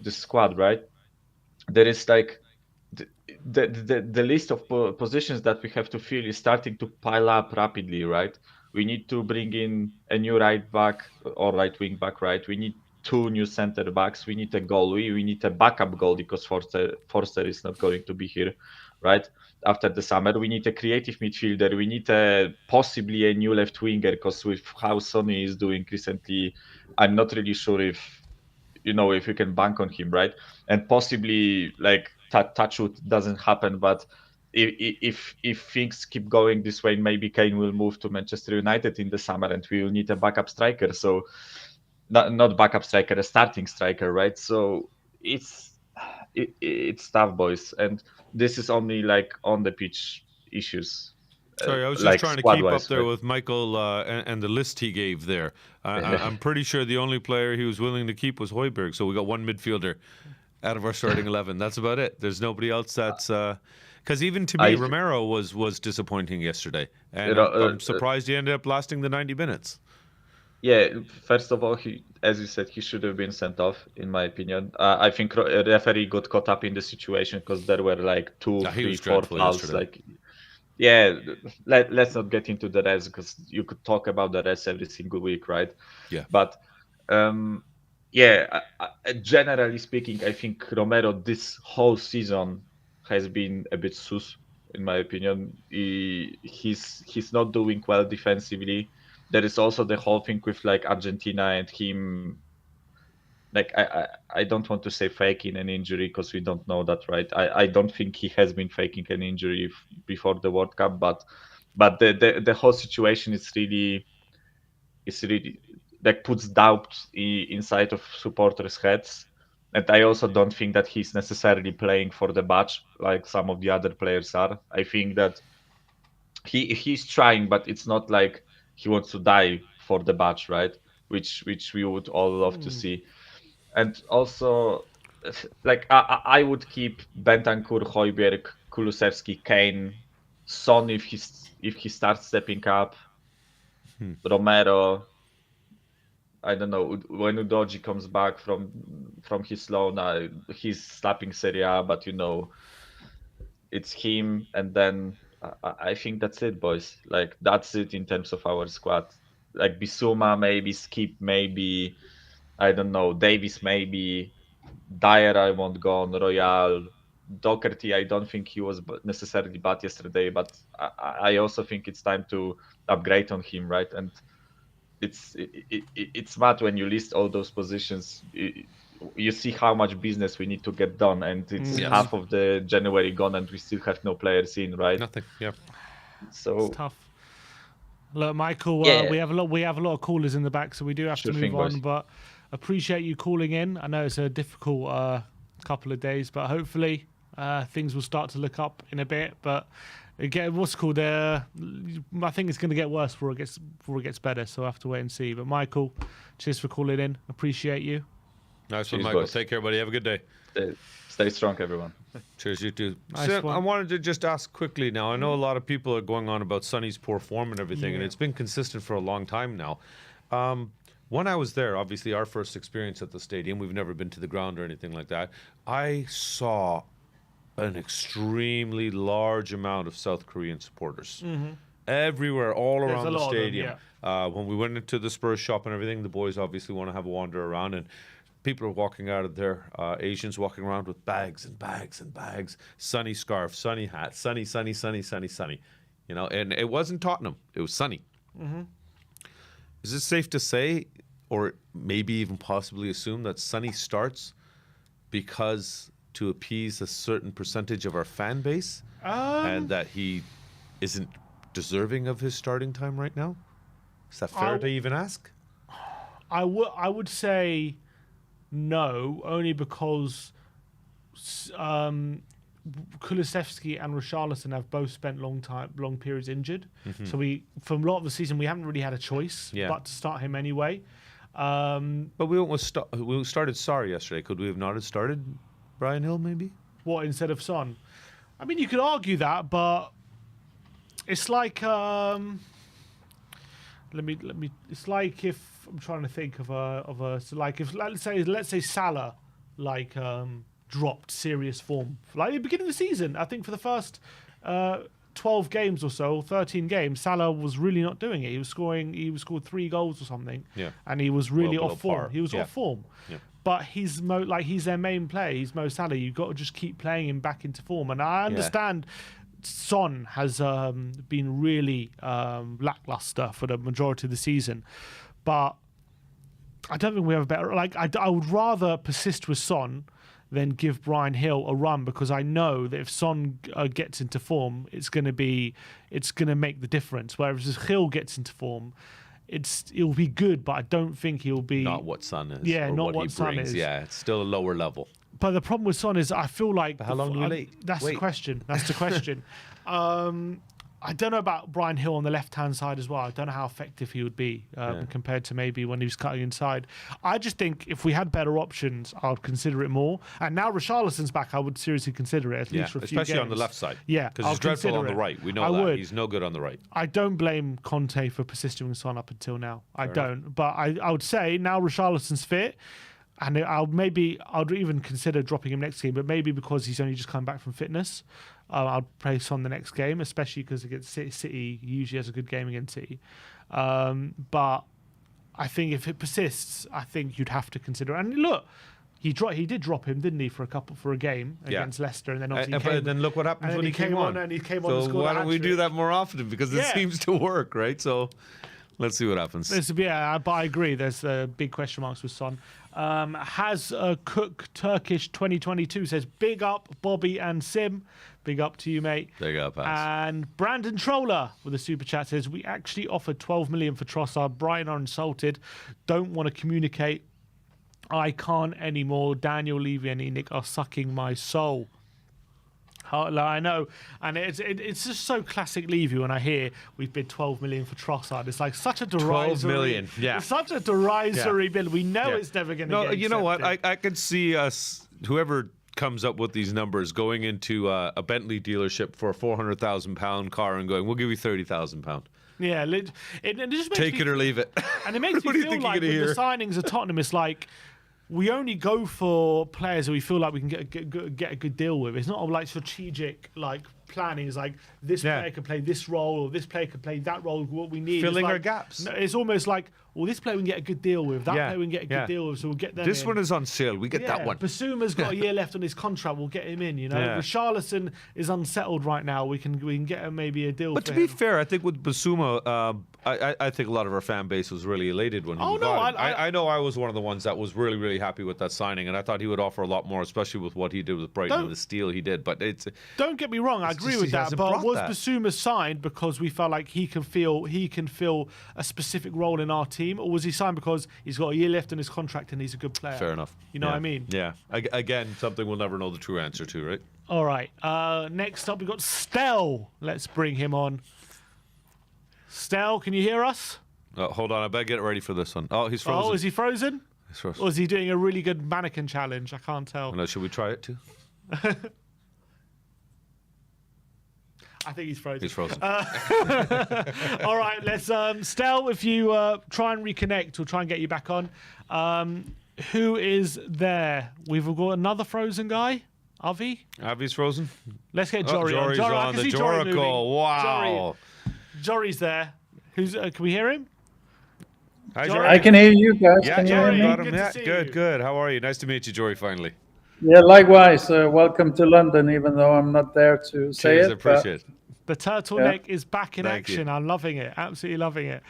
squad, right? There is like the list of positions that we have to fill is starting to pile up rapidly, right? We need to bring in a new right back or right wing back, right? We need two new center backs. We need a goalie. We need a backup goalie because Forster is not going to be here, right? After the summer, we need a creative midfielder. We need possibly a new left winger, because with how Sonny is doing recently, I'm not really sure if you can bank on him, right? And possibly like touch wood doesn't happen, but if things keep going this way, maybe Kane will move to Manchester United in the summer, and we will need a backup striker. So not backup striker, a starting striker, right? So it's tough, boys, and this is only like on the pitch issues. Sorry, I was just Like trying to squad keep up wise, there right? with Michael and the list he gave there. I'm pretty sure the only player he was willing to keep was Højbjerg, so we got one midfielder out of our starting 11. That's about it. There's nobody else that's... Because even to me, Romero was disappointing yesterday, and I'm surprised he ended up lasting the 90 minutes. Yeah, first of all, as you said, he should have been sent off, in my opinion. I think referee got caught up in the situation, because there were like two, He three, was four dreadful fouls. yesterday. Like, yeah, let's not get into the rest, because you could talk about the rest every single week, right? Yeah. But generally speaking, I think Romero this whole season has been a bit sus, in my opinion. He's not doing well defensively. There is also the whole thing with like Argentina and him. Like I don't want to say faking an injury, because we don't know that, right? I don't think he has been faking an injury before the World Cup, but the whole situation is really like puts doubt inside of supporters' heads. And I also don't think that he's necessarily playing for the badge like some of the other players are. I think that he's trying, but it's not like he wants to die for the badge, right? Which we would all love to see. And also, like I would keep Bentancur, Højbjerg, Kulusevski, Kane, Son if he starts stepping up, Romero. I don't know when Udoji comes back from his loan. He's slapping Serie A, but it's him, and then I think that's it, boys. Like that's it in terms of our squad. Like Bissouma, maybe Skip, maybe I don't know, Davis, maybe Dyer. I won't go on Royal. Doherty, I don't think he was necessarily bad yesterday, but I also think it's time to upgrade on him, right? And it's mad when you list all those positions. You see how much business we need to get done, and it's half of the January gone, and we still have no players in, right? Nothing. Yeah. So it's tough. Look, Michael, Yeah. we have a lot of callers in the back, so we do have Sure to thing, move on. boys. But appreciate you calling in. I know it's a difficult couple of days, but hopefully things will start to look up in a bit. But again, what's called I think it's going to get worse before it gets better. So I will have to wait and see. But Michael, cheers for calling in. Appreciate you. Nice one, Cheers, Michael. boys. Take care, buddy. Have a good day. Stay strong, everyone. Cheers, you too. Nice So, one. I wanted to just ask quickly now. I know a lot of people are going on about Sonny's poor form and everything, and Yeah. it's been consistent for a long time now. When I was there, obviously our first experience at the stadium, we've never been to the ground or anything like that. I saw an extremely large amount of South Korean supporters. Everywhere, all There's around a the lot of them, stadium. When we went into the Spurs shop and everything, the boys obviously want to have a wander around, and people are walking out of there, Asians walking around with bags and bags and bags, sunny scarf, sunny hat, sunny. And it wasn't Tottenham, it was sunny. Is it safe to say, or maybe even possibly assume, that Sonny starts because to appease a certain percentage of our fan base, and that he isn't deserving of his starting time right now? Is that fair to even ask? I would say no, only because Kulusevski and Richarlison have both spent long periods injured. So from a lot of the season, we haven't really had a choice but to start him anyway. But we started Sarr yesterday. Could we have not have started Brian Hill, maybe? What, instead of Son? I mean, you could argue that, but it's like let me. It's like if I'm trying to think of a. So like if let's say Salah dropped serious form like at the beginning of the season. I think for the first 12 games or so, 13 games, Salah was really not doing it. He scored 3 goals or something. Yeah. And he was really Well below off form. par. He was Yeah. off form. Yeah. But he's their main player. He's Mo Salah. You've got to just keep playing him back into form. And I understand Son has been really lackluster for the majority of the season, but I don't think we have a better. I would rather persist with Son than give Bryan Hill a run, because I know that if Son gets into form, it's going to make the difference. Whereas if Hill gets into form, it'll be good, but I don't think he'll be Not what Son is. Yeah, or not what he Son brings. is. Yeah, it's still a lower level. But the problem with Son is I feel like But how long do we wait? That's the question. That's the question. I don't know about Bryan Hill on the left-hand side as well. I don't know how effective he would be compared to maybe when he was cutting inside. I just think if we had better options, I would consider it more. And now Richarlison's back, I would seriously consider it, at least for a few especially on games. the left side. Yeah, because I'll he's dreadful on consider the it. right. We know I that. would. He's no good on the right. I don't blame Conte for persisting with Son up until now. I don't. But I would say now Richarlison's fit, and I'd even consider dropping him next game, but maybe because he's only just come back from fitness, I'll play Son the next game, especially because against City, he usually has a good game against City. But I think if it persists, I think you'd have to consider. And look, he did drop him, didn't he, for a game against Leicester, and then obviously But then look what happens when he came on. And he came on So and scored why a don't we do hat-trick. that more often? Because it seems to work, right? So let's see what happens. But I agree. There's big question marks with Son. Has Cook Turkish 2022 says big up Bobby and Sim. Big up to you, mate. There you go, pass. And Brandon Troller with a super chat says we actually offered 12 million for Trossard. Brighton are insulted. Don't want to communicate. I can't anymore. Daniel Levy and Enoch are sucking my soul. I know, and it's just so classic Levy when I hear we've bid 12 million for Trossard. It's like such a derisory. 12 million, yeah. It's such a derisory bid. We know it's never going to get You know what? accepted. I could see us, whoever comes up with these numbers, going into a Bentley dealership for a £400,000 car and going, we'll give you £30,000. Yeah, it just makes Take me, it or leave it. and it makes What me do you feel think you're like gonna with hear? the signings of Tottenham, it's like we only go for players that we feel like we can get a good deal with. It's not like strategic planning. It's like this player can play this role, or this player can play that role. What we need Filling is like, our gaps. No, it's almost like, well, this player we can get a good deal with. That player we can get a good deal with, so we'll get them. This in. one is on sale. We get that one. Basuma's got a year left on his contract. We'll get him in. You know, Yeah. Richarlison is unsettled right now. We can get him maybe a deal. But for to be him. fair, I think with Basuma, I think a lot of our fan base was really elated when he Oh, no, got him. I I know I was one of the ones that was really, really happy with that signing, and I thought he would offer a lot more, especially with what he did with Brighton and the steal he did. But Don't get me wrong, I agree just with he that. hasn't But brought was that. Basuma signed because we felt like he can fill a specific role in our team, or was he signed because he's got a year left in his contract and he's a good player? fair enough. You know Yeah. what I mean? Yeah. Again, something we'll never know the true answer to, right? All right. Next up, we've got Stel. Let's bring him on. Stel, can you hear us? Hold on, I better get ready for this one. Oh, he's frozen. Oh, is he frozen? He's frozen. Or is he doing a really good mannequin challenge? I can't tell. No, should we try it too? I think he's frozen. He's frozen. All right, let's Stel, if you try and reconnect, we'll try and get you back on. Who is there? We've got another frozen guy, Avi. Avi's frozen. Let's get Oh, Jory on. Jory's Jory, I on can the see Jory moving. Joracle. Wow. Jory's there. Who's? Can we hear him? Hi, Jory. Jory. I can hear you guys. Yeah, Can you Jory, hear me? got him. Good to Yeah, see good, you. good. How are you? Nice to meet you, Jory, finally. Yeah, likewise. Welcome to London, even though I'm not there to say Cheers, I it. appreciate it. The turtleneck is back in Thank you. action. I'm loving it. Absolutely loving it.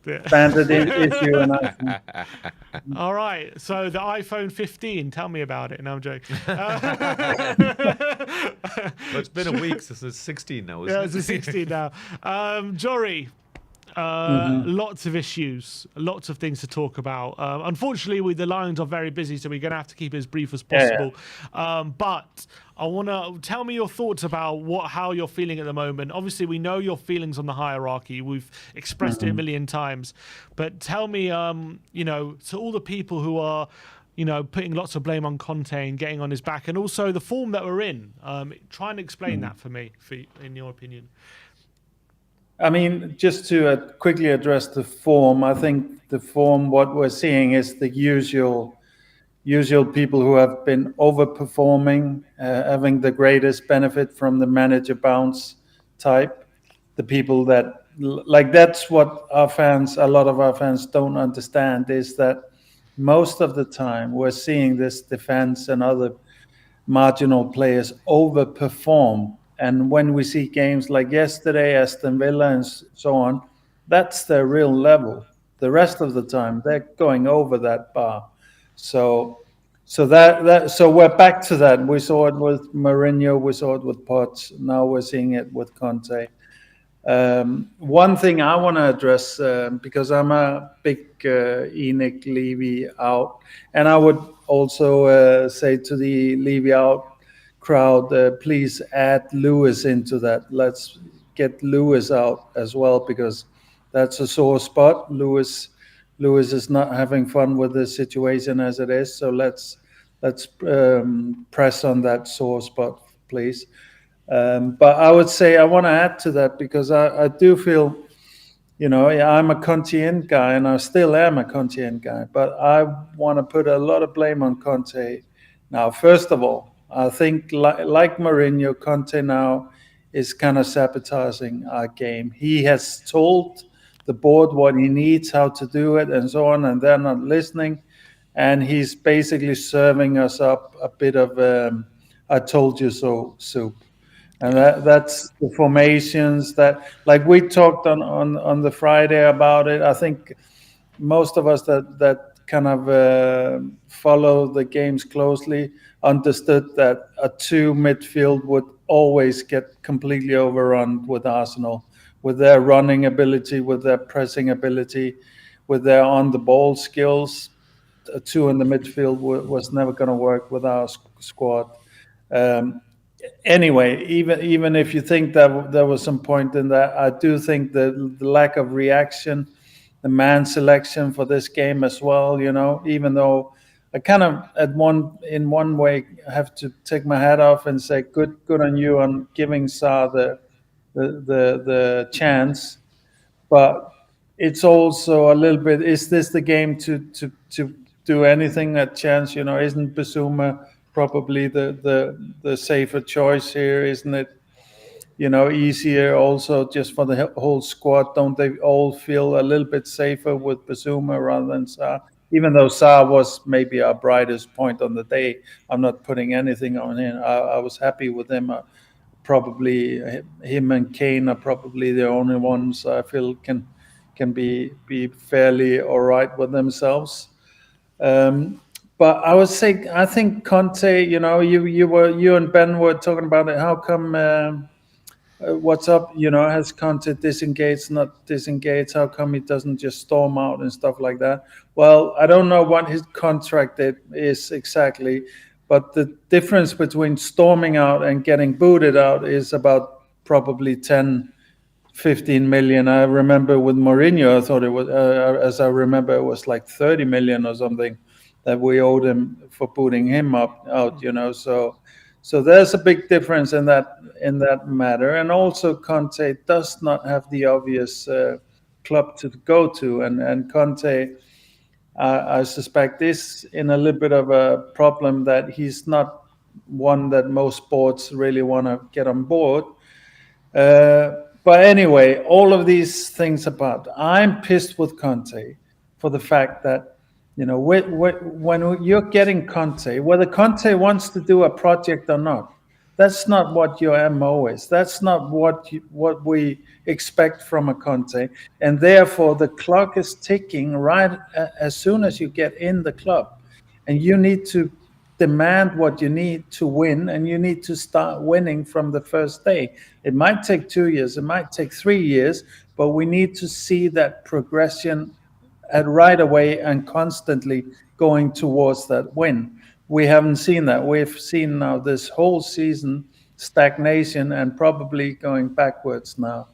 Banded issue and iPhone. All right. So the iPhone 15. Tell me about it. No, I'm joking. Well, it's been a week since it's 16 now, Yeah, isn't it's a it? 16 now. Jory, lots of issues, lots of things to talk about. Unfortunately, the lines are very busy, so we're going to have to keep it as brief as possible. But I want to tell me your thoughts about how you're feeling at the moment. Obviously, we know your feelings on the hierarchy. We've expressed it a million times. But tell me, to all the people who are putting lots of blame on Conte and getting on his back, and also the form that we're in. Try and explain that for me, in your opinion. I mean, just to quickly address the form, I think the form, what we're seeing is the usual people who have been overperforming, having the greatest benefit from the manager bounce type. The people that like that's what a lot of our fans don't understand is that most of the time we're seeing this defense and other marginal players overperform. And when we see games like yesterday, Aston Villa and so on, that's their real level. The rest of the time, they're going over that bar. So, so we're back to that. We saw it with Mourinho, we saw it with Potts. Now we're seeing it with Conte. One thing I want to address, because I'm a big Enoch Levy out, and I would also say to the Levy out crowd, please add Lewis into that. Let's get Lewis out as well, because that's a sore spot. Lewis is not having fun with the situation as it is. So let's press on that sore spot, please. But I would say I want to add to that because I do feel, I'm a Contean guy and I still am a Contean guy, but I want to put a lot of blame on Conte. Now, first of all, I think like Mourinho, Conte now is kind of sabotaging our game. He has told the board what he needs, how to do it, and so on, and they're not listening. And he's basically serving us up a bit of "I told you so" soup. And that's the formations that, like we talked on the Friday about it. I think most of us that kind of follow the games closely understood that a two midfield would always get completely overrun with Arsenal, with their running ability, with their pressing ability, with their on the ball skills. A two in the midfield was never going to work with our squad. Um, anyway, even if you think that there was some point in that, I do think the lack of reaction, the man selection for this game as well. Even though I kind of in one way have to take my hat off and say good on you on giving Sa the chance, but it's also a little bit. Is this the game to do anything at chance? Isn't Basuma probably the safer choice here? Isn't it? Easier also just for the whole squad. Don't they all feel a little bit safer with Basuma rather than Sa? Even though Sa was maybe our brightest point on the day, I'm not putting anything on him. I was happy with him. Probably him and Kane are probably the only ones I feel can be fairly all right with themselves. But I would say I think Conte. You and Ben were talking about it. How come? What's up? Has Conte disengaged, not disengaged? How come he doesn't just storm out and stuff like that? Well, I don't know what his contract is exactly, but the difference between storming out and getting booted out is about probably 10, 15 million. I remember with Mourinho, I thought it was, as I remember, it was like 30 million or something that we owed him for booting him out. So there's a big difference in that matter. And also Conte does not have the obvious club to go to, and Conte, I suspect, is in a little bit of a problem that he's not one that most boards really want to get on board. But anyway, all of these things apart, I'm pissed with Conte for the fact that, when you're getting Conte, whether Conte wants to do a project or not, that's not what your MO is. That's not what we expect from a Conte. And therefore, the clock is ticking right as soon as you get in the club. And you need to demand what you need to win, and you need to start winning from the first day. It might take 2 years, it might take 3 years, but we need to see that progression at right away and constantly going towards that win. We haven't seen that. We've seen now this whole season stagnation and probably going backwards now.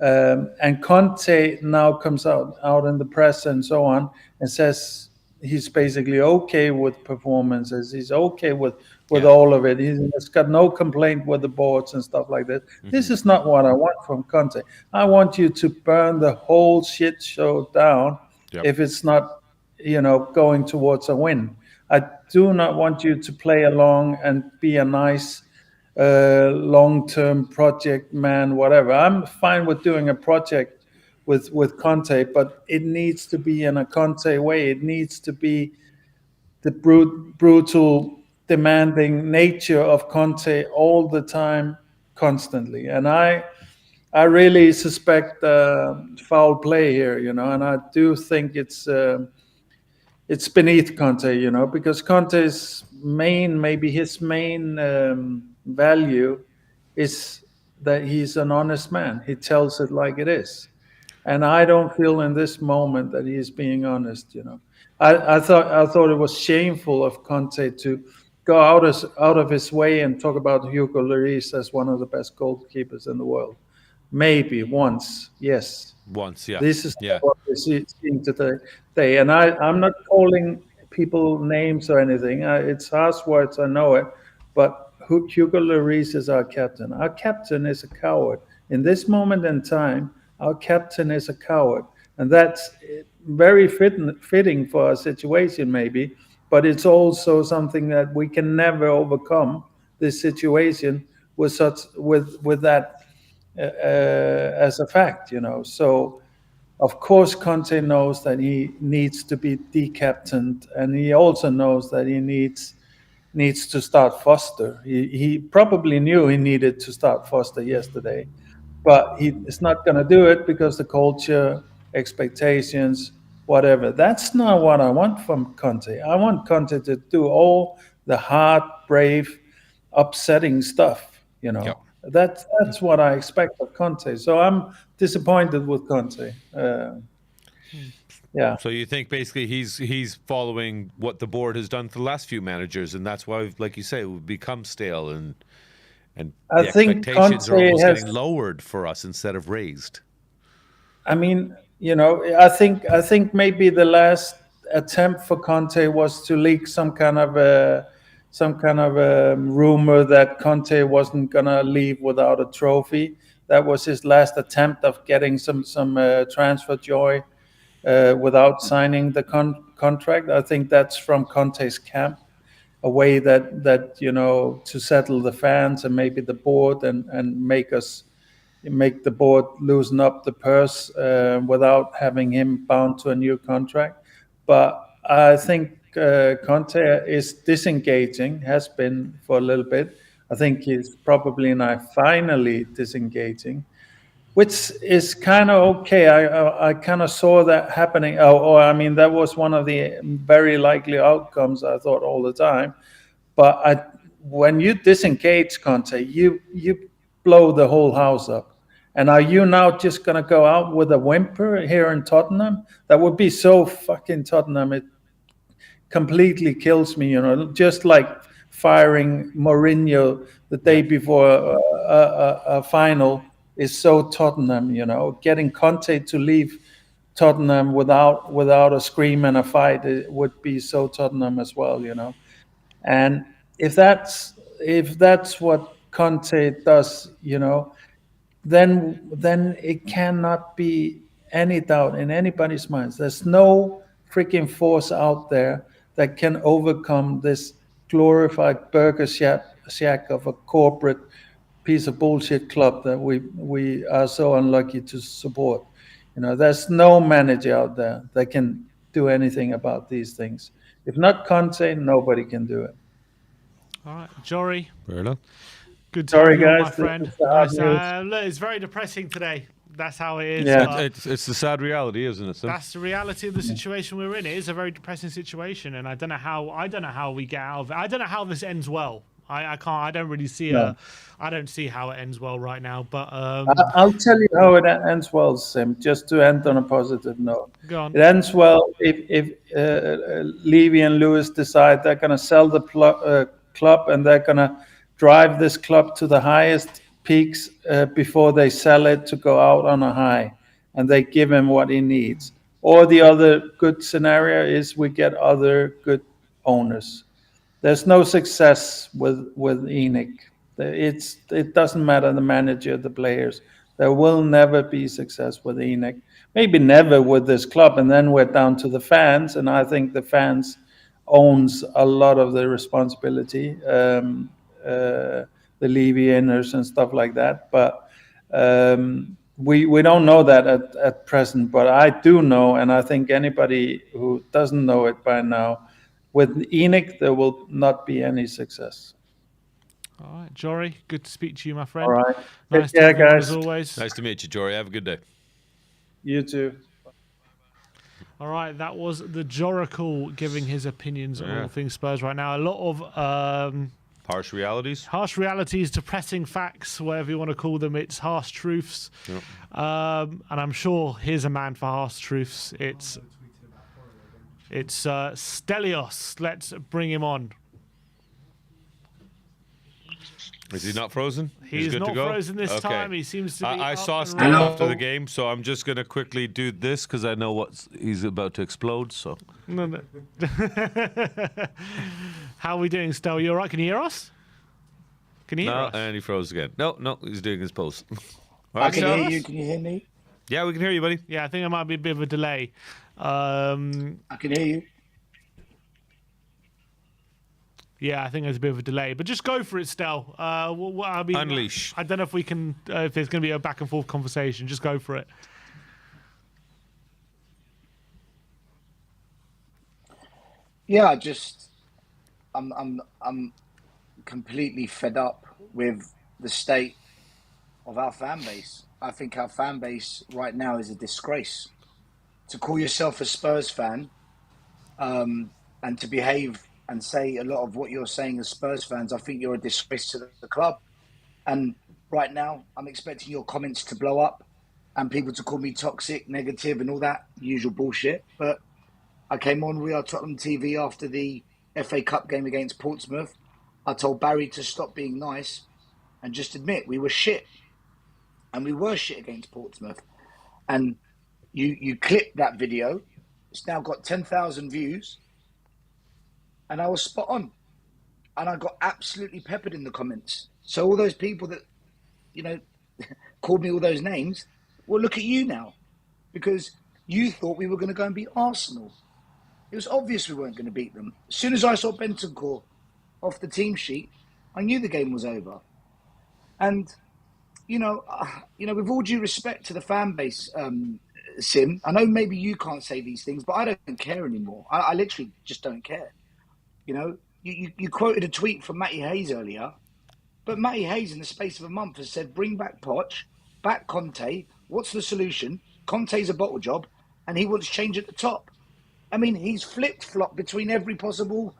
And Conte now comes out in the press and so on and says he's basically okay with performances. He's okay with Yeah. all of it. He's got no complaint with the boards and stuff like that. This is not what I want from Conte. I want you to burn the whole shit show down Yep. if it's not, going towards a win. I do not want you to play along and be a nice long-term project man, whatever. I'm fine with doing a project with Conte, but it needs to be in a Conte way. It needs to be the brutal, demanding nature of Conte all the time, constantly. And I really suspect foul play here, and I do think it's beneath Conte, because Conte's maybe his main value is that he's an honest man. He tells it like it is. And I don't feel in this moment that he is being honest, I thought it was shameful of Conte to go out of his way and talk about Hugo Lloris as one of the best goalkeepers in the world. Maybe once, yes. Once, yeah. This is Yeah. what we're seeing today. And I'm not calling people names or anything. It's harsh words, I know it. But Hugo Lloris is our captain. Our captain is a coward. In this moment in time, our captain is a coward. And that's very fitting for our situation, maybe. But it's also something that we can never overcome this situation with that as a fact, So, of course, Conte knows that he needs to be decaptained, and he also knows that he needs to start Foster. He probably knew he needed to start Foster yesterday, but he is not going to do it because the culture, expectations, whatever. That's not what I want from Conte. I want Conte to do all the hard, brave, upsetting stuff. Yep. That's what I expect of Conte. So I'm disappointed with Conte. Yeah. So you think basically he's following what the board has done for the last few managers, and that's why, like you say, we've become stale, and I the think expectations are Conte almost has. getting lowered for us instead of raised. I mean, I think maybe the last attempt for Conte was to leak some kind of a rumor that Conte wasn't gonna leave without a trophy. That was his last attempt of getting some transfer joy without signing the contract. I think that's from Conte's camp, a way that to settle the fans and maybe the board and make the board loosen up the purse without having him bound to a new contract. But I think Conte is disengaging, has been for a little bit. I think he's probably now finally disengaging, which is kind of okay. I kind of saw that happening. I mean, that was one of the very likely outcomes, I thought, all the time. But when you disengage Conte, you blow the whole house up. And are you now just going to go out with a whimper here in Tottenham? That would be so fucking Tottenham. It completely kills me, just like firing Mourinho the day before a final is so Tottenham, getting Conte to leave Tottenham without a scream and a fight, it would be so Tottenham as well. And if that's what Conte does, then it cannot be any doubt in anybody's minds. There's no freaking force out there that can overcome this glorified burger shack of a corporate piece of bullshit club that we are so unlucky to support. There's no manager out there that can do anything about these things. If not Conte, nobody can do it. All right, Jory. Fair enough. Good to Sorry, have you on, guys, my this friend. is the hard Nice. news. Look, it's very depressing today. That's how it is. Yeah. but It's the sad reality, isn't it? Sim? That's the reality of the situation we're in. It is a very depressing situation, and I don't know how we get out of it. I don't know how this ends well. I can't. I don't really see No. I don't see how it ends well right now. But I'll tell you how it ends well, Sim, just to end on a positive note. go on. It ends well if Levy and Lewis decide they're going to sell the club and they're going to drive this club to the highest peaks before they sell it to go out on a high, and they give him what he needs. Or the other good scenario is we get other good owners. There's no success with Enoch. It doesn't matter the manager, the players. There will never be success with Enoch. Maybe never with this club, and then we're down to the fans. And I think the fans owns a lot of the responsibility, the Levy inners and stuff like that. But we don't know that at present. But I do know, and I think anybody who doesn't know it by now, with Enoch, there will not be any success. All right, Jory, good to speak to you, my friend. All right. Nice Take care, to have you on guys. as always. Nice to meet you, Jory. Have a good day. You too. All right, that was the Joracle giving his opinions on all things Spurs right now. A lot of harsh realities, depressing facts, whatever you want to call them. It's harsh truths. Yep. And I'm sure here's a man for harsh truths. It's Stelios. Let's bring him on. Is he not frozen? He's good not to go? frozen this time. He seems to be I saw and Steph running. after the game, so I'm just going to quickly do this because I know he's about to explode. So, No. How are we doing, Stel? You all right? Can you hear us? Can you hear us? And he froze again. No, he's doing his post. I can hear you. Can you hear me? Yeah, we can hear you, buddy. Yeah, I think there might be a bit of a delay. I can hear you. Yeah, I think there's a bit of a delay, but just go for it, Stel. Unleash. I don't know if we can, if there's going to be a back and forth conversation. Just go for it. Yeah, I'm completely fed up with the state of our fan base. I think our fan base right now is a disgrace. To call yourself a Spurs fan, and to behave and say a lot of what you're saying as Spurs fans, I think you're a disgrace to the club. And right now, I'm expecting your comments to blow up and people to call me toxic, negative, and all that usual bullshit. But I came on WeAreTottenhamTV after the FA Cup game against Portsmouth. I told Barry to stop being nice and just admit we were shit. And we were shit against Portsmouth. And you clipped that video. It's now got 10,000 views. And I was spot on. And I got absolutely peppered in the comments. So all those people that, called me all those names, well, look at you now. Because you thought we were going to go and beat Arsenal. It was obvious we weren't going to beat them. As soon as I saw Bentancur off the team sheet, I knew the game was over. And, with all due respect to the fan base, Sim, I know maybe you can't say these things, but I don't care anymore. I literally just don't care. You quoted a tweet from Matty Hayes earlier, but Matty Hayes in the space of a month has said, bring back Poch, back Conte. What's the solution? Conte's a bottle job, and he wants change at the top. I mean, he's flipped-flopped between every possible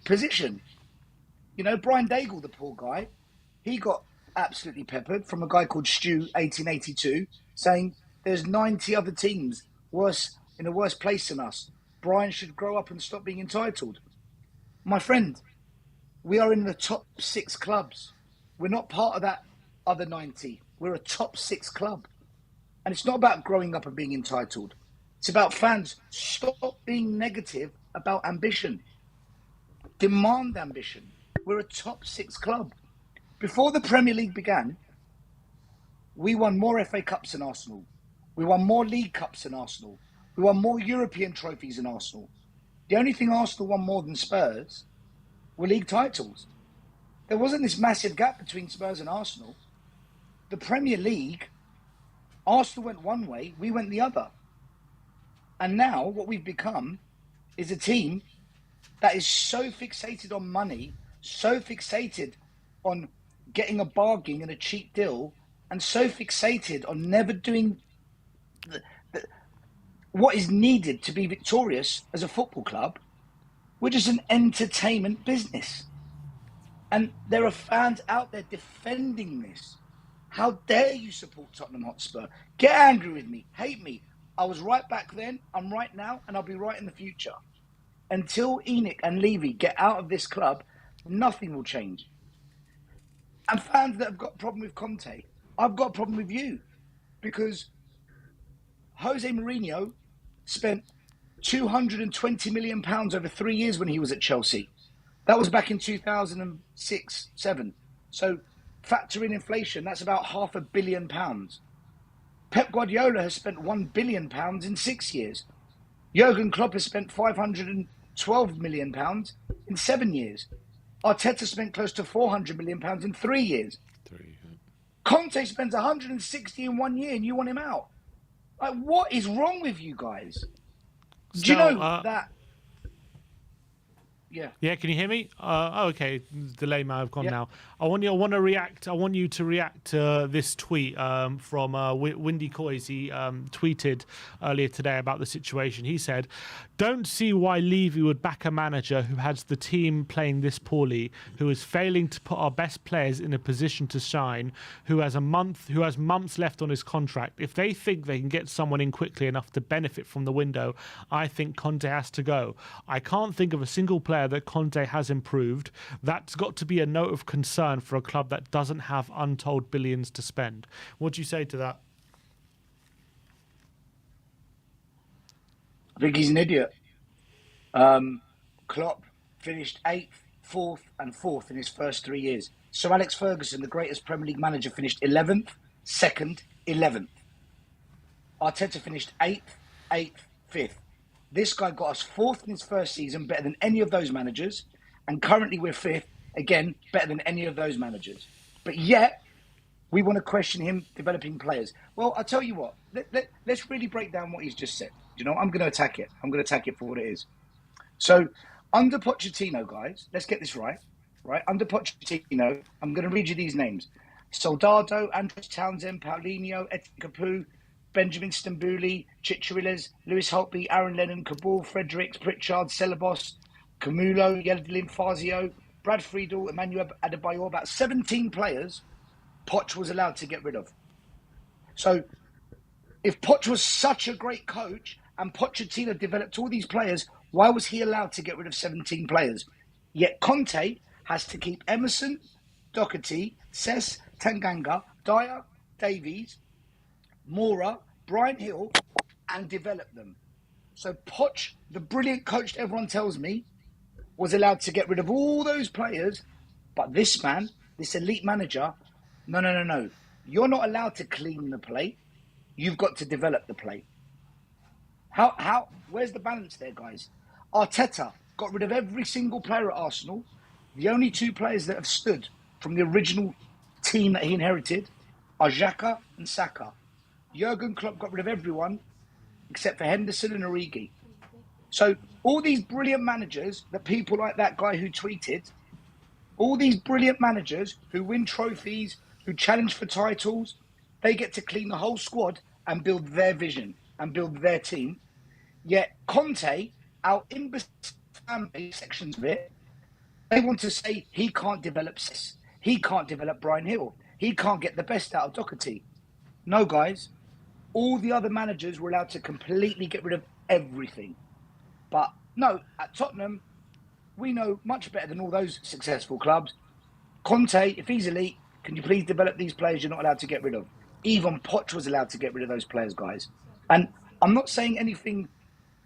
position. Brian Daigle, the poor guy, he got absolutely peppered from a guy called Stu, 1882, saying there's 90 other teams in a worse place than us. Brian should grow up and stop being entitled. My friend, we are in the top 6 clubs. We're not part of that other 90. We're a top 6 club. And it's not about growing up and being entitled. It's about fans. Stop being negative about ambition. Demand ambition. We're a top 6 club. Before the Premier League began, we won more FA Cups than Arsenal. We won more League Cups than Arsenal. We won more European trophies than Arsenal. The only thing Arsenal won more than Spurs were league titles. There wasn't this massive gap between Spurs and Arsenal. The Premier League, Arsenal went one way, we went the other. And now what we've become is a team that is so fixated on money, so fixated on getting a bargain and a cheap deal, and so fixated on never doing what is needed to be victorious as a football club. We're just an entertainment business. And there are fans out there defending this. How dare you support Tottenham Hotspur? Get angry with me, hate me. I was right back then, I'm right now, and I'll be right in the future. Until Enoch and Levy get out of this club, nothing will change. And fans that have got a problem with Conte, I've got a problem with you. Because Jose Mourinho spent £220 million over 3 years when he was at Chelsea. That was back in 2006-7. So factor in inflation, that's about £500 million. Pep Guardiola has spent £1 billion in 6 years. Jurgen Klopp has spent £512 million in 7 years. Arteta spent close to £400 million in 3 years. Conte spends 160 in 1 year and you want him out. Like, what is wrong with you guys? Do you know that? Yeah. Yeah, can you hear me? Okay. Delay may have gone Yeah. now. I want to react. I want you to react to this tweet from Windy COYS. He tweeted earlier today about the situation. He said, "Don't see why Levy would back a manager who has the team playing this poorly, who is failing to put our best players in a position to shine, who has months left on his contract. If they think they can get someone in quickly enough to benefit from the window, I think Conte has to go. I can't think of a single player that Conte has improved. That's got to be a note of concern for a club that doesn't have untold billions to spend." What do you say to that? I think he's an idiot. Klopp finished 8th, 4th, and 4th in his first 3 years. Sir Alex Ferguson, the greatest Premier League manager, finished 11th, 2nd, 11th. Arteta finished 8th, 8th, 5th. This guy got us 4th in his first season, better than any of those managers. And currently we're 5th, again, better than any of those managers. But yet, we want to question him developing players. Well, I'll tell you what, let's really break down what he's just said. You know, I'm going to attack it. I'm going to attack it for what it is. So, under Pochettino, guys, let's get this right. Under Pochettino, I'm going to read you these names. Soldado, Andres Townsend, Paulinho, Etienne Capoue, Benjamin Stambouli, Chichariles, Lewis Holtby, Aaron Lennon, Cabal, Fredericks, Pritchard, Celebos, Camulo, Yeldlin, Fazio, Brad Friedel, Emmanuel Adebayor, about 17 players Poch was allowed to get rid of. So, if Poch was such a great coach and Pochettino developed all these players, why was he allowed to get rid of 17 players? Yet Conte has to keep Emerson, Doherty, Cess, Tanganga, Dyer, Davies, Mora, Brian Hill, and develop them. So Poch, the brilliant coach everyone tells me, was allowed to get rid of all those players, but this man, this elite manager, no. You're not allowed to clean the plate. You've got to develop the plate. Where's the balance there, guys? Arteta got rid of every single player at Arsenal. The only 2 players that have stood from the original team that he inherited are Xhaka and Saka. Jurgen Klopp got rid of everyone except for Henderson and Origi. So all these brilliant managers, that people like that guy who tweeted, all these brilliant managers who win trophies, who challenge for titles, they get to clean the whole squad and build their vision and build their team. Yet Conte, our imbecile family sections of it, they want to say he can't develop Cess, he can't develop Brian Hill, he can't get the best out of Doherty. No, guys, all the other managers were allowed to completely get rid of everything. But no, at Tottenham, we know much better than all those successful clubs. Conte, if he's elite, can you please develop these players you're not allowed to get rid of? Even Poch was allowed to get rid of those players, guys. And I'm not saying anything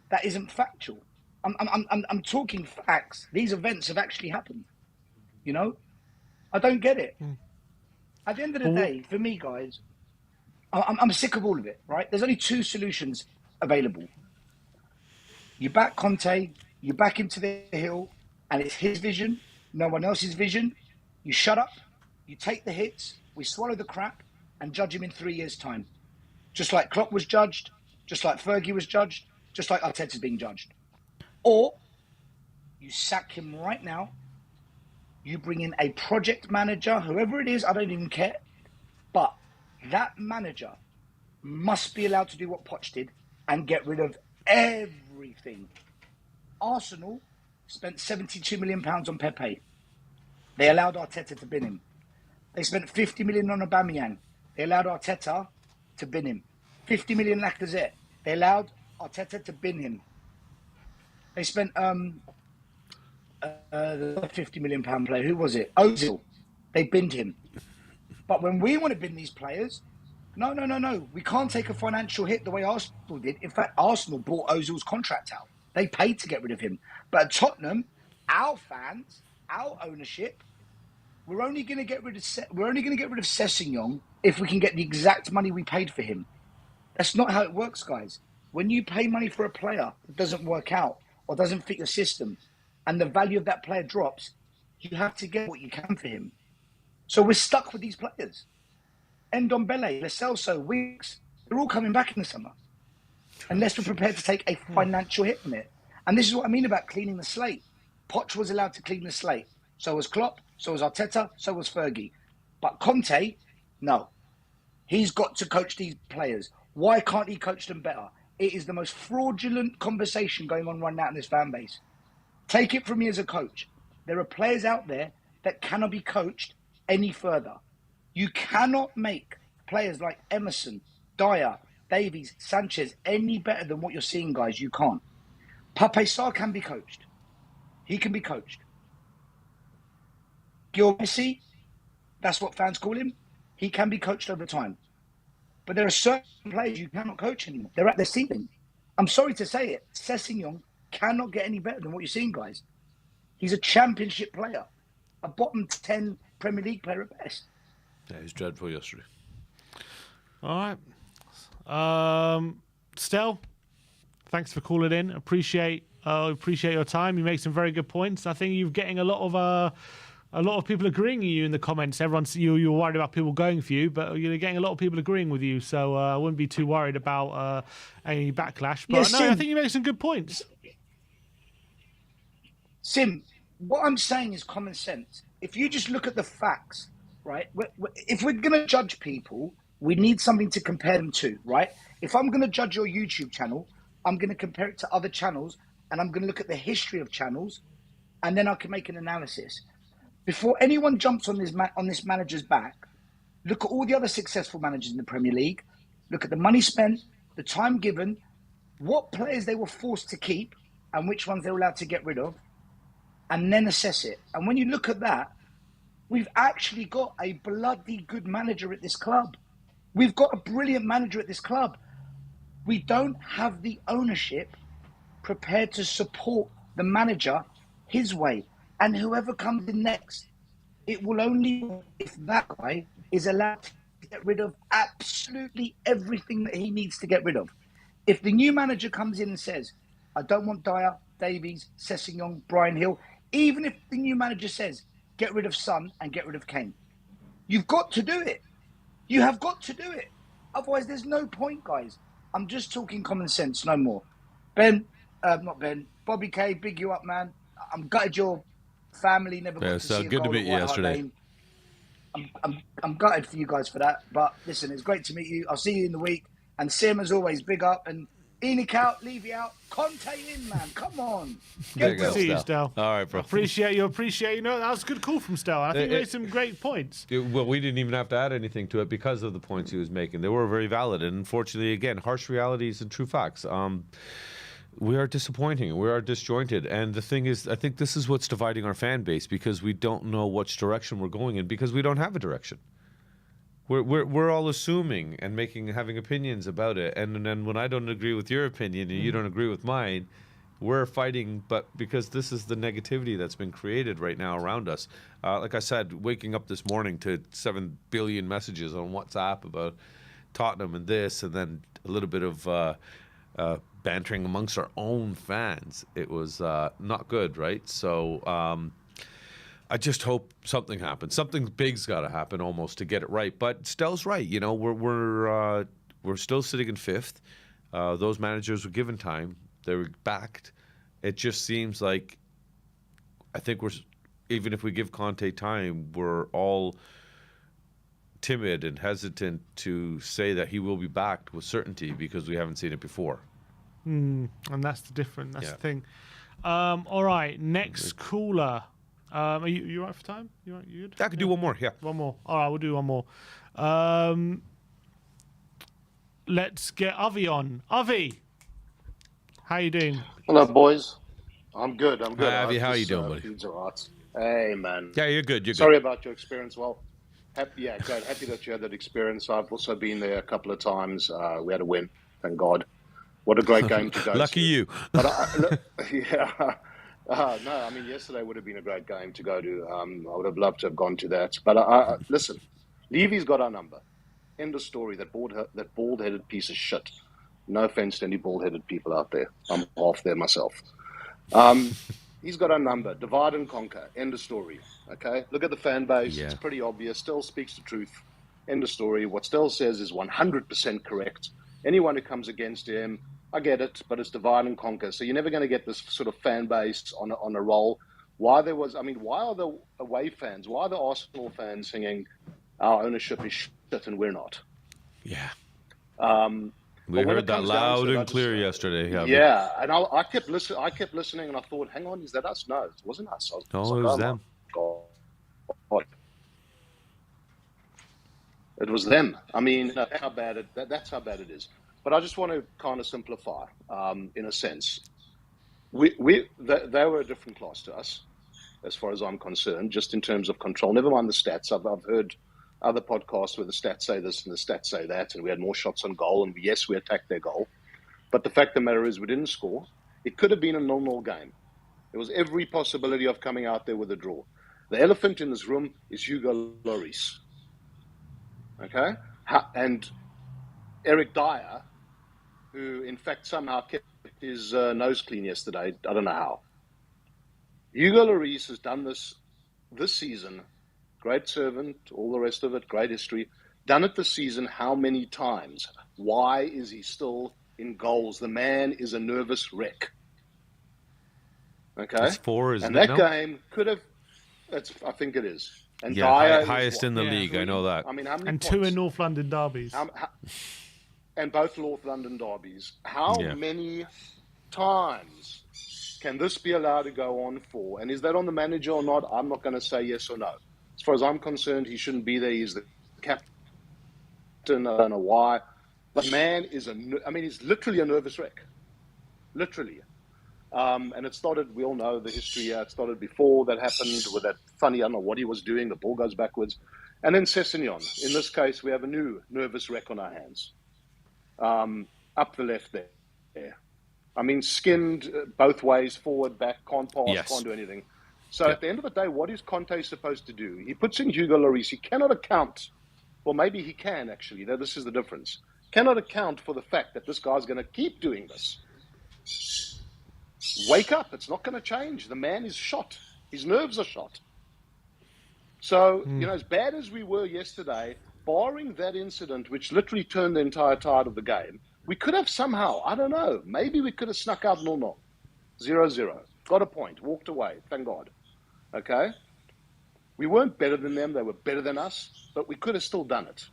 that isn't factual. I'm talking facts. These events have actually happened. You know? I don't get it. At the end of the day, for me, guys, I'm sick of all of it, right? There's only 2 solutions available. You back Conte, you back him to the hill, and it's his vision, no one else's vision. You shut up, you take the hits, we swallow the crap, and judge him in 3 years' time. Just like Klopp was judged, just like Fergie was judged, just like Arteta's being judged. Or you sack him right now, you bring in a project manager, whoever it is, I don't even care, but that manager must be allowed to do what Poch did and get rid of everything. Arsenal spent £72 million on Pepe. They allowed Arteta to bin him. They spent 50 million on Aubameyang. They allowed Arteta to bin him. 50 million Lacazette. They allowed Arteta to bin him. They spent the 50 million pound player. Who was it? Ozil. They binned him. But when we want to bin these players, No. We can't take a financial hit the way Arsenal did. In fact, Arsenal bought Ozil's contract out. They paid to get rid of him. But at Tottenham, our fans, our ownership, we're only going to get rid of Sessegnon if we can get the exact money we paid for him. That's not how it works, guys. When you pay money for a player that doesn't work out or doesn't fit your system, and the value of that player drops, you have to get what you can for him. So we're stuck with these players. Ndombele, Lo Celso, Weeks, they're all coming back in the summer. Unless we're prepared to take a financial hit on it. And this is what I mean about cleaning the slate. Poch was allowed to clean the slate. So was Klopp, so was Arteta, so was Fergie. But Conte, no. He's got to coach these players. Why can't he coach them better? It is the most fraudulent conversation going on right now in this fan base. Take it from me as a coach. There are players out there that cannot be coached any further. You cannot make players like Emerson, Dyer, Davies, Sanchez any better than what you're seeing, guys. You can't. Pape Sarr can be coached. He can be coached. Gil Messi, that's what fans call him. He can be coached over time. But there are certain players you cannot coach anymore. They're at their ceiling. I'm sorry to say it. Sessegnon cannot get any better than what you're seeing, guys. He's a championship player. A bottom 10 Premier League player at best. Yeah, he was dreadful yesterday. All right. Stel, thanks for calling in. Appreciate your time. You make some very good points. I think you're getting a lot of people agreeing with you in the comments. You're worried about people going for you, but you're getting a lot of people agreeing with you. So I wouldn't be too worried about any backlash. But Yeah, no, I think you make some good points. Sim, what I'm saying is common sense. If you just look at the facts, right? If we're going to judge people, we need something to compare them to, right? If I'm going to judge your YouTube channel, I'm going to compare it to other channels, and I'm going to look at the history of channels, and then I can make an analysis. Before anyone jumps on this manager's back, look at all the other successful managers in the Premier League. Look at the money spent, the time given, what players they were forced to keep, and which ones they were allowed to get rid of, and then assess it. And when you look at that, we've actually got a bloody good manager at this club. We've got a brilliant manager at this club. We don't have the ownership prepared to support the manager his way. And whoever comes in next, it will only work if that guy is allowed to get rid of absolutely everything that he needs to get rid of. If the new manager comes in and says, I don't want Dyer, Davies, Sessegnon, Brian Hill, even if the new manager says, get rid of Son and get rid of Kane, you've got to do it. You have got to do it. Otherwise, there's no point, guys. I'm just talking common sense, no more. Bobby K, big you up, man. I'm gutted your family never got to see a good to goal meet at you White Hart yesterday. Lane. I'm gutted for you guys for that. But listen, it's great to meet you. I'll see you in the week. And Sim, as always, big up. And Enoch out, Levy out, Conte in, man. Come on. There Good you to go, see you, Stel. Stel. All right, bro. Appreciate you. No, that was a good call from Stel. I think you made some great points. Well, we didn't even have to add anything to it because of the points he was making. They were very valid. And unfortunately, again, harsh realities and true facts. We are disappointing. We are disjointed. And the thing is, I think this is what's dividing our fan base, because we don't know which direction we're going in, because we don't have a direction. We're all assuming and having opinions about it. And then when I don't agree with your opinion and you don't agree with mine, we're fighting. But because this is the negativity that's been created right now around us. Like I said, waking up this morning to 7 billion messages on WhatsApp about Tottenham and this, and then a little bit of bantering amongst our own fans. It was not good, right? So I just hope something happens. Something big's got to happen almost to get it right. But Stel's right. You know, we're still sitting in fifth. Those managers were given time. They were backed. It just seems like, I think even if we give Conte time, we're all timid and hesitant to say that he will be backed with certainty, because we haven't seen it before. And that's the difference. That's the thing. All right, next caller. Are you all right for time? You good? I could do one more, yeah. One more. All right, we'll do one more. Let's get Avi on. Avi, how you doing? Hello, boys. I'm good. Hi, Avi. How you doing, buddy? Feeds are hot. Hey, man. Yeah, you're good. You're Sorry good. about your experience. Well, Yeah, great. Happy that you had that experience. I've also been there a couple of times. We had a win, thank God. What a great game to go Lucky to. you. But look, yeah, no, I mean yesterday would have been a great game to go to. I would have loved to have gone to that. But listen, Levy's got our number. End of story. That bald-headed piece of shit. No offense to any bald-headed people out there. I'm half there myself. He's got our number. Divide and conquer. End of story. Okay? Look at the fan base. Yeah. It's pretty obvious. Still speaks the truth. End of story. What Still says is 100% correct. Anyone who comes against him, I get it, but it's divide and conquer. So you're never going to get this sort of fan base on a roll. Why are the away fans, why are the Arsenal fans singing our ownership is shit and we're not? Yeah. But We when heard it that comes down to loud it, and clear yesterday. Yeah, and I kept listening, and I thought, hang on, is that us? No, it wasn't us. I was No, like, it was oh my them. God. It was them. I mean, that's how bad it is. But I just want to kind of simplify, in a sense. They were a different class to us, as far as I'm concerned, just in terms of control. Never mind the stats. I've heard other podcasts where the stats say this and the stats say that, and we had more shots on goal, and yes, we attacked their goal. But the fact of the matter is we didn't score. It could have been a 0-0 game. There was every possibility of coming out there with a draw. The elephant in this room is Hugo Lloris. Okay? And Eric Dyer, who in fact somehow kept his nose clean yesterday. I don't know how. Hugo Lloris has done this season. Great servant, all the rest of it, great history. Done it this season how many times? Why is he still in goals? The man is a nervous wreck. Okay? It's 4, isn't and it? that game could have, I think it is. And Yeah, Dyer is highest what, in the Yeah. league. I know that. I mean, how many And points? 2 in North London derbies. And both North London derbies. How Yeah. many times can this be allowed to go on for? And is that on the manager or not? I'm not going to say yes or no. As far as I'm concerned, he shouldn't be there. He's the captain. I don't know why. But man is he's literally a nervous wreck. Literally. And it started, we all know the history. It started before that happened with that funny, I don't know what he was doing. The ball goes backwards. And then Sessegnon. In this case, we have a new nervous wreck on our hands. Up the left there. I mean, skinned both ways, forward, back, can't pass, Yes. can't do anything. So at the end of the day, what is Conte supposed to do? He puts in Hugo Lloris. He cannot account, or maybe he can actually. This is the difference. Cannot account for the fact that this guy's going to keep doing this. Wake up. It's not going to change. The man is shot. His nerves are shot. So, as bad as we were yesterday, barring that incident, which literally turned the entire tide of the game, we could have somehow, I don't know, maybe we could have snuck out 0-0, 0-0, got a point, walked away, thank God. Okay? We weren't better than them, they were better than us, but we could have still done it.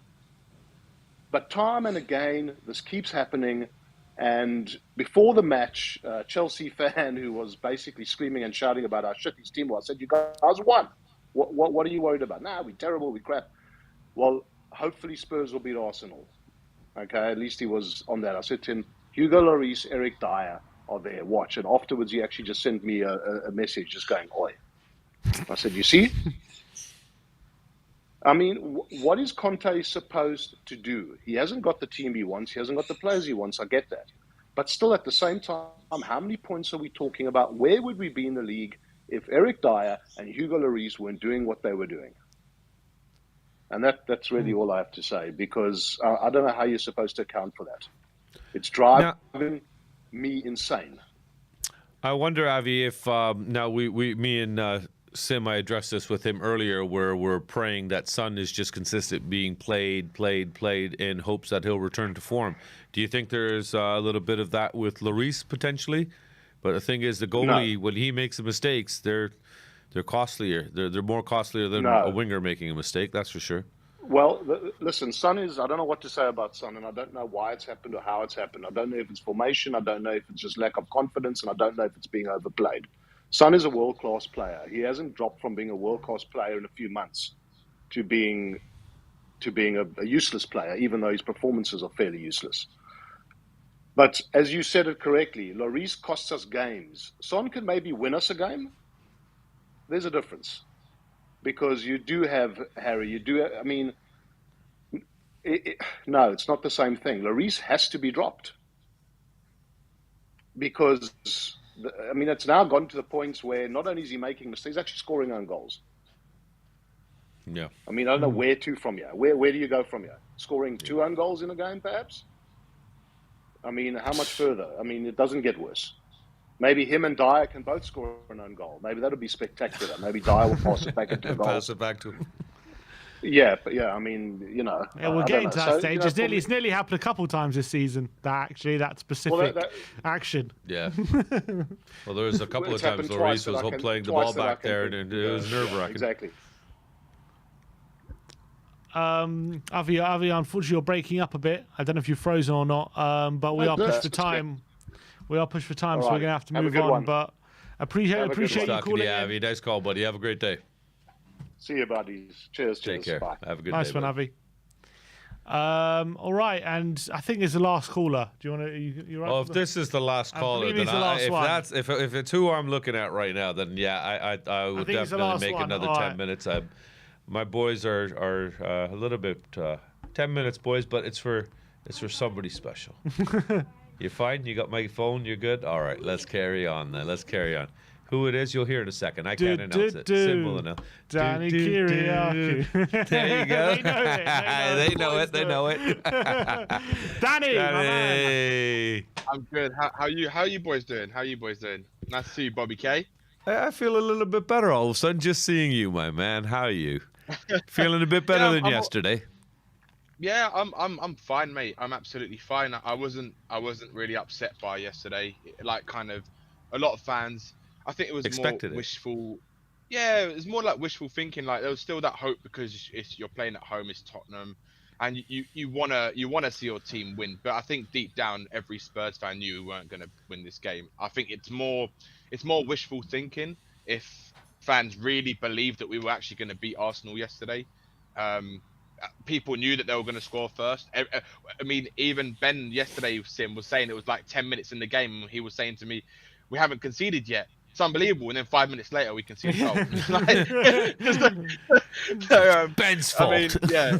But time and again, this keeps happening. And before the match, a Chelsea fan who was basically screaming and shouting about how shit his team was, said, you guys won. What are you worried about? Nah, we're terrible, we're crap. Well, hopefully Spurs will beat Arsenal. Okay, at least he was on that. I said to him, Hugo Lloris, Eric Dyer are there, watch. And afterwards, he actually just sent me a message just going, oi. I said, you see? I mean, what is Conte supposed to do? He hasn't got the team he wants. He hasn't got the players he wants. I get that. But still, at the same time, how many points are we talking about? Where would we be in the league if Eric Dyer and Hugo Lloris weren't doing what they were doing? And that's really all I have to say, because I don't know how you're supposed to account for that. It's driving me insane. I wonder, Avi, if now me and Sim, I addressed this with him earlier, where we're praying that Son is just consistent being played in hopes that he'll return to form. Do you think there's a little bit of that with Lloris potentially? But the thing is, the goalie, when he makes the mistakes, they're costlier. They're more costlier than a winger making a mistake, that's for sure. Well, listen, Son is, I don't know what to say about Son, and I don't know why it's happened or how it's happened. I don't know if it's formation, I don't know if it's just lack of confidence, and I don't know if it's being overplayed. Son is a world-class player. He hasn't dropped from being a world-class player in a few months to being a useless player, even though his performances are fairly useless. But as you said it correctly, Lloris costs us games. Son can maybe win us a game. There's a difference. because you do have Harry. You do. I mean, no, it's not the same thing. Lloris has to be dropped because I mean it's now gone to the points where not only is he making mistakes, he's actually scoring own goals. Yeah. I mean, I don't know where to from here. Where do you go from here? Scoring 2 own goals in a game, perhaps? I mean, how much further? I mean, it doesn't get worse. Maybe him and Dyer can both score an own goal. Maybe that'll be spectacular. Maybe Dyer will pass it back into the goal. Pass it back to him. Yeah, but yeah, I mean, you know. Yeah, we're getting to that stage. It's nearly happened a couple times this season. That specific action. Yeah. Well, there was a couple of times Lloris was playing the ball back there, and it was nerve-wracking. Exactly. Avi, unfortunately, you're breaking up a bit. I don't know if you're frozen or not, but we are pushed for time. We are pushed for time, so we're going to have to move on. But appreciate you calling in. Avi. Nice call, buddy. Have a great day. See you, buddies. Cheers. Take care. Bye. Have a good nice day. Nice one, Avi. All right, and I think it's the last caller. Do you want to? You're right. Oh, if this is the last caller, then if it's who I'm looking at right now, then yeah, I would definitely make another 10 minutes. My boys are a little bit 10 minutes, boys, but it's for somebody special. You fine? You got my phone? You're good? All right, let's carry on then. Let's carry on. Who it is, you'll hear in a second. I can't announce it. Simple enough. Danny Kiriaki. There you go. They know it. Danny, my man. I'm good. How you boys doing? Nice to see you, Bobby K. I feel a little bit better all of a sudden just seeing you, my man. How are you? Feeling a bit better than yesterday? Yeah, I'm fine, mate. I'm absolutely fine. I wasn't really upset by yesterday. Like kind of a lot of fans. I think it was more wishful. Yeah, it was more like wishful thinking. Like there was still that hope because you're playing at home, it's Tottenham, and you wanna see your team win. But I think deep down, every Spurs fan knew we weren't gonna win this game. I think it's more wishful thinking. If fans really believed that we were actually going to beat Arsenal yesterday, people knew that they were going to score first. I mean, even Ben yesterday, Sim was saying it was like 10 minutes in the game. He was saying to me, "We haven't conceded yet." It's unbelievable, and then 5 minutes later we concede a goal. Ben's fault. I mean, yeah,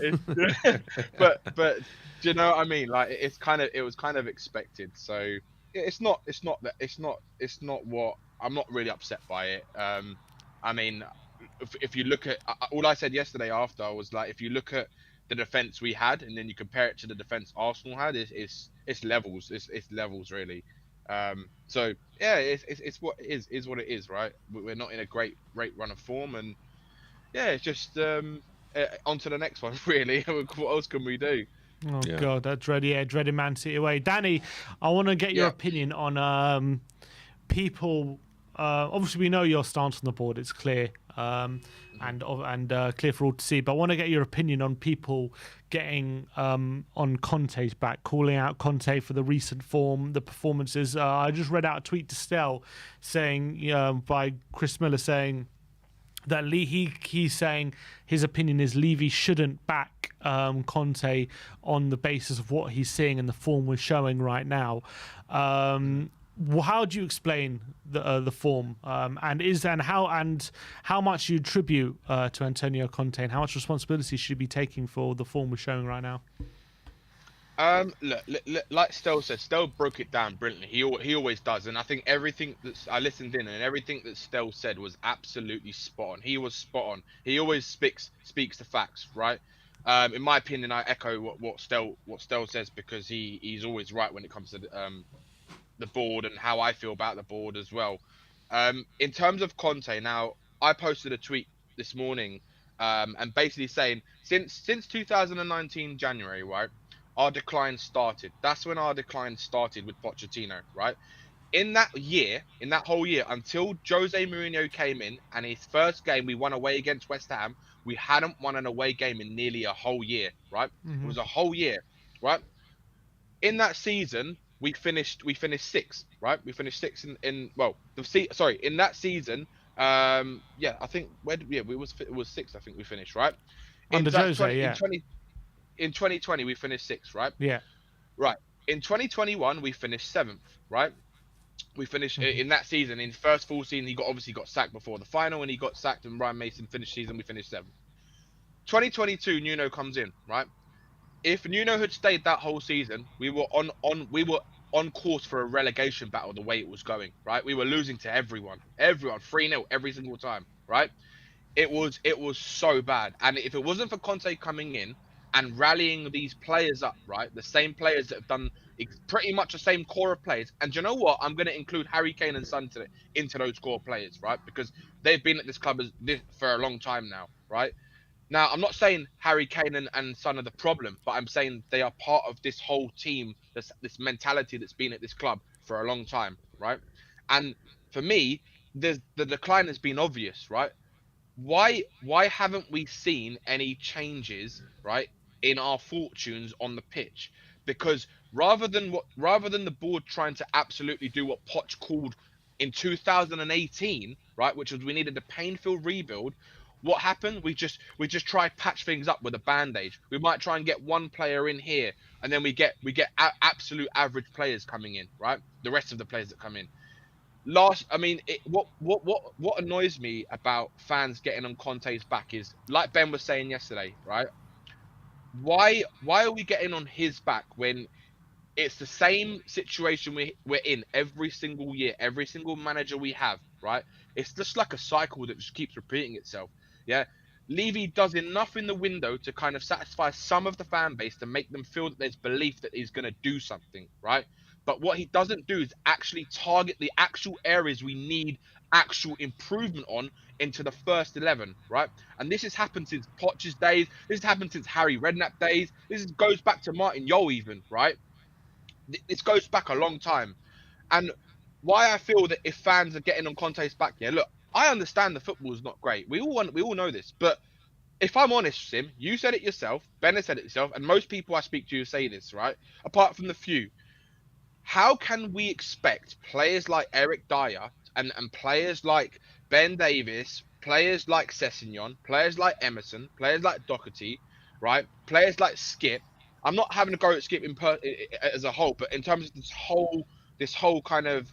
but do you know what I mean? Like it was kind of expected. So it's not what I'm not really upset by it. I mean, if you look at all I said yesterday after, I was like, if you look at the defense we had and then you compare it to the defense Arsenal had, it's levels. It's levels really. So yeah, it's what it is what it is, right? We're not in a great run of form, and yeah, it's just on to the next one. Really, what else can we do? Oh yeah. God, that dreaded Man City away. Danny, I want to get your opinion on people. Obviously, we know your stance on the board; it's clear and clear for all to see. But I want to get your opinion on people getting on Conte's back, calling out Conte for the recent form, the performances. I just read out a tweet to Stel saying by Chris Miller saying that he's saying his opinion is Levy shouldn't back Conte on the basis of what he's seeing and the form we're showing right now. How do you explain the form and how much you attribute to Antonio Conte and how much responsibility should be taking for the form we're showing right now? Look, like Stel said, Stel broke it down brilliantly. He always does, and I think everything I listened in, and everything that Stel said was absolutely spot on. He was spot on. He always speaks the facts, right? In my opinion, I echo what Stel says because he's always right when it comes to the board and how I feel about the board as well. In terms of Conte, now I posted a tweet this morning, and basically saying since 2019 January, right? Our decline started. That's when our decline started with Pochettino, right? In that whole year, until Jose Mourinho came in and his first game we won away against West Ham, we hadn't won an away game in nearly a whole year, right? Mm-hmm. It was a whole year, right? In that season, we finished sixth, right? We finished sixth in that season, I think it was sixth. I think we finished, right? Under Jose, yeah. In 2020, we finished sixth, right? Yeah. Right. In 2021, we finished seventh, right? We finished in that season, in first full season, he obviously got sacked before the final, and he got sacked, and Ryan Mason finished season, we finished 7th. 2022, Nuno comes in, right? If Nuno had stayed that whole season, we were on course for a relegation battle the way it was going, right? We were losing to everyone 3-0 every single time, right? It was so bad. And if it wasn't for Conte coming in and rallying these players up, right? The same players that have done pretty much the same core of players. And you know what? I'm going to include Harry Kane and Son into those core players, right? Because they've been at this club for a long time now, right? Now, I'm not saying Harry Kane and Son are the problem, but I'm saying they are part of this whole team, this mentality that's been at this club for a long time, right? And for me, the decline has been obvious, right? Why haven't we seen any changes, right, in our fortunes on the pitch? Because rather than the board trying to absolutely do what Poch called in 2018, right, which was we needed a painful rebuild. What happened? We just try patch things up with a band-aid. We might try and get one player in here, and then we get absolute average players coming in, right? The rest of the players that come in. I mean, what annoys me about fans getting on Conte's back is, like Ben was saying yesterday, right? Why are we getting on his back when it's the same situation we're in every single year, every single manager we have, right? It's just like a cycle that just keeps repeating itself. Yeah. Levy does enough in the window to kind of satisfy some of the fan base to make them feel that there's belief that he's going to do something, right? But what he doesn't do is actually target the actual areas we need actual improvement on into the first 11, right? And this has happened since Poch's days. This has happened since Harry Redknapp days. Goes back to Martin Yole even, right? This goes back a long time. And why I feel that if fans are getting on Conte's back, yeah, look, I understand the football is not great. We all know this. But if I'm honest, Sim, you said it yourself, Ben has said it yourself, and most people I speak to say this, right? Apart from the few. How can we expect players like Eric Dyer and players like Ben Davis, players like Sessegnon, players like Emerson, players like Doherty, right? Players like Skip. I'm not having to go at Skip as a whole, but in terms of this whole kind of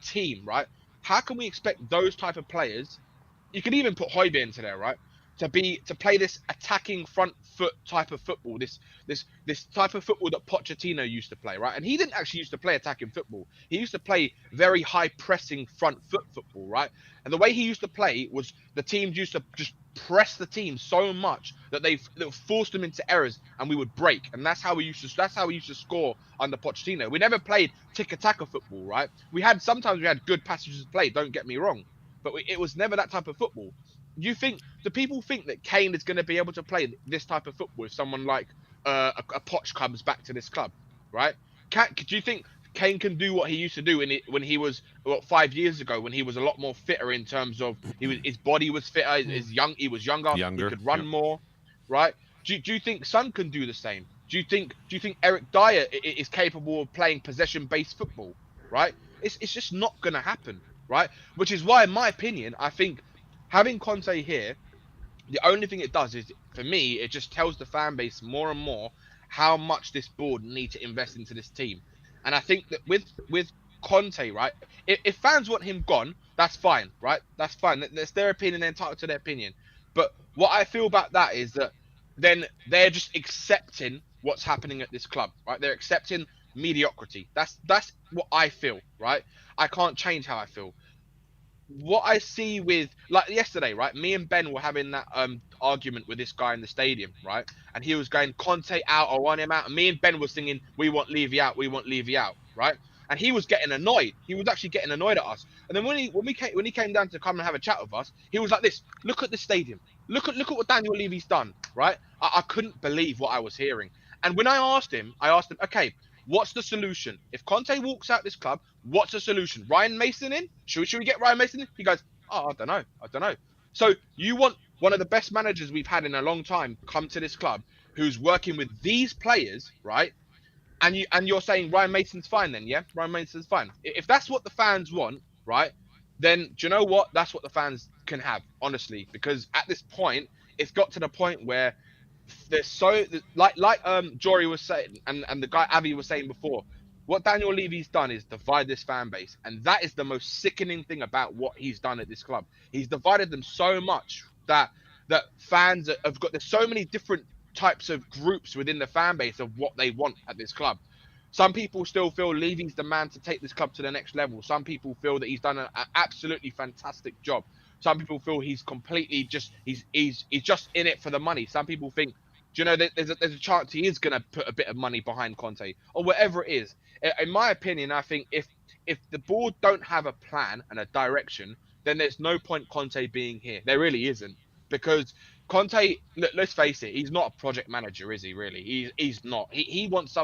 team, right? How can we expect those type of players? You can even put Højbjerg into there, right? To play this attacking front foot type of football, this type of football that Pochettino used to play, right? And he didn't actually used to play attacking football. He used to play very high pressing front foot football, right? And the way he used to play was the teams used to just press the team so much that they forced them into errors, and we would break. And that's how we used to score under Pochettino. We never played tiki-taka football, right? Sometimes we had good passages to play. Don't get me wrong, but it was never that type of football. Do people think that Kane is going to be able to play this type of football if someone like a Poch comes back to this club, right? Do you think Kane can do what he used to do when he was 5 years ago, when he was a lot more fitter in terms of his body was fitter, he was younger, he could run more, right? Do you think Son can do the same? Do you think Eric Dyer is capable of playing possession based football, right? It's just not going to happen, right? Which is why, in my opinion, I think having Conte here, the only thing it does is, for me, it just tells the fan base more and more how much this board need to invest into this team. And I think that with Conte, right, if fans want him gone, that's fine, right? That's fine. That's their opinion. They're entitled to their opinion. But what I feel about that is that then they're just accepting what's happening at this club, right? They're accepting mediocrity. That's what I feel, right? I can't change how I feel. What I see with, like yesterday, right? Me and Ben were having that argument with this guy in the stadium, right? And he was going Conte out, I want him out. And me and Ben were singing, "We want Levy out, we want Levy out," right? And he was getting annoyed. He was actually getting annoyed at us. And then when he came down to come and have a chat with us, he was like this: "Look at the stadium. Look at what Daniel Levy's done." Right? I couldn't believe what I was hearing. And when I asked him, okay, what's the solution? If Conte walks out this club, what's the solution? Ryan Mason in? Should we get Ryan Mason in? He goes, "Oh, I don't know. I don't know." So you want one of the best managers we've had in a long time come to this club, who's working with these players, right? And you're saying Ryan Mason's fine then, yeah? Ryan Mason's fine. If that's what the fans want, right? Then do you know what? That's what the fans can have, honestly. Because at this point, it's got to the point where there's so like Jory was saying, and the guy Avi was saying before, What Daniel Levy's done is divide this fan base, and that is the most sickening thing about what he's done at this club. He's divided them so much that fans have got. There's so many different types of groups within the fan base of what they want at this club. Some people still feel Levy's the man to take this club to the next level. Some people feel that he's done an absolutely fantastic job. Some people feel he's completely he's just in it for the money. Some people think, do you know, there's a chance he is going to put a bit of money behind Conte or whatever it is. In my opinion, I think if the board don't have a plan and a direction, then there's no point Conte being here. There really isn't, because Conte, let's face it, he's not a project manager, is he? Really, he's not. He wants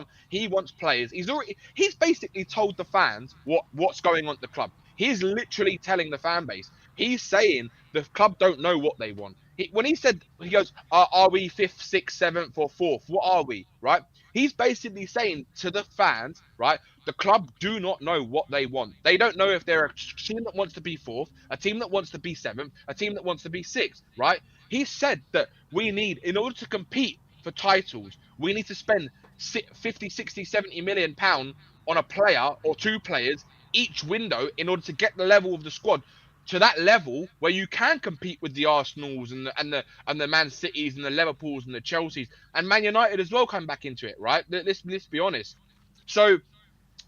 players. He's basically told the fans what's going on at the club. He's literally telling the fan base. He's saying the club don't know what they want. When he said, he goes, are we fifth, sixth, seventh, or fourth? What are we? Right? He's basically saying to the fans, right? The club do not know what they want. They don't know if they're a team that wants to be fourth, a team that wants to be seventh, a team that wants to be sixth, right? He said that we need, in order to compete for titles, we need to spend 50, 60, 70 million pound on a player or two players each window in order to get the level of the squad to that level where you can compete with the Arsenals and the Man Cities and the Liverpools and the Chelseas and Man United as well come back into it, right? Let's be honest. So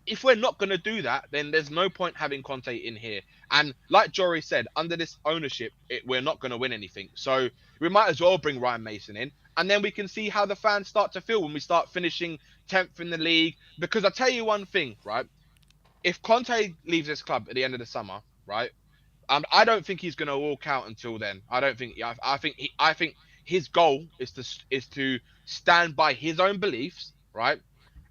if we're not going to do that, then there's no point having Conte in here. And like Jory said, under this ownership, we're not going to win anything. So we might as well bring Ryan Mason in, and then we can see how the fans start to feel when we start finishing 10th in the league. Because I'll tell you one thing, right? If Conte leaves this club at the end of the summer, right? I don't think he's going to walk out until then. I don't think. I think his goal is to stand by his own beliefs, right?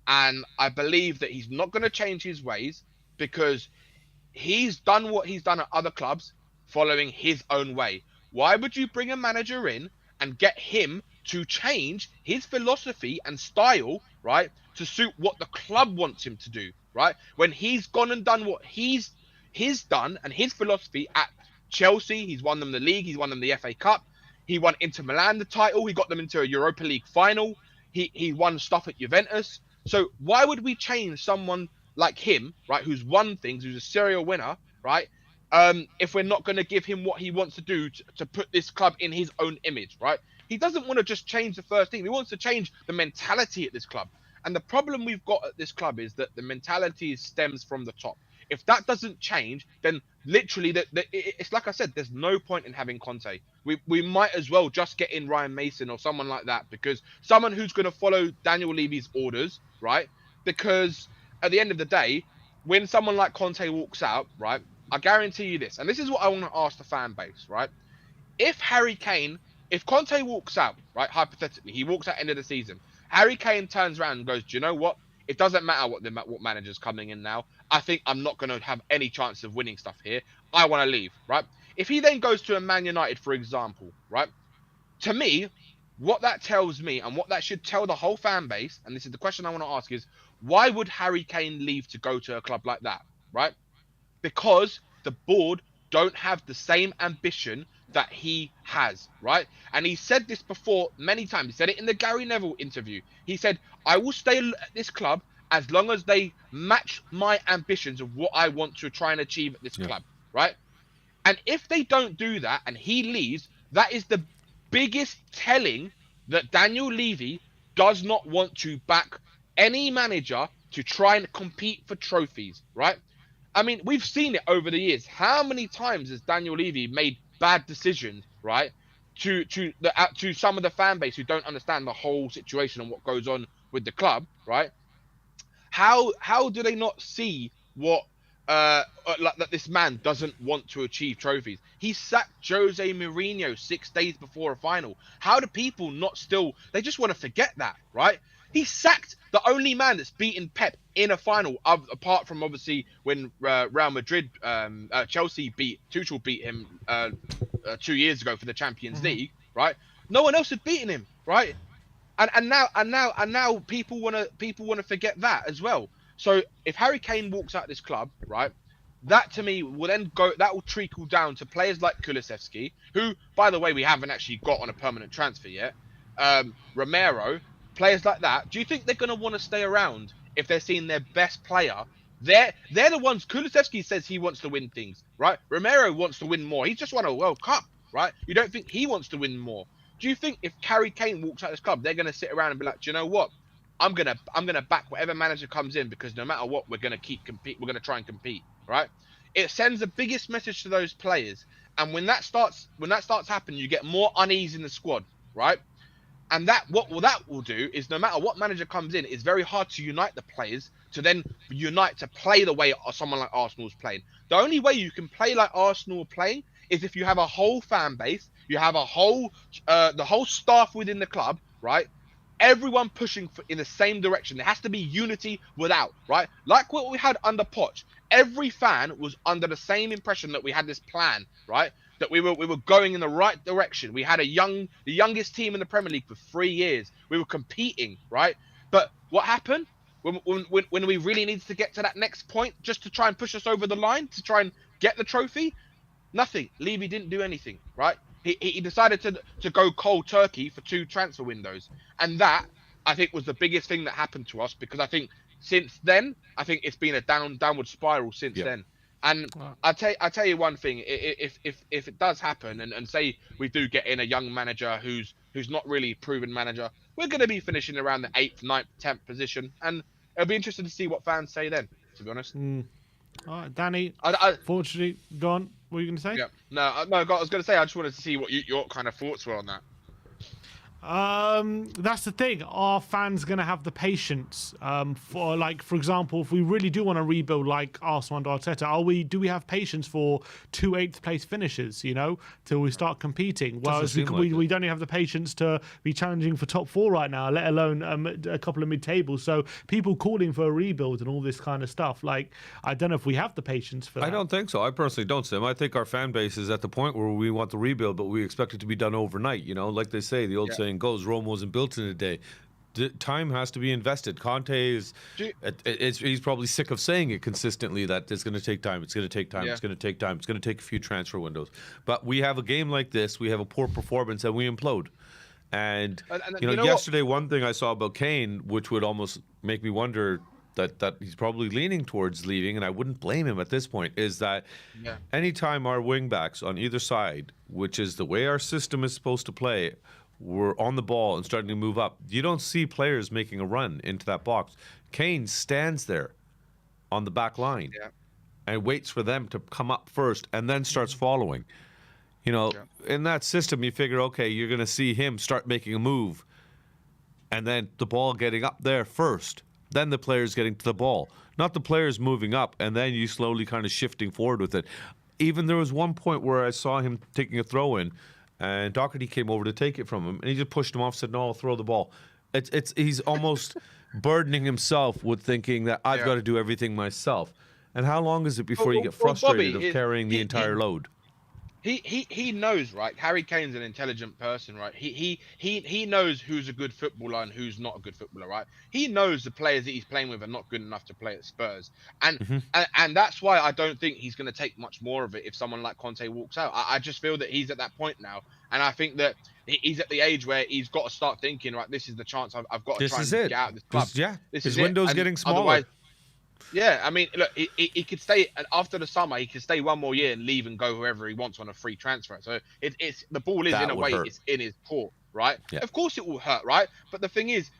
And I believe that he's not going to change his ways, because he's done what he's done at other clubs following his own way. Why would you bring a manager in and get him to change his philosophy and style, right, to suit what the club wants him to do, right? When he's gone and done what he's done and his philosophy at Chelsea, he's won them the league, he's won them the FA Cup, he won Inter Milan the title, he got them into a Europa League final, he won stuff at Juventus. So why would we change someone like him, right, who's won things, who's a serial winner, right, if we're not going to give him what he wants to do to put this club in his own image, right? He doesn't want to just change the first team. He wants to change the mentality at this club. And the problem we've got at this club is that the mentality stems from the top. If that doesn't change, then literally, it's like I said, there's no point in having Conte. We might as well just get in Ryan Mason or someone like that, because someone who's going to follow Daniel Levy's orders, right? Because at the end of the day, when someone like Conte walks out, right, I guarantee you this, and this is what I want to ask the fan base, right? If Conte walks out, right, hypothetically, he walks out end of the season, Harry Kane turns around and goes, do you know what? It doesn't matter what manager's coming in now. I think I'm not going to have any chance of winning stuff here. I want to leave, right? If he then goes to a Man United, for example, right? To me, what that tells me and what that should tell the whole fan base, and this is the question I want to ask, is why would Harry Kane leave to go to a club like that, right? Because the board don't have the same ambition that he has, right? And he said this before many times. He said it in the Gary Neville interview. He said, I will stay at this club as long as they match my ambitions of what I want to try and achieve at this club, right? And if they don't do that and he leaves, that is the biggest telling that Daniel Levy does not want to back any manager to try and compete for trophies, right? I mean, we've seen it over the years. How many times has Daniel Levy made bad decisions, right? To some of the fan base who don't understand the whole situation and what goes on with the club, right? How do they not see what like that this man doesn't want to achieve trophies? He sacked Jose Mourinho 6 days before a final. How do people not still? They just want to forget that, right? He sacked the only man that's beaten Pep in a final, apart from obviously when Real Madrid, Chelsea Tuchel beat him 2 years ago for the Champions League, right? No one else had beaten him, right? And now people wanna forget that as well. So if Harry Kane walks out this club, right, that to me will then that will trickle down to players like Kulusevski, who, by the way, we haven't actually got on a permanent transfer yet. Romero, players like that. Do you think they're gonna want to stay around if they're seeing their best player, they're the ones. Kulusevski says he wants to win things, right? Romero wants to win more. He's just won a World Cup, right? You don't think he wants to win more? Do you think if Harry Kane walks out of this club, they're gonna sit around and be like, do you know what? I'm gonna back whatever manager comes in because no matter what, we're gonna keep compete. We're gonna try and compete, right? It sends the biggest message to those players, and when that starts happening, you get more unease in the squad, right? And that will do is no matter what manager comes in, it's very hard to unite the players to then unite to play the way someone like Arsenal's playing. The only way you can play like Arsenal are playing is if you have a whole fan base, you have a whole the whole staff within the club, right? Everyone pushing in the same direction. There has to be unity without, right? Like what we had under Poch. Every fan was under the same impression that we had this plan, right? That we were going in the right direction. We had the youngest team in the Premier League for 3 years. We were competing, right? But what happened when we really needed to get to that next point, just to try and push us over the line, to try and get the trophy? Nothing. Levy didn't do anything, right? He decided to go cold turkey for 2 transfer windows, and that I think was the biggest thing that happened to us, because I think since then I think it's been a downward spiral since then. And I tell you one thing: if it does happen, and say we do get in a young manager who's not really a proven manager, we're going to be finishing around the 8th, 9th, 10th position, and it'll be interesting to see what fans say then. To be honest. All right, Danny. Fortunately, gone. What were you going to say? Yeah. No. I was going to say I just wanted to see what your kind of thoughts were on that. That's the thing. Are fans going to have the patience for, like, for example, if we really do want to rebuild like Arsenal under Arteta, do we have patience for 2 8th place finishes, you know, till we start competing? Whereas we don't even have the patience to be challenging for top 4 right now, let alone a couple of mid-tables. So people calling for a rebuild and all this kind of stuff, like, I don't know if we have the patience for that. I don't think so. I personally don't, Sim. I think our fan base is at the point where we want the rebuild, but we expect it to be done overnight, you know, like they say, the old saying goes, Rome wasn't built in a day. Time has to be invested. Conte he's probably sick of saying it consistently, that it's going to take time. It's going to take time. It's going to take time. It's going to take a few transfer windows. But we have a game like this. We have a poor performance and we implode. And you know yesterday, one thing I saw about Kane, which would almost make me wonder that he's probably leaning towards leaving, and I wouldn't blame him at this point, is that anytime our wingbacks on either side, which is the way our system is supposed to play, were on the ball and starting to move up, you don't see players making a run into that box. Kane stands there on the back line and waits for them to come up first and then starts following. You know, in that system, you figure, okay, you're going to see him start making a move and then the ball getting up there first, then the players getting to the ball, not the players moving up and then you slowly kind of shifting forward with it. Even there was one point where I saw him taking a throw in, and Doherty came over to take it from him, and he just pushed him off, said, no, I'll throw the ball. He's almost burdening himself with thinking that I've got to do everything myself. And how long is it before you get frustrated Bobby, of carrying the entire load? He knows, right? Harry Kane's an intelligent person, right? He knows who's a good footballer and who's not a good footballer, right? He knows the players that he's playing with are not good enough to play at Spurs, and that's why I don't think he's going to take much more of it if someone like Conte walks out. I just feel that he's at that point now, and I think that he's at the age where he's got to start thinking, right, this is the chance I've got to try and get out of this club. His window's getting smaller. Yeah, I mean, look, he could stay after the summer. He could stay one more year and leave and go whoever he wants on a free transfer. So it's the ball is in a way it's in his court, right? Yeah. Of course it will hurt, right? But the thing is,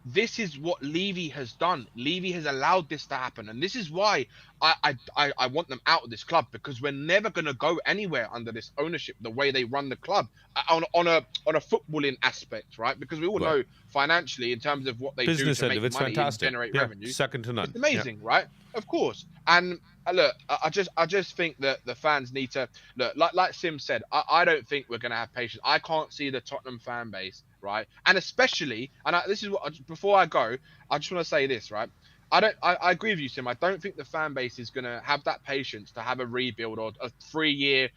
this is what Levy has done. Levy has allowed this to happen, and this is why I want them out of this club, because we're never going to go anywhere under this ownership, the way they run the club on a footballing aspect, right? Because we all know financially, in terms of what they do to make money and generate revenue, second to none. It's amazing, right? Of course. And look, I just think that the fans need to look, like Sim said. I don't think we're going to have patience. I can't see the Tottenham fan base, right? And especially, this is what, before I go, I just want to say this, right? I agree with you, Sim. I don't think the fan base is going to have that patience to have a rebuild or a 3-year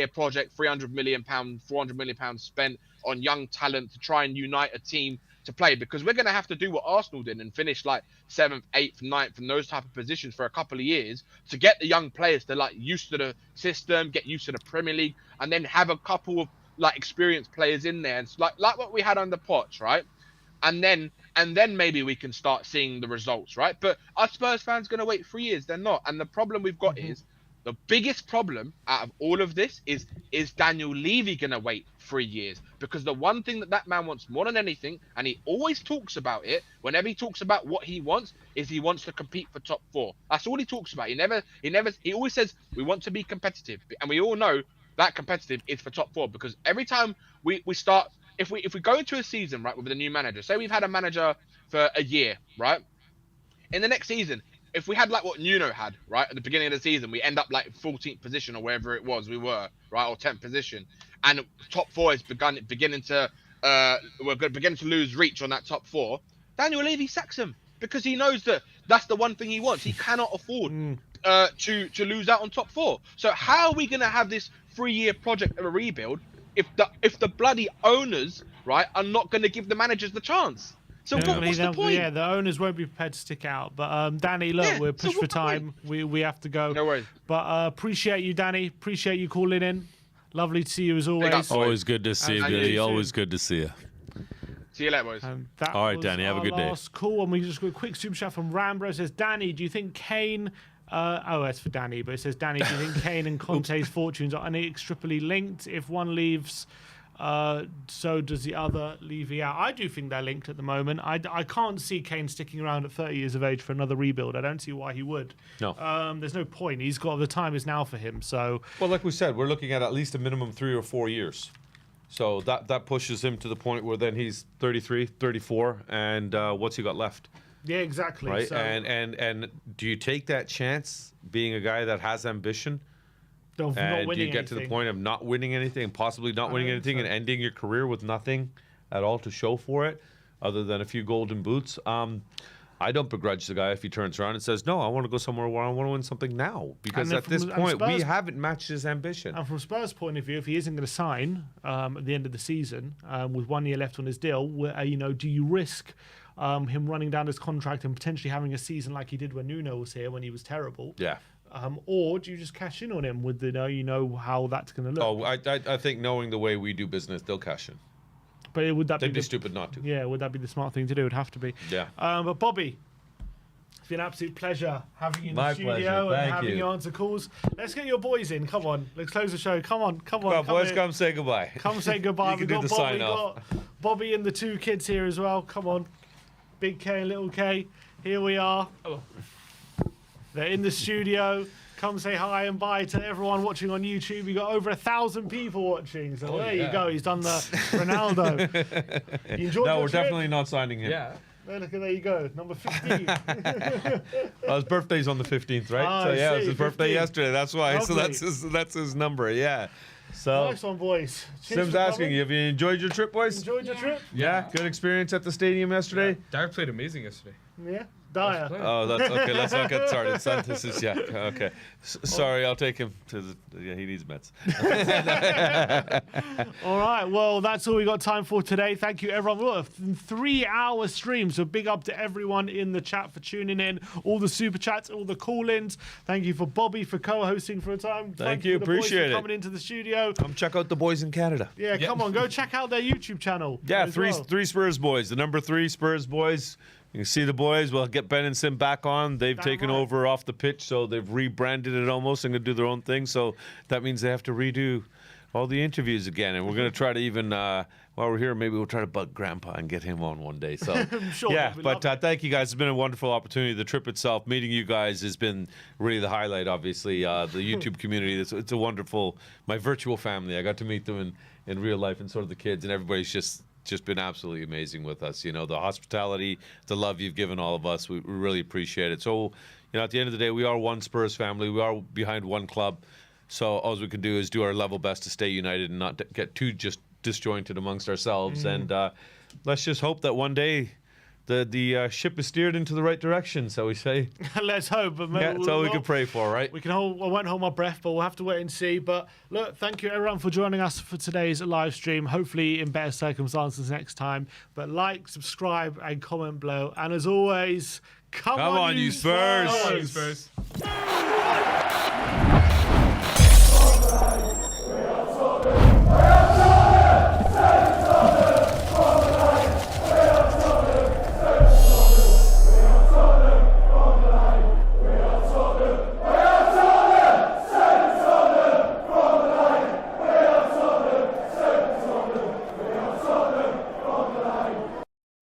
project, £300 million, £400 million spent on young talent to try and unite a team to play, because we're going to have to do what Arsenal did and finish like 7th, 8th, 9th and those type of positions for a couple of years to get the young players to like used to the system, get used to the Premier League, and then have a couple of like experienced players in there, and like what we had under Poch, right? And then and then maybe we can start seeing the results, right? But are Spurs fans going to wait 3 years? They're not. And the problem we've got is the biggest problem out of all of this is Daniel Levy going to wait 3 years? Because the one thing that man wants more than anything, and he always talks about it whenever he talks about what he wants, is he wants to compete for top 4. That's all he talks about. He always says we want to be competitive, and we all know that competitive is for top 4, because every time we start, if we go into a season, right, with a new manager, say we've had a manager for a year, right, in the next season, if we had like what Nuno had, right, at the beginning of the season, we end up like 14th position or wherever it was we were, right, or 10th position, and top 4 is beginning to lose reach on that top 4. Daniel Levy sacks him because he knows that that's the one thing he wants. He cannot afford to lose out on top 4. So how are we going to have this 3-year project of a rebuild if the bloody owners, right, are not going to give the managers the chance? So what's the point? Yeah, the owners won't be prepared to stick out. But Danny, look, we're pushed for time. We have to go. No worries. But appreciate you, Danny. Appreciate you calling in. Lovely to see you as always. Always good to see you, Billy. Always good to see you. See you later, boys. All right, Danny, have a good day. Last call, and we just got a quick super chat from Rambro. It says, Danny, do you think Kane... it's for Danny, but it says, Danny, do you think Kane and Conte's fortunes are inextricably linked? If one leaves... so does the other Levy out? I do think they're linked at the moment. I can't see Kane sticking around at 30 years of age for another rebuild. I don't see why he would. No. There's no point. He's got the time is now for him. So well, like we said, we're looking at least a minimum 3 or 4 years. So that pushes him to the point where then he's 33, 34, and what's he got left? yeah, exactly. Right? So, And do you take that chance being a guy that has ambition? of not And do winning you get to the anything. point of not winning anything, possibly not winning anything, and ending your career with nothing at all to show for it, other than a few golden boots? I don't begrudge the guy if he turns around and says, no, I want to go somewhere where I want to win something now. Because at this point, we haven't matched his ambition. And from Spurs' point of view, if he isn't going to sign at the end of the season with 1 year left on his deal, do you risk him running down his contract and potentially having a season like he did when Nuno was here, when he was terrible? Yeah. Or do you just cash in on him with how that's going to look? Oh, I think knowing the way we do business, they'll cash in. But would that They'd be be stupid not to. Yeah, would that be the smart thing to do? It would have to be. Yeah. But Bobby, it's been an absolute pleasure having you in My the studio pleasure. and Thank having you. you answer calls. Let's get your boys in. Come on, let's close the show. Come on. Well, boys, come say goodbye. Come say goodbye. You We've can do got the Bobby, sign-off. got Bobby and the 2 kids here as well. Come on. Big K and Little K. Here we are. They're in the studio. Come say hi and bye to everyone watching on YouTube. We got over 1,000 people watching. So there you go. He's done the Ronaldo. You enjoyed No, your we're trip? definitely not signing him. Yeah. There you go. Number 15. Well, his birthday's on the 15th, right? Ah, so I yeah, it was see, his birthday 15. yesterday. That's why. So Lovely. that's his number. Yeah. So Nice one, boys. Cheers Sim's for asking coming. you, have you enjoyed your trip, boys? Enjoyed your trip? Yeah. Good experience at the stadium yesterday. Dyer played amazing yesterday. Yeah. Dyer. Oh, that's okay. Let's not get started. Santos is okay. Sorry, I'll take him to the. Yeah, he needs meds. All right. Well, that's all we got time for today. Thank you, everyone. What a 3-hour stream. So big up to everyone in the chat for tuning in. All the super chats, all the call-ins. Thank you for Bobby for co-hosting for a time. Thank you. for the boys Appreciate for it. coming into the studio. Come check out the boys in Canada. Yeah, come on. Go check out their YouTube channel. Yeah, as three well. Spurs boys. The number 3 Spurs boys. You can see the boys. We'll get Ben and Sim back on. They've Damn taken right. over off the pitch, so they've rebranded it almost and going to do their own thing. So that means they have to redo all the interviews again. And we're going to try to even, while we're here, maybe we'll try to bug Grandpa and get him on one day. So Sure, yeah, that'd be but lovely. thank you guys. It's been a wonderful opportunity. The trip itself, meeting you guys, has been really the highlight. Obviously, the YouTube community. It's a wonderful. My virtual family. I got to meet them in real life, and sort of the kids, and everybody's just been absolutely amazing with us. The hospitality, the love you've given all of us, we really appreciate it. So, at the end of the day, we are one Spurs family. We are behind one club. So all we can do is do our level best to stay united and not get too just disjointed amongst ourselves. And let's just hope that one day the ship is steered into the right direction, so we say. Let's hope. But Yeah, that's all we can pray for, right? I won't hold my breath, but we'll have to wait and see. But look, thank you everyone for joining us for today's live stream. Hopefully in better circumstances next time. But like, subscribe, and comment below. And as always, come on, you Spurs! Come on, you Spurs.